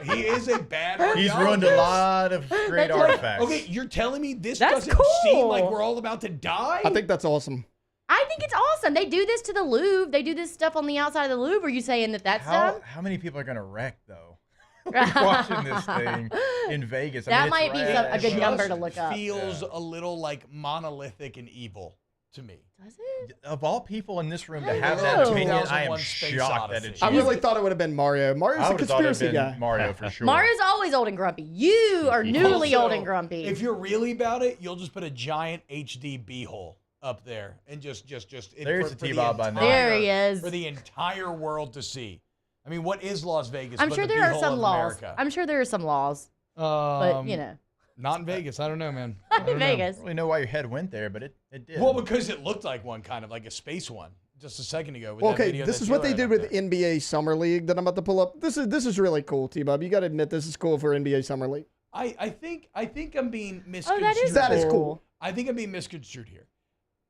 [SPEAKER 4] He is a bad archaeologist.
[SPEAKER 5] He's ruined a lot of great artifacts.
[SPEAKER 4] Okay, you're telling me this
[SPEAKER 13] That's
[SPEAKER 4] doesn't seem
[SPEAKER 13] cool.
[SPEAKER 4] like we're all about to die?
[SPEAKER 6] I think that's awesome.
[SPEAKER 13] I think it's awesome. They do this to the Louvre. They do this stuff on the outside of the Louvre. Are you saying that that's dumb?
[SPEAKER 5] How many people are going to wreck, though? Watching this thing in Vegas. I
[SPEAKER 13] That
[SPEAKER 5] mean,
[SPEAKER 13] might be a good number to look up.
[SPEAKER 4] Feels a little like monolithic and evil to me.
[SPEAKER 13] Does it?
[SPEAKER 5] Of all people in this room to
[SPEAKER 13] I
[SPEAKER 5] have
[SPEAKER 13] know.
[SPEAKER 5] that opinion, I
[SPEAKER 4] 2001
[SPEAKER 5] am
[SPEAKER 4] Space
[SPEAKER 5] shocked that
[SPEAKER 4] Odyssey.
[SPEAKER 5] it's
[SPEAKER 6] I
[SPEAKER 5] you.
[SPEAKER 6] really thought it would have been Mario. Mario's
[SPEAKER 5] I
[SPEAKER 6] a
[SPEAKER 5] would have thought it
[SPEAKER 6] conspiracy
[SPEAKER 5] been
[SPEAKER 6] guy.
[SPEAKER 5] Mario for sure.
[SPEAKER 13] Mario's always old and grumpy. You are newly
[SPEAKER 4] Also,
[SPEAKER 13] old and grumpy.
[SPEAKER 4] If you're really about it, you'll just put a giant HD B-hole up there and just
[SPEAKER 5] There's a T-Bob on there.
[SPEAKER 13] There he is.
[SPEAKER 4] For the entire world to see. I mean, what is Las Vegas?
[SPEAKER 13] I'm
[SPEAKER 4] but
[SPEAKER 13] sure
[SPEAKER 4] the
[SPEAKER 13] there are
[SPEAKER 4] B-hole
[SPEAKER 13] some
[SPEAKER 4] of
[SPEAKER 13] laws.
[SPEAKER 4] America?
[SPEAKER 13] I'm sure there are some laws. But, you know.
[SPEAKER 4] Not in Vegas. I don't know, man.
[SPEAKER 13] Not in Vegas.
[SPEAKER 5] I don't really know why your head went there, but it did.
[SPEAKER 4] Well, because it looked like one, kind of like a space one, just a second ago. With that
[SPEAKER 6] Okay,
[SPEAKER 4] video
[SPEAKER 6] this
[SPEAKER 4] that
[SPEAKER 6] is what they
[SPEAKER 4] Taylor
[SPEAKER 6] did with NBA Summer League that I'm about to pull up. This is really cool, T-Bob. You got to admit this is cool for NBA Summer League.
[SPEAKER 4] I think I'm being misconstrued.
[SPEAKER 6] That is cool.
[SPEAKER 4] I think I'm being misconstrued here.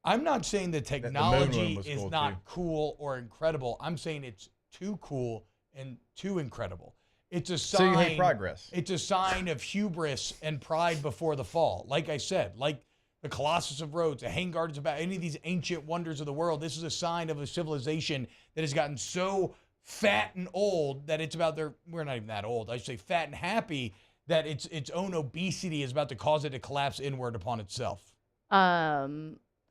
[SPEAKER 4] I'm not saying the
[SPEAKER 5] the moon
[SPEAKER 4] technology
[SPEAKER 5] one was
[SPEAKER 4] is
[SPEAKER 5] cool,
[SPEAKER 4] not
[SPEAKER 5] too.
[SPEAKER 4] cool or incredible. I'm saying it's too cool and too incredible. It's a
[SPEAKER 5] So
[SPEAKER 4] sign.
[SPEAKER 5] you hate progress.
[SPEAKER 4] It's a sign of hubris and pride before the fall. Like I said, like the Colossus of Rhodes, the Hanging Gardens of Babylon, any of these ancient wonders of the world. This is a sign of a civilization that has gotten so fat and old that it's about we're not even that old. I should say fat and happy that its own obesity is about to cause it to collapse inward upon itself.
[SPEAKER 13] I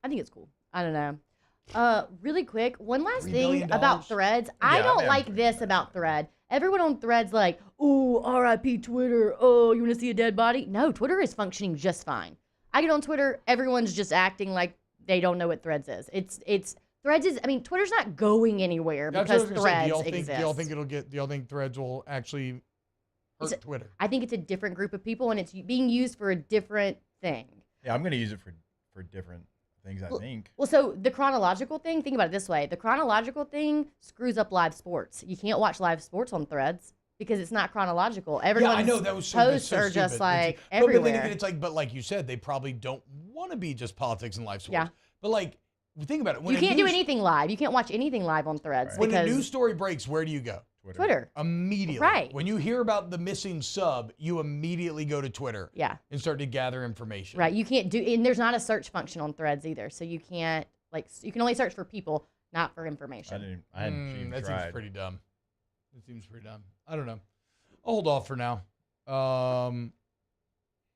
[SPEAKER 13] think it's cool. I don't know. Really quick, one last
[SPEAKER 4] $3
[SPEAKER 13] thing
[SPEAKER 4] billion?
[SPEAKER 13] about Threads. I
[SPEAKER 5] Yeah,
[SPEAKER 13] don't
[SPEAKER 5] man.
[SPEAKER 13] like this about Thread. Everyone on Thread's like, "Ooh, R.I.P. Twitter. Oh, you want to see a dead body?" No, Twitter is functioning just fine. I get on Twitter, everyone's just acting like they don't know what Threads is. It's Threads is. I mean, Twitter's not going anywhere
[SPEAKER 4] That's what I
[SPEAKER 13] because
[SPEAKER 4] was gonna say.
[SPEAKER 13] Threads exists.
[SPEAKER 4] Do y'all think Threads will actually hurt Twitter?
[SPEAKER 13] I think it's a different group of people, and it's being used for a different thing.
[SPEAKER 5] Yeah, I'm going to use it for different things, I think.
[SPEAKER 13] Well, so the chronological thing, think about it this way. The chronological thing screws up live sports. You can't watch live sports on Threads because it's not chronological. Everyone's
[SPEAKER 4] I know that was
[SPEAKER 13] posts
[SPEAKER 4] so
[SPEAKER 13] are just
[SPEAKER 4] stupid.
[SPEAKER 13] like
[SPEAKER 4] But
[SPEAKER 13] everywhere.
[SPEAKER 4] then again, it's like, but like you said, they probably don't want to be just politics and live sports.
[SPEAKER 13] Yeah.
[SPEAKER 4] But like, think about it. When
[SPEAKER 13] You
[SPEAKER 4] a
[SPEAKER 13] can't do
[SPEAKER 4] news-
[SPEAKER 13] anything live. You can't watch anything live on Threads
[SPEAKER 4] When a
[SPEAKER 13] because
[SPEAKER 4] news story breaks, where do you go?
[SPEAKER 13] Twitter.
[SPEAKER 4] Immediately.
[SPEAKER 13] Right.
[SPEAKER 4] When you hear about the missing sub, you immediately go to Twitter.
[SPEAKER 13] Yeah.
[SPEAKER 4] And start to gather information.
[SPEAKER 13] Right. You can't do, and there's not a search function on Threads either. So you can't, like, you can only search for people, not for information.
[SPEAKER 5] I hadn't even
[SPEAKER 4] That
[SPEAKER 5] tried.
[SPEAKER 4] seems pretty dumb. That seems pretty dumb. I don't know. I'll hold off for now.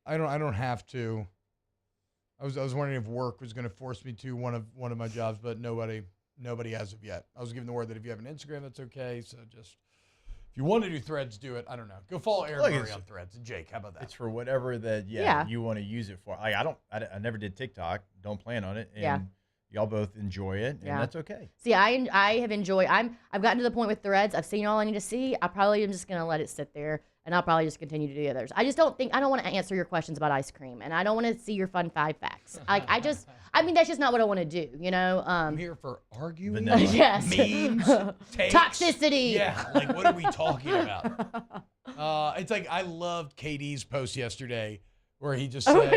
[SPEAKER 4] I don't have to. I was wondering if work was going to force me to one of my jobs, but nobody as of yet. I was given the word that if you have an Instagram, that's okay. So just if you want to do Threads, do it. I don't know. Go follow Aaron Murray on Threads. And Jake, how about that?
[SPEAKER 5] It's for whatever that
[SPEAKER 13] Yeah.
[SPEAKER 5] you want to use it for. Like I never did TikTok. Don't plan on it. And
[SPEAKER 13] Yeah.
[SPEAKER 5] y'all both enjoy it, and
[SPEAKER 13] Yeah.
[SPEAKER 5] that's okay.
[SPEAKER 13] See, I have enjoyed. I've gotten to the point with Threads. I've seen all I need to see. I probably am just gonna let it sit there, and I'll probably just continue to do the others. I just don't think I don't want to answer your questions about ice cream, and I don't want to see your fun 5 facts. I mean, that's just not what I want to do. You know.
[SPEAKER 4] I'm here for arguing,
[SPEAKER 5] Vanilla.
[SPEAKER 13] Yes.
[SPEAKER 4] memes, takes.
[SPEAKER 13] Toxicity.
[SPEAKER 4] Yeah, like what are we talking about? It's like I loved KD's post yesterday where he just said,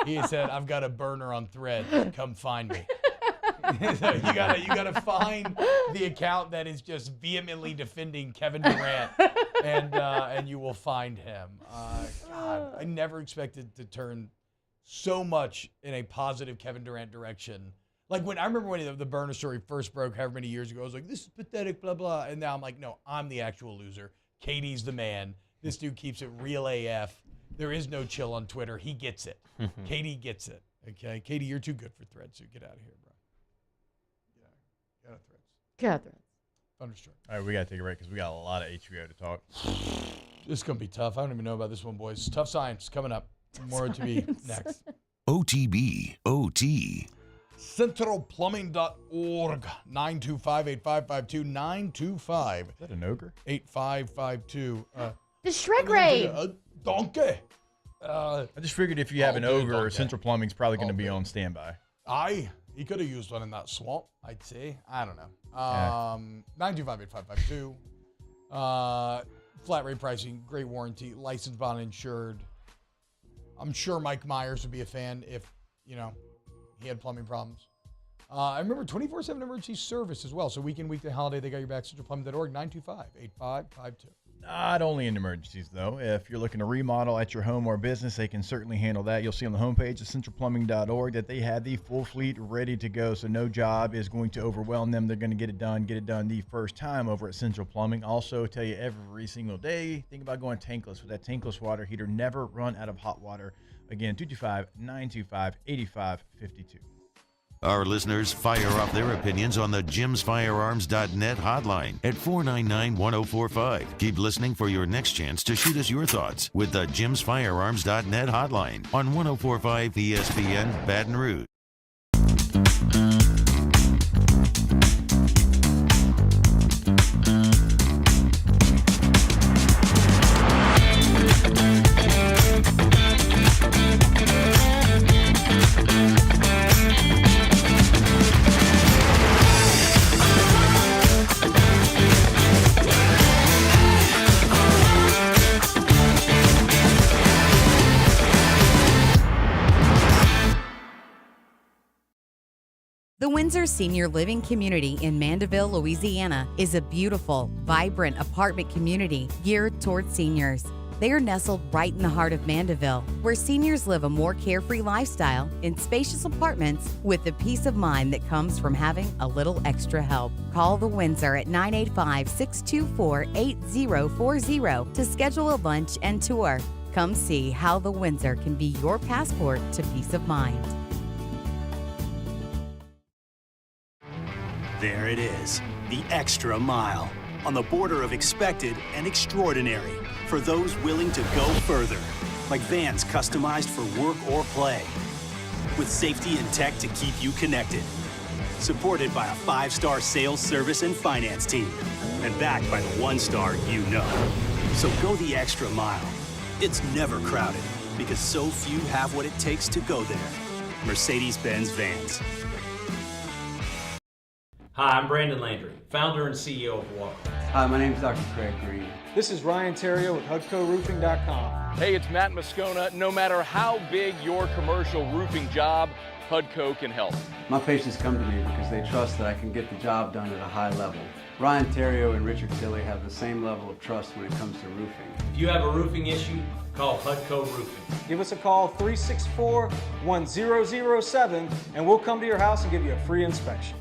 [SPEAKER 4] he said, "I've got a burner on Thread. Come find me." So you gotta find the account that is just vehemently defending Kevin Durant, and you will find him. God, I never expected to turn so much in a positive Kevin Durant direction. Like when I remember when the burner story first broke, however many years ago, I was like, "This is pathetic," blah blah, and now I'm like, "No, I'm the actual loser. KD's the man. This dude keeps it real AF. There is no chill on Twitter. He gets it. KD gets it. Okay, KD, you're too good for Threads, so get out of here, bro. Get out of Threads.
[SPEAKER 13] Get out Threads.
[SPEAKER 4] Thunderstruck.
[SPEAKER 5] All right, we gotta take a break because we got a lot of HBO to talk.
[SPEAKER 4] This is gonna be tough. I don't even know about this one, boys. Tough science coming up. More to be next.
[SPEAKER 3] OTB, OT.
[SPEAKER 4] CentralPlumbing.org 925-8552 925.
[SPEAKER 5] Is that an ogre?
[SPEAKER 4] 8552.
[SPEAKER 13] The Shrek Ray.
[SPEAKER 4] Donkey.
[SPEAKER 5] I just figured if you have an ogre, Central Plumbing's probably going to be on standby.
[SPEAKER 4] He could have used one in that swamp, I'd say. I don't know. 925-8552. Flat rate pricing, great warranty, licensed, bond, insured. I'm sure Mike Myers would be a fan if, he had plumbing problems. I remember 24/7 emergency service as well. So weekend, weekday, holiday, they got your back. CentralPlumbing.org, 925-8552.
[SPEAKER 5] Not only in emergencies, though. If you're looking to remodel at your home or business, they can certainly handle that. You'll see on the homepage of centralplumbing.org that they have the full fleet ready to go, so no job is going to overwhelm them. They're going to get it done the first time over at Central Plumbing. Also, tell you every single day, think about going tankless with that tankless water heater. Never run out of hot water. Again, 225-925-8552.
[SPEAKER 3] Our listeners fire off their opinions on the jimsfirearms.net hotline at 499-1045. Keep listening for your next chance to shoot us your thoughts with the jimsfirearms.net hotline on 1045 ESPN Baton Rouge.
[SPEAKER 2] The Windsor Senior Living Community in Mandeville, Louisiana is a beautiful, vibrant apartment community geared toward seniors. They are nestled right in the heart of Mandeville, where seniors live a more carefree lifestyle in spacious apartments with the peace of mind that comes from having a little extra help. Call the Windsor at 985-624-8040 to schedule a lunch and tour. Come see how the Windsor can be your passport to peace of mind.
[SPEAKER 8] There it is, the extra mile, on the border of expected and extraordinary for those willing to go further, like vans customized for work or play, with safety and tech to keep you connected, supported by a 5-star sales, service, and finance team, and backed by the 1-star you know. So go the extra mile. It's never crowded, because so few have what it takes to go there. Mercedes-Benz Vans.
[SPEAKER 9] Hi, I'm Brandon Landry, founder and CEO of Walker.
[SPEAKER 22] Hi, my name is Dr. Craig Green.
[SPEAKER 23] This is Ryan Terrio with HUDCORoofing.com.
[SPEAKER 24] Hey, it's Matt Moscona. No matter how big your commercial roofing job, HUDCO can help.
[SPEAKER 22] My patients come to me because they trust that I can get the job done at a high level. Ryan Terrio and Richard Tilley have the same level of trust when it comes to roofing.
[SPEAKER 9] If you have a roofing issue, call HUDCO Roofing.
[SPEAKER 23] Give us a call, 364-1007, and we'll come to your house and give you a free inspection.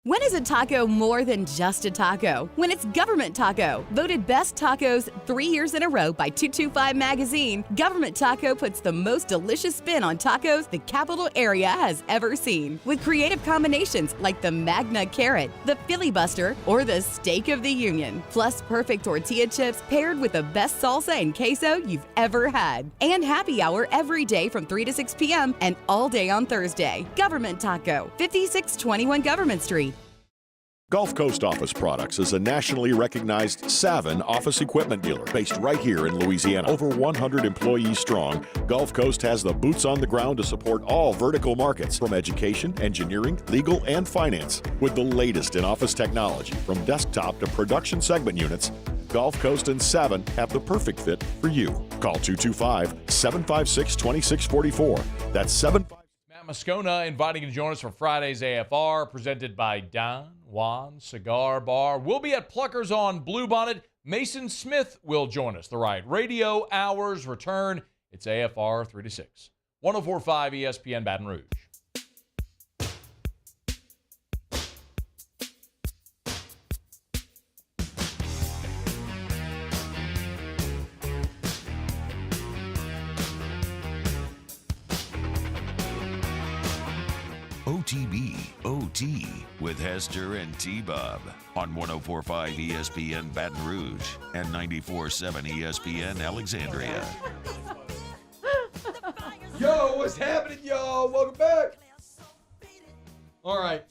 [SPEAKER 21] When is a taco more than just a taco? When it's Government Taco. Voted best tacos 3 years in a row by 225 Magazine, Government Taco puts the most delicious spin on tacos the capital area has ever seen. With creative combinations like the Magna Carrot, the Filibuster, or the Steak of the Union. Plus perfect tortilla chips paired with the best salsa and queso you've ever had. And happy hour every day from 3 to 6 p.m. and all day on Thursday. Government Taco, 5621 Government Street.
[SPEAKER 14] Gulf Coast Office Products is a nationally recognized Savin office equipment dealer based right here in Louisiana. Over 100 employees strong, Gulf Coast has the boots on the ground to support all vertical markets from education, engineering, legal, and finance. With the latest in office technology from desktop to production segment units, Gulf Coast and Savin have the perfect fit for you. Call 225-756-2644. That's 75.
[SPEAKER 25] Matt Moscona inviting you to join us for Friday's AFR, presented by Don Juan Cigar Bar. We'll be at Pluckers on Bluebonnet. Mason Smith will join us. The Right Radio Hours return. It's AFR 3 to 6. 104.5 ESPN Baton Rouge.
[SPEAKER 3] OTB OT with Hester and T-Bob on 104.5 ESPN Baton Rouge and 94.7 ESPN Alexandria.
[SPEAKER 4] Yo, what's happening, y'all? Welcome back. All right.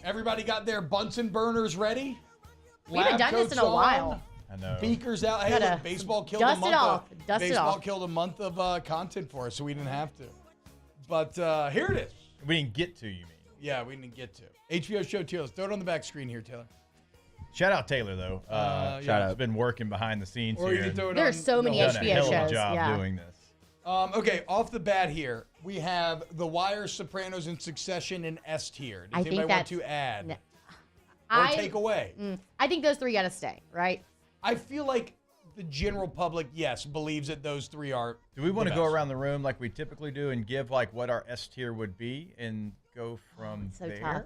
[SPEAKER 4] Everybody got their Bunsen burners ready?
[SPEAKER 13] We haven't done this in a while.
[SPEAKER 5] I know.
[SPEAKER 4] Beakers out. Hey, look, baseball killed a
[SPEAKER 13] dust
[SPEAKER 4] month.
[SPEAKER 13] it off. Dust it
[SPEAKER 4] Baseball
[SPEAKER 13] off.
[SPEAKER 4] killed a month of content for us, so we didn't have to. But here it is.
[SPEAKER 5] We didn't get to, you mean?
[SPEAKER 4] Yeah, we didn't get to. HBO show tier list. Throw it on the back screen here, Taylor.
[SPEAKER 5] Shout out Taylor, though.
[SPEAKER 4] Yeah.
[SPEAKER 5] Shout out. He's been working behind the scenes
[SPEAKER 4] Or you
[SPEAKER 5] here.
[SPEAKER 4] can throw it
[SPEAKER 13] There are
[SPEAKER 4] on
[SPEAKER 13] so many
[SPEAKER 5] Done a
[SPEAKER 13] HBO
[SPEAKER 5] hell of a
[SPEAKER 13] shows.
[SPEAKER 5] job
[SPEAKER 13] Yeah.
[SPEAKER 5] doing this.
[SPEAKER 4] Okay, off the bat here, we have The Wire, Sopranos, and Succession in S tier. Does
[SPEAKER 13] I think
[SPEAKER 4] anybody want
[SPEAKER 13] that's-
[SPEAKER 4] to add
[SPEAKER 13] no.
[SPEAKER 4] or take away?
[SPEAKER 13] I think those three got to stay, right?
[SPEAKER 4] I feel like the general public, yes, believes that those three are.
[SPEAKER 5] Do we want
[SPEAKER 4] the
[SPEAKER 5] to go
[SPEAKER 4] best.
[SPEAKER 5] around the room like we typically do and give like what our S tier would be and go from
[SPEAKER 13] so
[SPEAKER 5] there?
[SPEAKER 13] tough.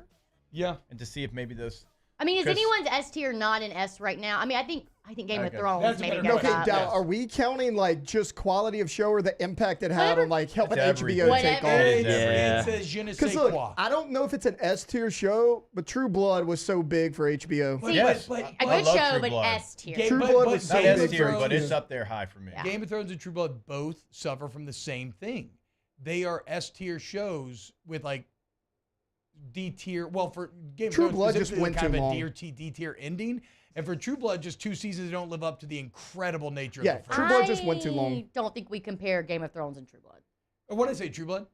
[SPEAKER 4] Yeah.
[SPEAKER 5] And to see if maybe those.
[SPEAKER 13] I mean, is
[SPEAKER 5] 'Cause-
[SPEAKER 13] anyone's S tier not an S right now? I mean, I think Game of
[SPEAKER 5] Okay.
[SPEAKER 13] Thrones
[SPEAKER 4] That's a
[SPEAKER 13] maybe
[SPEAKER 4] better
[SPEAKER 13] goes
[SPEAKER 6] Okay,
[SPEAKER 13] up.
[SPEAKER 6] Dal, are we counting like just quality of show or the impact it had on like helping
[SPEAKER 5] It's
[SPEAKER 6] HBO take
[SPEAKER 13] everything.
[SPEAKER 6] off?
[SPEAKER 4] It says je ne sais
[SPEAKER 6] Because look,
[SPEAKER 4] quoi.
[SPEAKER 6] I don't know if it's an S tier show, but True Blood was so big for HBO.
[SPEAKER 13] See,
[SPEAKER 5] Yes,
[SPEAKER 13] a
[SPEAKER 5] I
[SPEAKER 13] good
[SPEAKER 5] love
[SPEAKER 13] show,
[SPEAKER 5] True
[SPEAKER 13] but
[SPEAKER 5] Blood.
[SPEAKER 13] S tier.
[SPEAKER 4] Game-
[SPEAKER 6] True
[SPEAKER 4] but-
[SPEAKER 6] Blood
[SPEAKER 4] but
[SPEAKER 6] was so
[SPEAKER 5] Not
[SPEAKER 4] Game
[SPEAKER 6] big
[SPEAKER 4] of
[SPEAKER 5] S tier,
[SPEAKER 6] for
[SPEAKER 5] but
[SPEAKER 4] Thrones-
[SPEAKER 5] it's up there high for me.
[SPEAKER 13] Yeah.
[SPEAKER 4] Game of Thrones and True Blood both suffer from the same thing. They are S tier shows with like D tier. Well, for Game
[SPEAKER 6] True
[SPEAKER 4] of Thrones,
[SPEAKER 6] Blood just
[SPEAKER 4] specifically,
[SPEAKER 6] went
[SPEAKER 4] kind
[SPEAKER 6] too
[SPEAKER 4] of
[SPEAKER 6] long.
[SPEAKER 4] a D tier ending. And for True Blood, just 2 seasons that don't live up to the incredible nature
[SPEAKER 6] Yeah,
[SPEAKER 4] of the first.
[SPEAKER 6] True Blood just went too long.
[SPEAKER 13] I don't think we compare Game of Thrones and True Blood.
[SPEAKER 4] When I say True Blood,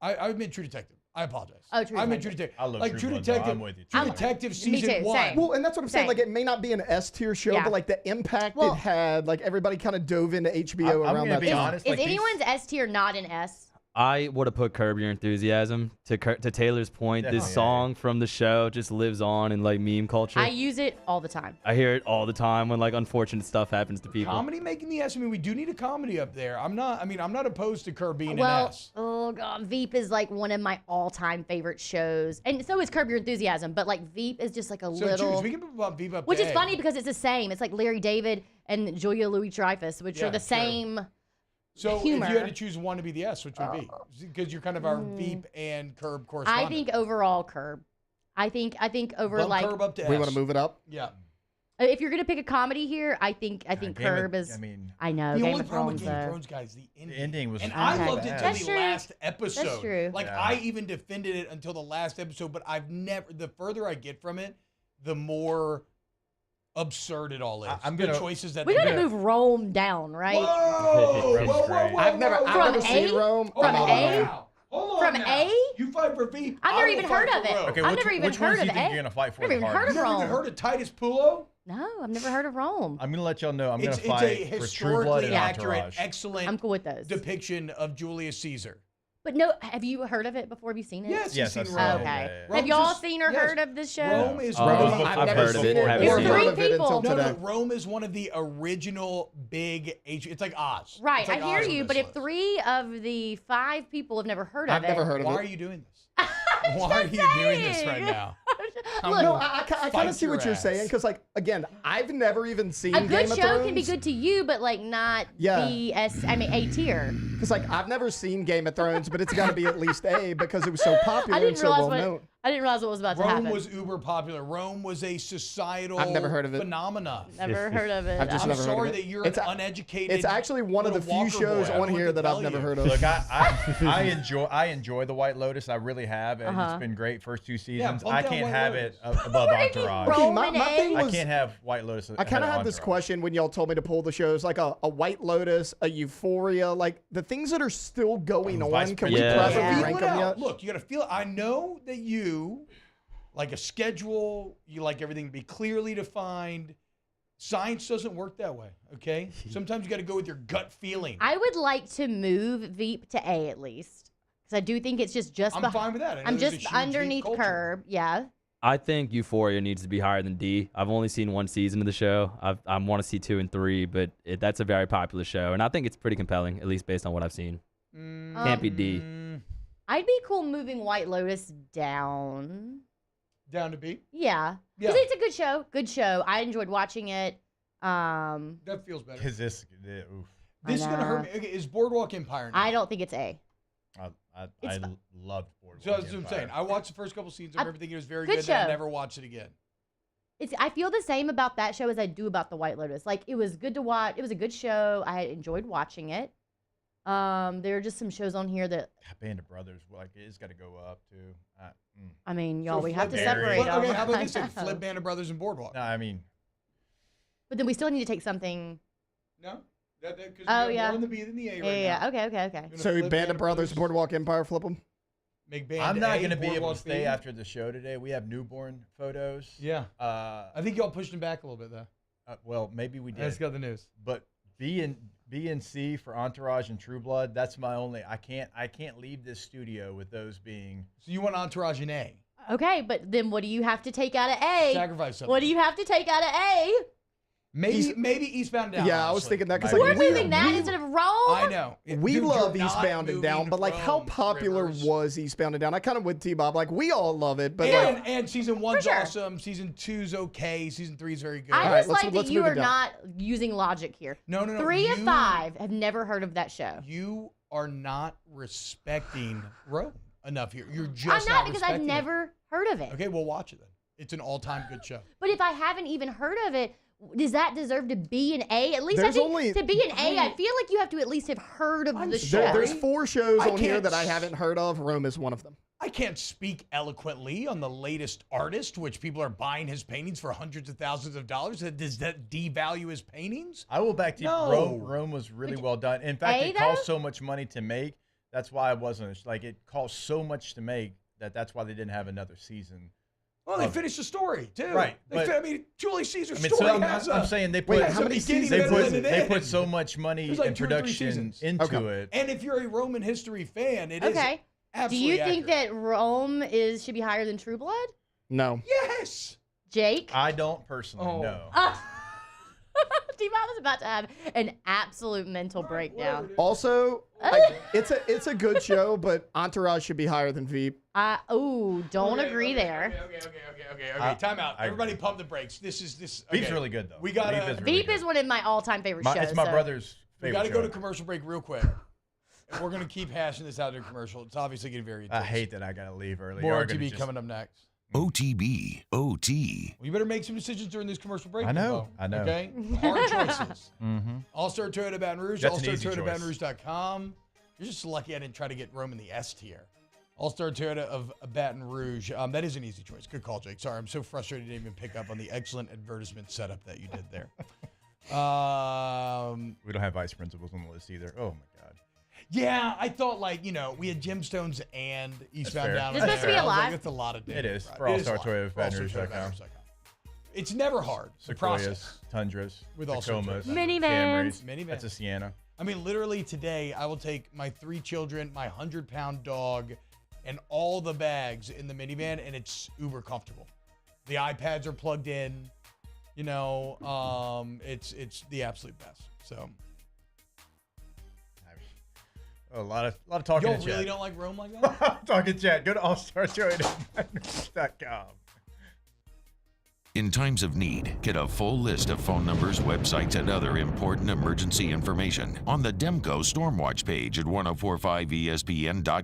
[SPEAKER 4] I meant True Detective. I apologize.
[SPEAKER 13] Oh, True
[SPEAKER 4] I meant True
[SPEAKER 13] Detective.
[SPEAKER 4] Detective.
[SPEAKER 5] I love
[SPEAKER 4] like
[SPEAKER 5] True Blood, though.
[SPEAKER 4] Detective.
[SPEAKER 5] I'm with you.
[SPEAKER 4] True
[SPEAKER 5] I'm-
[SPEAKER 4] Detective
[SPEAKER 13] Me
[SPEAKER 4] season
[SPEAKER 13] too,
[SPEAKER 4] 1.
[SPEAKER 13] same.
[SPEAKER 6] Well, and that's what I'm saying.
[SPEAKER 13] Same.
[SPEAKER 6] Like, it may not be an S tier show,
[SPEAKER 13] Yeah.
[SPEAKER 6] but like the impact
[SPEAKER 13] Well-
[SPEAKER 6] it had, like everybody kind of dove into HBO
[SPEAKER 5] I'm
[SPEAKER 6] around
[SPEAKER 5] gonna
[SPEAKER 6] that
[SPEAKER 5] be
[SPEAKER 6] time.
[SPEAKER 5] honest.
[SPEAKER 13] Is
[SPEAKER 5] like these-
[SPEAKER 13] anyone's S tier not an S?
[SPEAKER 1] I would have put Curb Your Enthusiasm. To Taylor's point,
[SPEAKER 5] Definitely.
[SPEAKER 1] this song from the show just lives on in like meme culture.
[SPEAKER 13] I use it all the time.
[SPEAKER 1] I hear it all the time when like unfortunate stuff happens to people.
[SPEAKER 4] Comedy making the S. I mean, we do need a comedy up there. I'm not opposed to Curb being an
[SPEAKER 13] Well,
[SPEAKER 4] S.
[SPEAKER 13] oh god, Veep is like one of my all-time favorite shows, and so is Curb Your Enthusiasm. But like Veep is just like a
[SPEAKER 4] So
[SPEAKER 13] little,
[SPEAKER 4] choose. We can put Veep up
[SPEAKER 13] which
[SPEAKER 4] to
[SPEAKER 13] is
[SPEAKER 4] A.
[SPEAKER 13] funny because it's the same. It's like Larry David and Julia Louis-Dreyfus, which
[SPEAKER 4] Yeah,
[SPEAKER 13] are the
[SPEAKER 4] sure.
[SPEAKER 13] same.
[SPEAKER 4] So
[SPEAKER 13] humor.
[SPEAKER 4] if you had to choose one to be the S, which would be? Because you're kind of our Veep and Curb correspondent.
[SPEAKER 13] I think overall Curb. I think over
[SPEAKER 4] Bump
[SPEAKER 13] like
[SPEAKER 4] Curb up to
[SPEAKER 6] We
[SPEAKER 4] S.
[SPEAKER 6] want to move it up.
[SPEAKER 4] Yeah.
[SPEAKER 13] if you're gonna pick a comedy here, I think
[SPEAKER 5] Game of-
[SPEAKER 13] Curb is.
[SPEAKER 5] I mean,
[SPEAKER 13] I know
[SPEAKER 4] The
[SPEAKER 13] Game
[SPEAKER 4] only
[SPEAKER 13] of
[SPEAKER 4] problem
[SPEAKER 13] Thrones.
[SPEAKER 4] with Game of
[SPEAKER 13] though.
[SPEAKER 4] Thrones, guys, the ending.
[SPEAKER 5] the ending was.
[SPEAKER 4] And
[SPEAKER 13] Okay.
[SPEAKER 4] I loved it
[SPEAKER 5] bad.
[SPEAKER 4] until
[SPEAKER 13] That's
[SPEAKER 4] the
[SPEAKER 13] true.
[SPEAKER 4] last episode.
[SPEAKER 13] That's true.
[SPEAKER 4] Like
[SPEAKER 5] Yeah.
[SPEAKER 4] I even defended it until the last episode, but I've never. The further I get from it, the more absurd it all is.
[SPEAKER 5] I'm
[SPEAKER 4] the
[SPEAKER 5] gonna-
[SPEAKER 4] choices that
[SPEAKER 13] We
[SPEAKER 4] they
[SPEAKER 13] gotta
[SPEAKER 4] make.
[SPEAKER 13] move Rome down, right?
[SPEAKER 4] Whoa!
[SPEAKER 6] I've never
[SPEAKER 13] From
[SPEAKER 6] seen
[SPEAKER 13] A?
[SPEAKER 6] Rome.
[SPEAKER 13] From
[SPEAKER 6] I'm out on
[SPEAKER 13] A?
[SPEAKER 6] that.
[SPEAKER 4] Now. Hold on
[SPEAKER 13] From
[SPEAKER 4] now.
[SPEAKER 13] A?
[SPEAKER 4] You fight for Veep.
[SPEAKER 13] I've
[SPEAKER 4] I
[SPEAKER 13] never
[SPEAKER 4] will
[SPEAKER 13] even
[SPEAKER 4] fight
[SPEAKER 13] heard
[SPEAKER 4] for
[SPEAKER 13] of it.
[SPEAKER 4] Rome.
[SPEAKER 5] Okay,
[SPEAKER 13] I've
[SPEAKER 5] which,
[SPEAKER 13] never even
[SPEAKER 5] which ones
[SPEAKER 13] heard
[SPEAKER 5] do
[SPEAKER 13] of
[SPEAKER 5] you think
[SPEAKER 13] A.
[SPEAKER 5] you're gonna fight for?
[SPEAKER 13] Never
[SPEAKER 5] the
[SPEAKER 13] even heard
[SPEAKER 5] hardest?
[SPEAKER 13] of
[SPEAKER 4] You never even
[SPEAKER 13] Rome.
[SPEAKER 4] heard of Titus Pulo?
[SPEAKER 13] No, I've never heard of Rome.
[SPEAKER 5] I'm gonna let y'all know. I'm
[SPEAKER 4] It's
[SPEAKER 5] gonna
[SPEAKER 4] a
[SPEAKER 5] fight for True Blood
[SPEAKER 4] historically
[SPEAKER 5] and
[SPEAKER 4] accurate,
[SPEAKER 5] Entourage.
[SPEAKER 4] excellent
[SPEAKER 13] I'm cool with those.
[SPEAKER 4] depiction of Julius Caesar.
[SPEAKER 13] But no, have you heard of it before? Have you seen it?
[SPEAKER 4] Yes,
[SPEAKER 5] Yes,
[SPEAKER 4] you've
[SPEAKER 5] I've
[SPEAKER 4] seen
[SPEAKER 5] seen
[SPEAKER 4] Rome.
[SPEAKER 5] it.
[SPEAKER 13] Okay.
[SPEAKER 5] Yeah, yeah.
[SPEAKER 13] Have y'all
[SPEAKER 4] just-
[SPEAKER 13] seen or
[SPEAKER 4] yes.
[SPEAKER 13] heard of this show?
[SPEAKER 4] Rome is
[SPEAKER 1] Oh,
[SPEAKER 4] one of
[SPEAKER 1] I've
[SPEAKER 4] the-
[SPEAKER 1] heard of it.
[SPEAKER 6] I've
[SPEAKER 1] Haven't
[SPEAKER 6] never
[SPEAKER 1] seen
[SPEAKER 6] heard
[SPEAKER 1] it.
[SPEAKER 6] of it until
[SPEAKER 13] people.
[SPEAKER 6] today.
[SPEAKER 4] No, Rome is one of the original big H. It's like Oz.
[SPEAKER 13] Right,
[SPEAKER 4] It's like
[SPEAKER 13] I hear
[SPEAKER 4] Oz on
[SPEAKER 13] you,
[SPEAKER 4] this
[SPEAKER 13] but if
[SPEAKER 4] list.
[SPEAKER 13] 3 of the 5 people have never heard of
[SPEAKER 6] I've
[SPEAKER 13] it.
[SPEAKER 6] never heard of
[SPEAKER 4] Why
[SPEAKER 6] it.
[SPEAKER 4] are you doing this? Why are you doing this right now?
[SPEAKER 13] Look,
[SPEAKER 6] No, I kind
[SPEAKER 4] Fight
[SPEAKER 6] of see what
[SPEAKER 4] your
[SPEAKER 6] you're saying
[SPEAKER 4] ass.
[SPEAKER 6] because, like, again, I've never even seen
[SPEAKER 13] a good
[SPEAKER 6] Game of
[SPEAKER 13] show
[SPEAKER 6] Thrones.
[SPEAKER 13] can be good to you, but like not
[SPEAKER 6] Yeah.
[SPEAKER 13] A tier.
[SPEAKER 6] Because, like, I've never seen Game of Thrones, but it's got to be at least A because it was so popular
[SPEAKER 13] I
[SPEAKER 6] and
[SPEAKER 13] didn't
[SPEAKER 6] so
[SPEAKER 13] realize
[SPEAKER 6] well
[SPEAKER 13] what
[SPEAKER 6] known.
[SPEAKER 13] I didn't realize what was about to
[SPEAKER 4] Rome
[SPEAKER 13] happen.
[SPEAKER 4] was uber popular. Rome was a societal
[SPEAKER 6] I've never heard of it.
[SPEAKER 4] phenomenon.
[SPEAKER 13] Never heard of it.
[SPEAKER 6] I've just
[SPEAKER 4] I'm
[SPEAKER 6] never heard of
[SPEAKER 4] sorry
[SPEAKER 6] it.
[SPEAKER 4] that you're
[SPEAKER 6] It's
[SPEAKER 4] an
[SPEAKER 6] a-
[SPEAKER 4] uneducated.
[SPEAKER 6] It's actually one of the
[SPEAKER 4] little
[SPEAKER 6] few
[SPEAKER 4] Walker
[SPEAKER 6] shows
[SPEAKER 4] boy. I
[SPEAKER 6] on
[SPEAKER 4] don't know
[SPEAKER 6] here
[SPEAKER 4] what to
[SPEAKER 6] that I've
[SPEAKER 4] tell
[SPEAKER 6] never
[SPEAKER 4] you.
[SPEAKER 6] heard of.
[SPEAKER 5] Look, I enjoy the White Lotus. I really have, and
[SPEAKER 13] Uh-huh.
[SPEAKER 5] it's been great first 2 seasons.
[SPEAKER 4] bump
[SPEAKER 5] I
[SPEAKER 4] down
[SPEAKER 5] can't
[SPEAKER 4] White
[SPEAKER 5] have
[SPEAKER 4] Lotus.
[SPEAKER 5] it above Entourage.
[SPEAKER 6] Okay,
[SPEAKER 13] Rome
[SPEAKER 6] my
[SPEAKER 13] and
[SPEAKER 6] thing
[SPEAKER 13] A?
[SPEAKER 6] was
[SPEAKER 5] I can't have White Lotus.
[SPEAKER 6] I kind of had this question when y'all told me to pull the shows, like a White Lotus, a Euphoria, like the things that are still going
[SPEAKER 5] Vice
[SPEAKER 6] on. Can we
[SPEAKER 1] Principals.
[SPEAKER 6] properly
[SPEAKER 13] Yeah.
[SPEAKER 6] rank
[SPEAKER 4] Feel it
[SPEAKER 6] them
[SPEAKER 4] out.
[SPEAKER 6] yet?
[SPEAKER 4] Look, you got to feel. I know that you like a schedule. You like everything to be clearly defined. Science doesn't work that way. Okay. Sometimes you got to go with your gut feeling.
[SPEAKER 13] I would like to move Veep to A at least, because I do think it's just.
[SPEAKER 4] I'm fine with that. I know
[SPEAKER 13] I'm
[SPEAKER 4] there's a
[SPEAKER 13] just
[SPEAKER 4] huge Veep
[SPEAKER 13] underneath
[SPEAKER 4] culture.
[SPEAKER 13] Curb. Yeah.
[SPEAKER 1] I think Euphoria needs to be higher than D. I've only seen 1 season of the show. I want to see 2 and 3, but that's a very popular show, and I think it's pretty compelling, at least based on what I've seen. Can't be D.
[SPEAKER 13] I'd be cool moving White Lotus down.
[SPEAKER 4] Down to B.
[SPEAKER 13] Yeah.
[SPEAKER 4] Yeah.
[SPEAKER 13] Because it's a good show. Good show. I enjoyed watching it.
[SPEAKER 4] That feels better.
[SPEAKER 5] Is this? Oof.
[SPEAKER 4] This is gonna
[SPEAKER 13] know.
[SPEAKER 4] hurt me. Okay, is Boardwalk Empire? Now?
[SPEAKER 13] I don't think it's A.
[SPEAKER 5] I
[SPEAKER 13] It's
[SPEAKER 5] loved Boardwalk
[SPEAKER 4] So that's what I'm
[SPEAKER 5] Empire.
[SPEAKER 4] saying. I watched the first couple seasons of everything. It was very
[SPEAKER 13] Good
[SPEAKER 4] good. Then I
[SPEAKER 13] show.
[SPEAKER 4] never watched it again.
[SPEAKER 13] I feel the same about that show as I do about the White Lotus. Like it was good to watch. It was a good show. I enjoyed watching it. There are just some shows on here that
[SPEAKER 5] Band of Brothers, like it's got to go up too.
[SPEAKER 13] I mean, y'all,
[SPEAKER 4] So
[SPEAKER 13] we have to
[SPEAKER 4] Flip-
[SPEAKER 13] separate
[SPEAKER 4] Okay,
[SPEAKER 13] them.
[SPEAKER 4] how about this?
[SPEAKER 13] I
[SPEAKER 4] Flip
[SPEAKER 13] know.
[SPEAKER 4] Band of Brothers and Boardwalk.
[SPEAKER 5] No, I mean,
[SPEAKER 13] But then we still need to take something.
[SPEAKER 4] No. Because
[SPEAKER 13] Oh, yeah.
[SPEAKER 4] more in the B than the A right now.
[SPEAKER 13] Yeah. Okay.
[SPEAKER 6] So Band of Brothers, Boardwalk Empire, flip them.
[SPEAKER 4] Make Band
[SPEAKER 5] I'm not
[SPEAKER 4] A,
[SPEAKER 5] going to be able to
[SPEAKER 4] Boardwalk
[SPEAKER 5] stay
[SPEAKER 4] B.
[SPEAKER 5] after the show today. We have newborn photos.
[SPEAKER 4] Yeah. I think y'all pushed him back a little bit, though.
[SPEAKER 5] Well, maybe we did.
[SPEAKER 4] I just got the news.
[SPEAKER 5] But B and C for Entourage and True Blood, that's my only. I can't leave this studio with those being.
[SPEAKER 4] So you want Entourage in A?
[SPEAKER 13] Okay, but then what do you have to take out of A?
[SPEAKER 4] Sacrifice something.
[SPEAKER 13] What do you have to take out of A?
[SPEAKER 4] Maybe Eastbound and Down.
[SPEAKER 6] Yeah, I was
[SPEAKER 4] honestly.
[SPEAKER 6] thinking that because
[SPEAKER 13] We're moving that instead of Rome.
[SPEAKER 4] I know.
[SPEAKER 6] We
[SPEAKER 4] Dude,
[SPEAKER 6] love
[SPEAKER 4] you're not
[SPEAKER 6] Eastbound and Down,
[SPEAKER 4] moving
[SPEAKER 6] but like, how
[SPEAKER 4] Rome,
[SPEAKER 6] popular
[SPEAKER 4] Rivers.
[SPEAKER 6] was Eastbound and Down? I kind of with T-Bob. Like, we all love it, but
[SPEAKER 4] And season 1's
[SPEAKER 13] sure.
[SPEAKER 4] awesome. Season 2's okay. Season 3's very good.
[SPEAKER 13] I just like that
[SPEAKER 6] let's
[SPEAKER 13] you
[SPEAKER 6] move it
[SPEAKER 13] are
[SPEAKER 6] down.
[SPEAKER 13] not using logic here.
[SPEAKER 4] No.
[SPEAKER 13] 3 of 5 have never heard of that show.
[SPEAKER 4] You are not respecting Rome enough here. You're just
[SPEAKER 13] I'm not because I've
[SPEAKER 4] respecting
[SPEAKER 13] never heard of it.
[SPEAKER 4] it. Okay, we'll watch it then. It's an all-time good show.
[SPEAKER 13] But if I haven't even heard of it, does that deserve to be an A? At least
[SPEAKER 6] There's
[SPEAKER 13] I think
[SPEAKER 6] only-
[SPEAKER 13] to be an A, I feel like you have to at least have heard of the show.
[SPEAKER 6] there's 4 shows
[SPEAKER 4] I
[SPEAKER 6] on here
[SPEAKER 4] can't
[SPEAKER 6] that I haven't heard of. Rome is one of them.
[SPEAKER 4] I can't speak eloquently on the latest artist, which people are buying his paintings for hundreds of thousands of dollars. Does that devalue his paintings?
[SPEAKER 5] I will back to you.
[SPEAKER 4] No.
[SPEAKER 5] Rome was really well done. In fact,
[SPEAKER 13] A,
[SPEAKER 5] it cost so much money to make. That's why I wasn't. Like, it cost so much to make that's why they didn't have another season.
[SPEAKER 4] Well, they finished the story too.
[SPEAKER 5] Right, but-
[SPEAKER 4] I mean, Julius Caesar's
[SPEAKER 5] I mean,
[SPEAKER 4] story
[SPEAKER 5] so
[SPEAKER 4] has
[SPEAKER 5] I'm saying they
[SPEAKER 4] Wait,
[SPEAKER 5] put
[SPEAKER 4] how many seasons
[SPEAKER 5] they
[SPEAKER 4] better than it
[SPEAKER 5] they
[SPEAKER 4] is?
[SPEAKER 5] put so much money
[SPEAKER 4] There's like
[SPEAKER 5] and
[SPEAKER 4] 2 or 3
[SPEAKER 5] production
[SPEAKER 4] seasons.
[SPEAKER 5] into it.
[SPEAKER 4] And if you're a Roman history fan, it is
[SPEAKER 13] Okay. Do
[SPEAKER 4] absolutely
[SPEAKER 13] you think
[SPEAKER 4] accurate.
[SPEAKER 13] that Rome should be higher than True Blood?
[SPEAKER 6] No.
[SPEAKER 4] Yes.
[SPEAKER 13] Jake?
[SPEAKER 5] I don't personally know.
[SPEAKER 13] T-Bob was about to have an absolute mental breakdown.
[SPEAKER 6] Also, it's a good show, but Entourage should be higher than Veep.
[SPEAKER 13] Don't agree there.
[SPEAKER 4] Okay, time out. Everybody pump the brakes. This.
[SPEAKER 5] Veep's really good though.
[SPEAKER 4] We gotta.
[SPEAKER 5] Veep is really
[SPEAKER 13] Veep is one of my all-time favorite shows.
[SPEAKER 5] It's my brother's
[SPEAKER 4] We
[SPEAKER 5] favorite
[SPEAKER 4] got to go
[SPEAKER 5] show.
[SPEAKER 4] to commercial break real quick. And we're gonna keep hashing this out during commercial. It's obviously getting very intense.
[SPEAKER 5] I hate that I gotta leave early.
[SPEAKER 4] More
[SPEAKER 5] You're gonna
[SPEAKER 4] OTB
[SPEAKER 5] just-
[SPEAKER 4] coming up next.
[SPEAKER 3] OTB, OT.
[SPEAKER 4] Well, you better make some decisions during this commercial break.
[SPEAKER 5] I know,
[SPEAKER 4] Bo,
[SPEAKER 5] I know.
[SPEAKER 4] Okay? Hard choices.
[SPEAKER 5] Mm-hmm.
[SPEAKER 4] All-Star Toyota Baton Rouge,
[SPEAKER 5] That's an
[SPEAKER 4] All-Star
[SPEAKER 5] easy
[SPEAKER 4] Toyota
[SPEAKER 5] choice.
[SPEAKER 4] Baton Rouge.com. You're just lucky I didn't try to get Rome in the S tier. All-Star Toyota of Baton Rouge. That is an easy choice. Good call, Jake. Sorry, I'm so frustrated I didn't even pick up on the excellent advertisement setup that you did there.
[SPEAKER 5] We don't have vice principals on the list either. Oh my god.
[SPEAKER 4] Yeah, I thought we had Gemstones and Eastbound
[SPEAKER 5] fair.
[SPEAKER 4] Down.
[SPEAKER 13] This
[SPEAKER 4] in
[SPEAKER 13] supposed to
[SPEAKER 4] there.
[SPEAKER 13] be
[SPEAKER 4] I was like,
[SPEAKER 13] alive?
[SPEAKER 4] that's a lot of
[SPEAKER 5] It is
[SPEAKER 4] right.
[SPEAKER 5] for
[SPEAKER 4] It is
[SPEAKER 5] All-Star
[SPEAKER 4] live.
[SPEAKER 5] Toyota of Baton
[SPEAKER 4] All-Star
[SPEAKER 5] Rouge.com.
[SPEAKER 4] Toyota of Baton Rouge.com. It's never hard. The process.
[SPEAKER 5] Sequoias, Tundras,
[SPEAKER 4] With All-Star
[SPEAKER 5] Tacomas,
[SPEAKER 13] Minivans.
[SPEAKER 5] Camrys.
[SPEAKER 4] Minivans.
[SPEAKER 5] That's a Sienna.
[SPEAKER 4] I mean, literally today, I will take my 3 children, my 100-pound dog, and all the bags in the minivan, and it's uber comfortable. The iPads are plugged in. It's the absolute best. So.
[SPEAKER 5] A lot of talking
[SPEAKER 4] Y'all
[SPEAKER 5] in
[SPEAKER 4] really
[SPEAKER 5] chat.
[SPEAKER 4] don't like Rome like that?
[SPEAKER 5] Talking chat. Go to allstartoyota.com.
[SPEAKER 3] In times of need, get a full list of phone numbers, websites, and other important emergency information on the Demco Stormwatch page at 1045ESPN.com.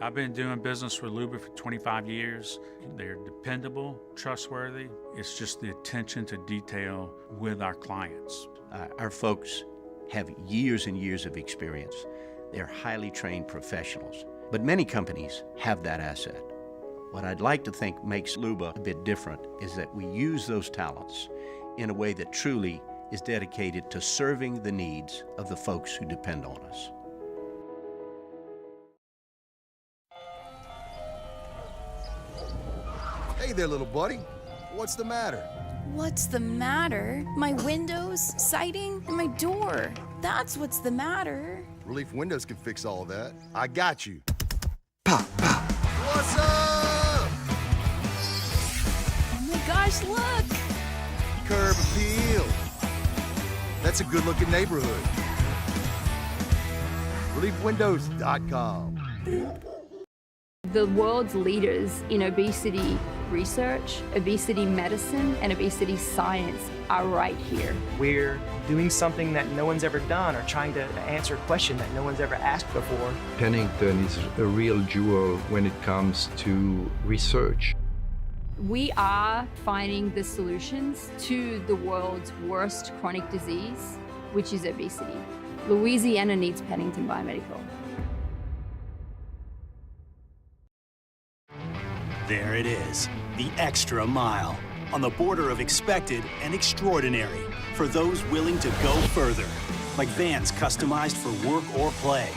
[SPEAKER 15] I've been doing business with Luba for 25 years. They're dependable, trustworthy. It's just the attention to detail with our clients.
[SPEAKER 7] Our folks have years and years of experience. They're highly trained professionals. But many companies have that asset. What I'd like to think makes Luba a bit different is that we use those talents in a way that truly is dedicated to serving the needs of the folks who depend on us.
[SPEAKER 10] Hey there, little buddy. What's the matter?
[SPEAKER 11] What's the matter? My windows, siding, and my door. That's what's the matter.
[SPEAKER 10] Relief Windows can fix all of that. I got you. Pop, pop. What's up?
[SPEAKER 11] Oh my gosh, look!
[SPEAKER 10] Curb appeal. That's a good-looking neighborhood. ReliefWindows.com.
[SPEAKER 16] The world's leaders in obesity research, obesity medicine, and obesity science are right here.
[SPEAKER 17] We're doing something that no one's ever done or trying to answer a question that no one's ever asked before.
[SPEAKER 26] Pennington is a real jewel when it comes to research.
[SPEAKER 16] We are finding the solutions to the world's worst chronic disease, which is obesity. Louisiana needs Pennington Biomedical.
[SPEAKER 8] There it is, the extra mile. on the border of expected and extraordinary for those willing to go further, like vans customized for work or play,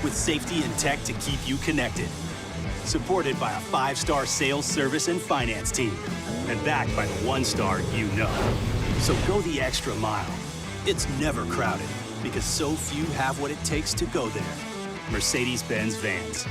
[SPEAKER 8] with safety and tech to keep you connected. Supported by a 5-star sales, service, and finance team, and backed by the 1-star you know. So go the extra mile. It's never crowded, because so few have what it takes to go there. Mercedes-Benz Vans.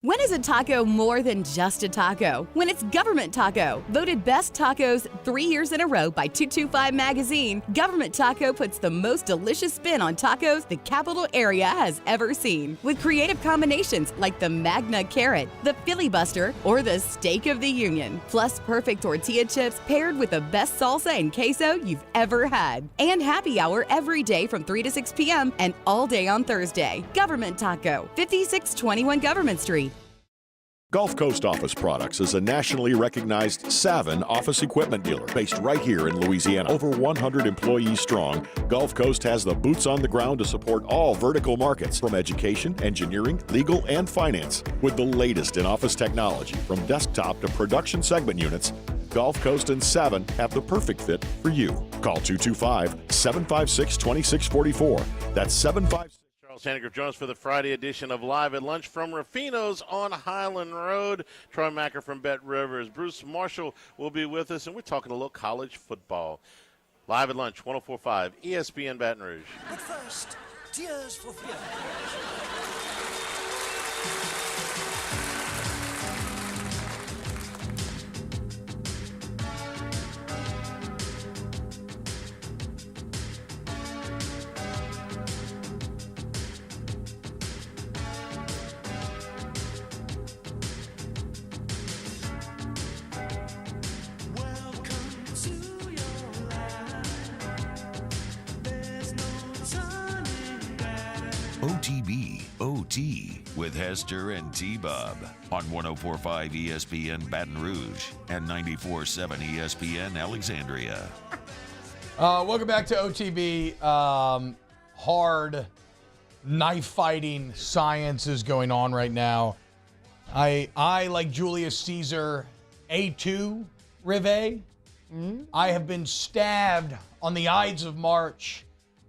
[SPEAKER 21] When is a taco more than just a taco? When it's Government Taco. Voted best tacos 3 years in a row by 225 Magazine, Government Taco puts the most delicious spin on tacos the capital area has ever seen. With creative combinations like the Magna Carrot, the Filibuster, or the Steak of the Union. Plus perfect tortilla chips paired with the best salsa and queso you've ever had. And happy hour every day from 3 to 6 p.m. and all day on Thursday. Government Taco, 5621 Government Street.
[SPEAKER 14] Gulf Coast Office Products is a nationally recognized Savin office equipment dealer based right here in Louisiana. Over 100 employees strong, Gulf Coast has the boots on the ground to support all vertical markets, from education, engineering, legal, and finance. With the latest in office technology, from desktop to production segment units, Gulf Coast and Savin have the perfect fit for you. Call 225-756-2644. That's 756.
[SPEAKER 2] Sandigrove Jones for the Friday edition of Live at Lunch from Rufino's on Highland Road. Troy Macker from Bet Rivers. Bruce Marshall will be with us, and we're talking a little college football. Live at Lunch, 104.5 ESPN Baton Rouge.
[SPEAKER 12] But first, Tears for Fears.
[SPEAKER 3] OTB OT with Hester and T-Bob on 104.5 ESPN Baton Rouge and 94.7 ESPN Alexandria.
[SPEAKER 4] Welcome back to OTB. Hard knife fighting science is going on right now. I like Julius Caesar A2 Rivet. I have been stabbed on the Ides of March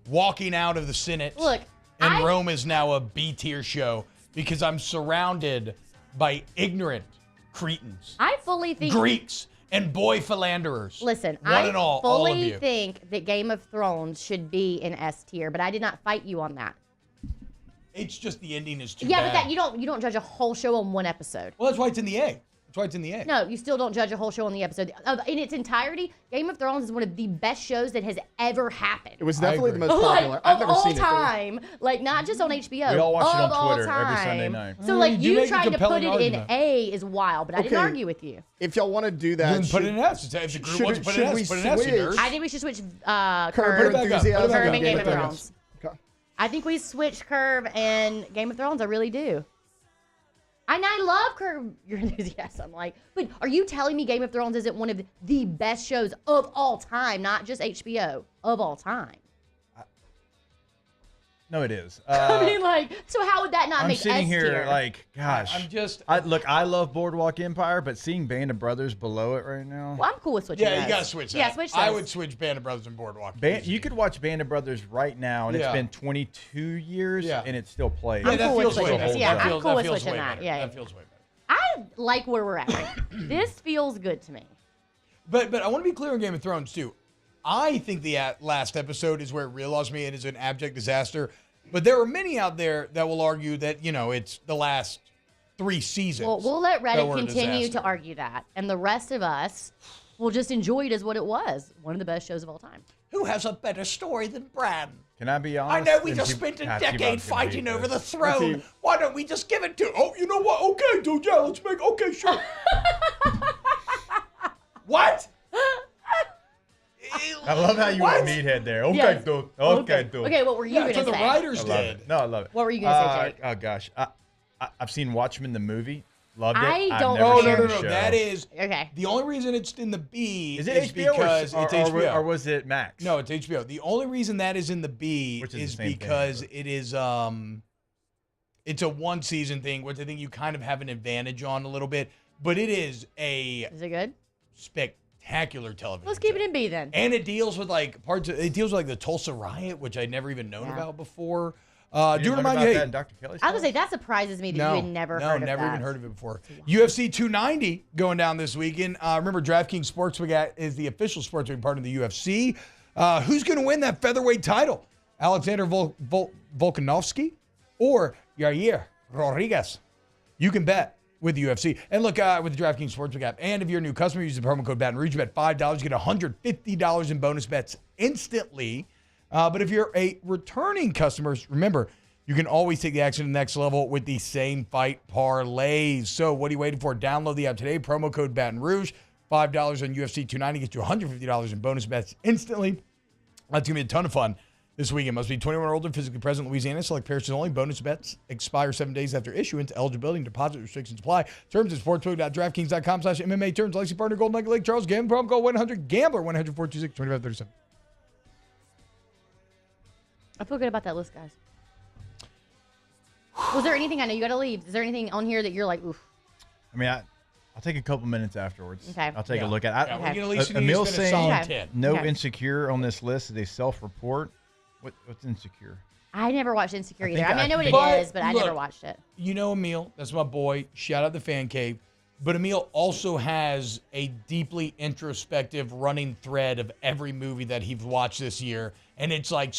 [SPEAKER 4] walking out of the Senate.
[SPEAKER 13] Look,
[SPEAKER 4] and Rome is now a B-tier show because I'm surrounded by ignorant cretins.
[SPEAKER 13] I fully think
[SPEAKER 4] Greeks and boy philanderers.
[SPEAKER 13] Listen,
[SPEAKER 4] One and all of
[SPEAKER 13] fully
[SPEAKER 4] you.
[SPEAKER 13] think that Game of Thrones should be in S tier, but I did not fight you on that.
[SPEAKER 4] It's just the ending is too
[SPEAKER 13] Yeah,
[SPEAKER 4] bad.
[SPEAKER 13] but that you don't judge a whole show on one episode.
[SPEAKER 4] Well, that's why it's in the A. That's why it's in the A.
[SPEAKER 13] No, you still don't judge a whole show on the episode. In its entirety, Game of Thrones is one of the best shows that has ever happened.
[SPEAKER 6] It was definitely the most popular. I've never seen it.
[SPEAKER 13] Of all time. Like, not just on HBO.
[SPEAKER 5] We all watch it
[SPEAKER 13] of
[SPEAKER 5] on Twitter
[SPEAKER 13] all
[SPEAKER 5] every
[SPEAKER 13] time.
[SPEAKER 5] Sunday night.
[SPEAKER 13] So, like,
[SPEAKER 4] You
[SPEAKER 13] you
[SPEAKER 4] make a
[SPEAKER 13] trying to put
[SPEAKER 4] compelling
[SPEAKER 13] it
[SPEAKER 4] argument.
[SPEAKER 13] in A is wild, but I didn't
[SPEAKER 6] Okay.
[SPEAKER 13] argue with you.
[SPEAKER 6] If y'all want to do that,
[SPEAKER 4] Then put it in S. If the group wants to put it in S, put it in S, you nerds.
[SPEAKER 13] I think we should switch
[SPEAKER 6] Curb
[SPEAKER 13] Curb
[SPEAKER 6] Enthusiasm
[SPEAKER 13] and
[SPEAKER 6] and
[SPEAKER 13] Game of
[SPEAKER 6] Game of
[SPEAKER 13] Thrones. I think we switched Curb and Game of Thrones. I really do. And I love Curb Your Enthusiasm. Like, but are you telling me Game of Thrones isn't one of the best shows of all time, not just HBO, of all time?
[SPEAKER 5] No, it is.
[SPEAKER 13] I mean, like, so how would that not
[SPEAKER 5] I'm
[SPEAKER 13] make
[SPEAKER 5] sitting
[SPEAKER 13] S
[SPEAKER 5] here
[SPEAKER 13] tier?
[SPEAKER 5] like, gosh. I love Boardwalk Empire, but seeing Band of Brothers below it right now.
[SPEAKER 13] Well, I'm cool with switching.
[SPEAKER 4] Yeah,
[SPEAKER 13] those.
[SPEAKER 4] you gotta switch that.
[SPEAKER 13] Yeah, switch those.
[SPEAKER 4] I would switch Band of Brothers and Boardwalk.
[SPEAKER 5] You could watch Band of Brothers right now, and
[SPEAKER 4] Yeah.
[SPEAKER 5] it's been 22 years, and it still plays.
[SPEAKER 13] I'm cool with switching this. Yeah, I'm
[SPEAKER 4] feels-
[SPEAKER 13] cool
[SPEAKER 4] that
[SPEAKER 13] with
[SPEAKER 4] feels
[SPEAKER 13] switching
[SPEAKER 4] way
[SPEAKER 13] that.
[SPEAKER 4] better.
[SPEAKER 13] Yeah,
[SPEAKER 4] That feels way better.
[SPEAKER 13] I like where we're at. Right now. This feels good to me.
[SPEAKER 4] But I want to be clear on Game of Thrones too. I think the last episode is where it realized me it is an abject disaster. But there are many out there that will argue that, it's the last 3 seasons.
[SPEAKER 13] Well, we'll let
[SPEAKER 4] that
[SPEAKER 13] Reddit
[SPEAKER 4] were a
[SPEAKER 13] continue
[SPEAKER 4] disaster.
[SPEAKER 13] to argue that, and the rest of us will just enjoy it as what it was. One of the best shows of all time.
[SPEAKER 4] Who has a better story than Bran?
[SPEAKER 5] Can I be honest?
[SPEAKER 4] I know we
[SPEAKER 5] And
[SPEAKER 4] just
[SPEAKER 5] T-
[SPEAKER 4] spent a
[SPEAKER 5] T-Bob's
[SPEAKER 4] decade
[SPEAKER 5] gonna
[SPEAKER 4] fighting
[SPEAKER 5] hate
[SPEAKER 4] over the
[SPEAKER 5] this.
[SPEAKER 4] throne. Why don't we just give it to? Oh, you know what? Okay, dude, yeah, let's make. Okay, sure. What?
[SPEAKER 5] I love how you went meathead there. Okay,
[SPEAKER 13] Yes.
[SPEAKER 5] dude. Okay, dude.
[SPEAKER 13] Okay, what were you going to say?
[SPEAKER 5] I love it. No, I love it.
[SPEAKER 13] What were you gonna say, Jake?
[SPEAKER 5] Oh gosh, I've seen Watchmen the movie. Loved it.
[SPEAKER 13] I
[SPEAKER 5] I've
[SPEAKER 13] don't
[SPEAKER 5] never
[SPEAKER 4] Oh,
[SPEAKER 5] seen
[SPEAKER 4] no.
[SPEAKER 5] the show.
[SPEAKER 4] That is
[SPEAKER 13] okay.
[SPEAKER 4] The only reason it's in the B
[SPEAKER 5] Is it HBO
[SPEAKER 4] because
[SPEAKER 5] or,
[SPEAKER 4] it's
[SPEAKER 5] or,
[SPEAKER 4] HBO.
[SPEAKER 5] or was it Max?
[SPEAKER 4] No, it's HBO. The only reason that is in the B
[SPEAKER 5] Which is
[SPEAKER 4] is
[SPEAKER 5] the same thing,
[SPEAKER 4] because it is it's a 1-season thing, which I think you kind of have an advantage on a little bit. but it is a
[SPEAKER 13] Is it good?
[SPEAKER 4] spectacular television.
[SPEAKER 13] Let's keep it in B then.
[SPEAKER 4] And it deals with it deals with like the Tulsa riot, which I'd never even known about before. Do you remind me?
[SPEAKER 5] That in Dr. Kelly's
[SPEAKER 13] I was gonna say that surprises me that you had never heard of that.
[SPEAKER 4] never even heard of it before. UFC 290 going down this weekend. Remember, DraftKings Sportsbook is the official sportsbook partner of the UFC. Who's going to win that featherweight title? Alexander Volkanovski or Yair Rodriguez? You can bet with the UFC. And look, with the DraftKings Sportsbook app. And if you're a new customer, use the promo code Baton Rouge. You bet $5, you get $150 in bonus bets instantly. But if you're a returning customer, remember, you can always take the action to the next level with the same fight parlays. So what are you waiting for? Download the app today. Promo code Baton Rouge. $5 on UFC 290 gets you $150 in bonus bets instantly. That's going to be a ton of fun this weekend. Must be 21 or older, physically present in Louisiana. Select pairs only. Bonus bets expire 7 days after issuance. Eligibility and deposit restrictions apply. Terms at sportsbook.draftkings.com/MMA. Terms, Lexi Partner, Golden Nugget Lake Charles. Gambling promo code 100 Gambler 100-426-2537.
[SPEAKER 13] I feel good about that list, guys. Was there anything, I know you got to leave. Is there anything on here that you're like, oof?
[SPEAKER 5] I mean, I'll take a couple minutes afterwards.
[SPEAKER 13] Okay.
[SPEAKER 5] I'll take a look at it.
[SPEAKER 4] Okay.
[SPEAKER 5] Emil's saying no
[SPEAKER 13] Okay.
[SPEAKER 5] Insecure on this list is a self-report. What's Insecure?
[SPEAKER 13] I never watched Insecure either.
[SPEAKER 5] think
[SPEAKER 13] I know what it
[SPEAKER 4] But
[SPEAKER 13] is, but I
[SPEAKER 4] look,
[SPEAKER 13] never watched it.
[SPEAKER 4] You know Emil, that's my boy. Shout out the fan cave. But Emil also has a deeply introspective running thread of every movie that he's watched this year. And it's like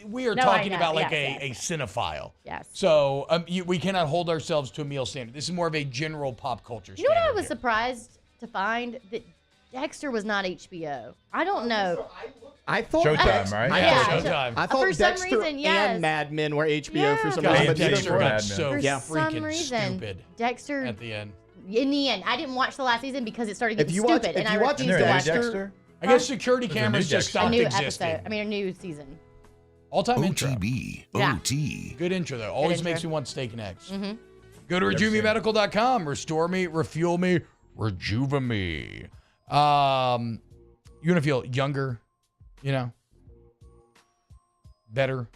[SPEAKER 4] we are talking about like a cinephile.
[SPEAKER 13] Yes.
[SPEAKER 4] So we cannot hold ourselves to Emil's standard. This is more of a general pop culture
[SPEAKER 13] You know what I
[SPEAKER 4] standard
[SPEAKER 13] was
[SPEAKER 4] here.
[SPEAKER 13] surprised to find? That Dexter was not HBO. I don't know.
[SPEAKER 6] I thought
[SPEAKER 5] Showtime, right?
[SPEAKER 13] Yeah,
[SPEAKER 4] Showtime.
[SPEAKER 6] I thought
[SPEAKER 13] For some
[SPEAKER 6] Dexter
[SPEAKER 13] reason, yes.
[SPEAKER 6] and Mad Men were HBO for some
[SPEAKER 4] God,
[SPEAKER 6] reason. but
[SPEAKER 4] Dexter
[SPEAKER 6] neither were-
[SPEAKER 4] got so
[SPEAKER 13] For
[SPEAKER 4] freaking
[SPEAKER 13] some reason,
[SPEAKER 4] stupid
[SPEAKER 13] Dexter.
[SPEAKER 4] at the end.
[SPEAKER 13] In the end, I didn't watch the last season because it started getting stupid, and I
[SPEAKER 6] watch
[SPEAKER 13] refused to watch it.
[SPEAKER 5] Dexter?
[SPEAKER 4] I guess security cameras just
[SPEAKER 13] A
[SPEAKER 4] stopped
[SPEAKER 13] new
[SPEAKER 4] existing.
[SPEAKER 13] episode. I mean, a new season.
[SPEAKER 4] All-time intro.
[SPEAKER 3] OTB,
[SPEAKER 13] Yeah.
[SPEAKER 3] OT.
[SPEAKER 4] Good intro, though. Always
[SPEAKER 13] intro.
[SPEAKER 4] makes me want steak and eggs.
[SPEAKER 13] Mm-hmm.
[SPEAKER 4] Go to RejuveMeMedical.com. Restore me, refuel me, rejuve me. You want to feel younger, better,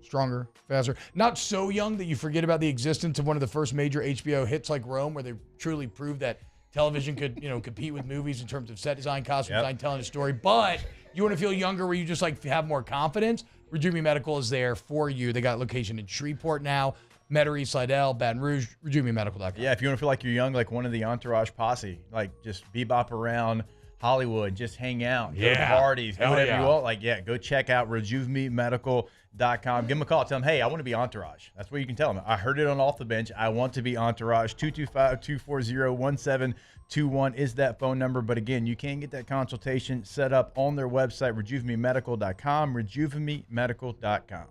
[SPEAKER 4] stronger, faster. Not so young that you forget about the existence of one of the first major HBO hits like Rome, where they truly proved that television could, compete with movies in terms of set design, costume design, telling a story. But you want to feel younger where you just have more confidence. Rejuve Me Medical is there for you. They got a location in Shreveport now, Metairie, Slidell, Baton Rouge, RejuveMeMedical.com.
[SPEAKER 5] Yeah, if you want to feel like you're young, like one of the Entourage posse, like just bebop around Hollywood, just hang out, go to parties, do whatever you want. Go check out RejuveMeMedical.com. Give them a call. Tell them, hey, I want to be Entourage. That's what you can tell them. I heard it on Off the Bench. I want to be Entourage. 225-240-1721 is that phone number. But again, you can get that consultation set up on their website, RejuveMeMedical.com, RejuveMeMedical.com.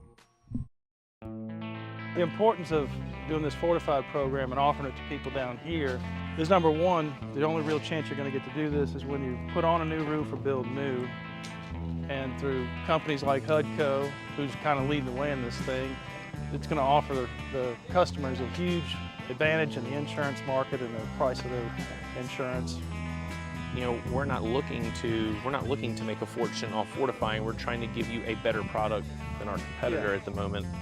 [SPEAKER 9] The importance of doing this Fortified program and offering it to people down here is, number one, the only real chance you're going to get to do this is when you put on a new roof or build new. And through companies like HUDCO, who's kind of leading the way in this thing, it's going to offer the customers a huge advantage in the insurance market and the price of their insurance.
[SPEAKER 18] We're not looking to make a fortune off fortifying. We're trying to give you a better product than our competitor at the moment.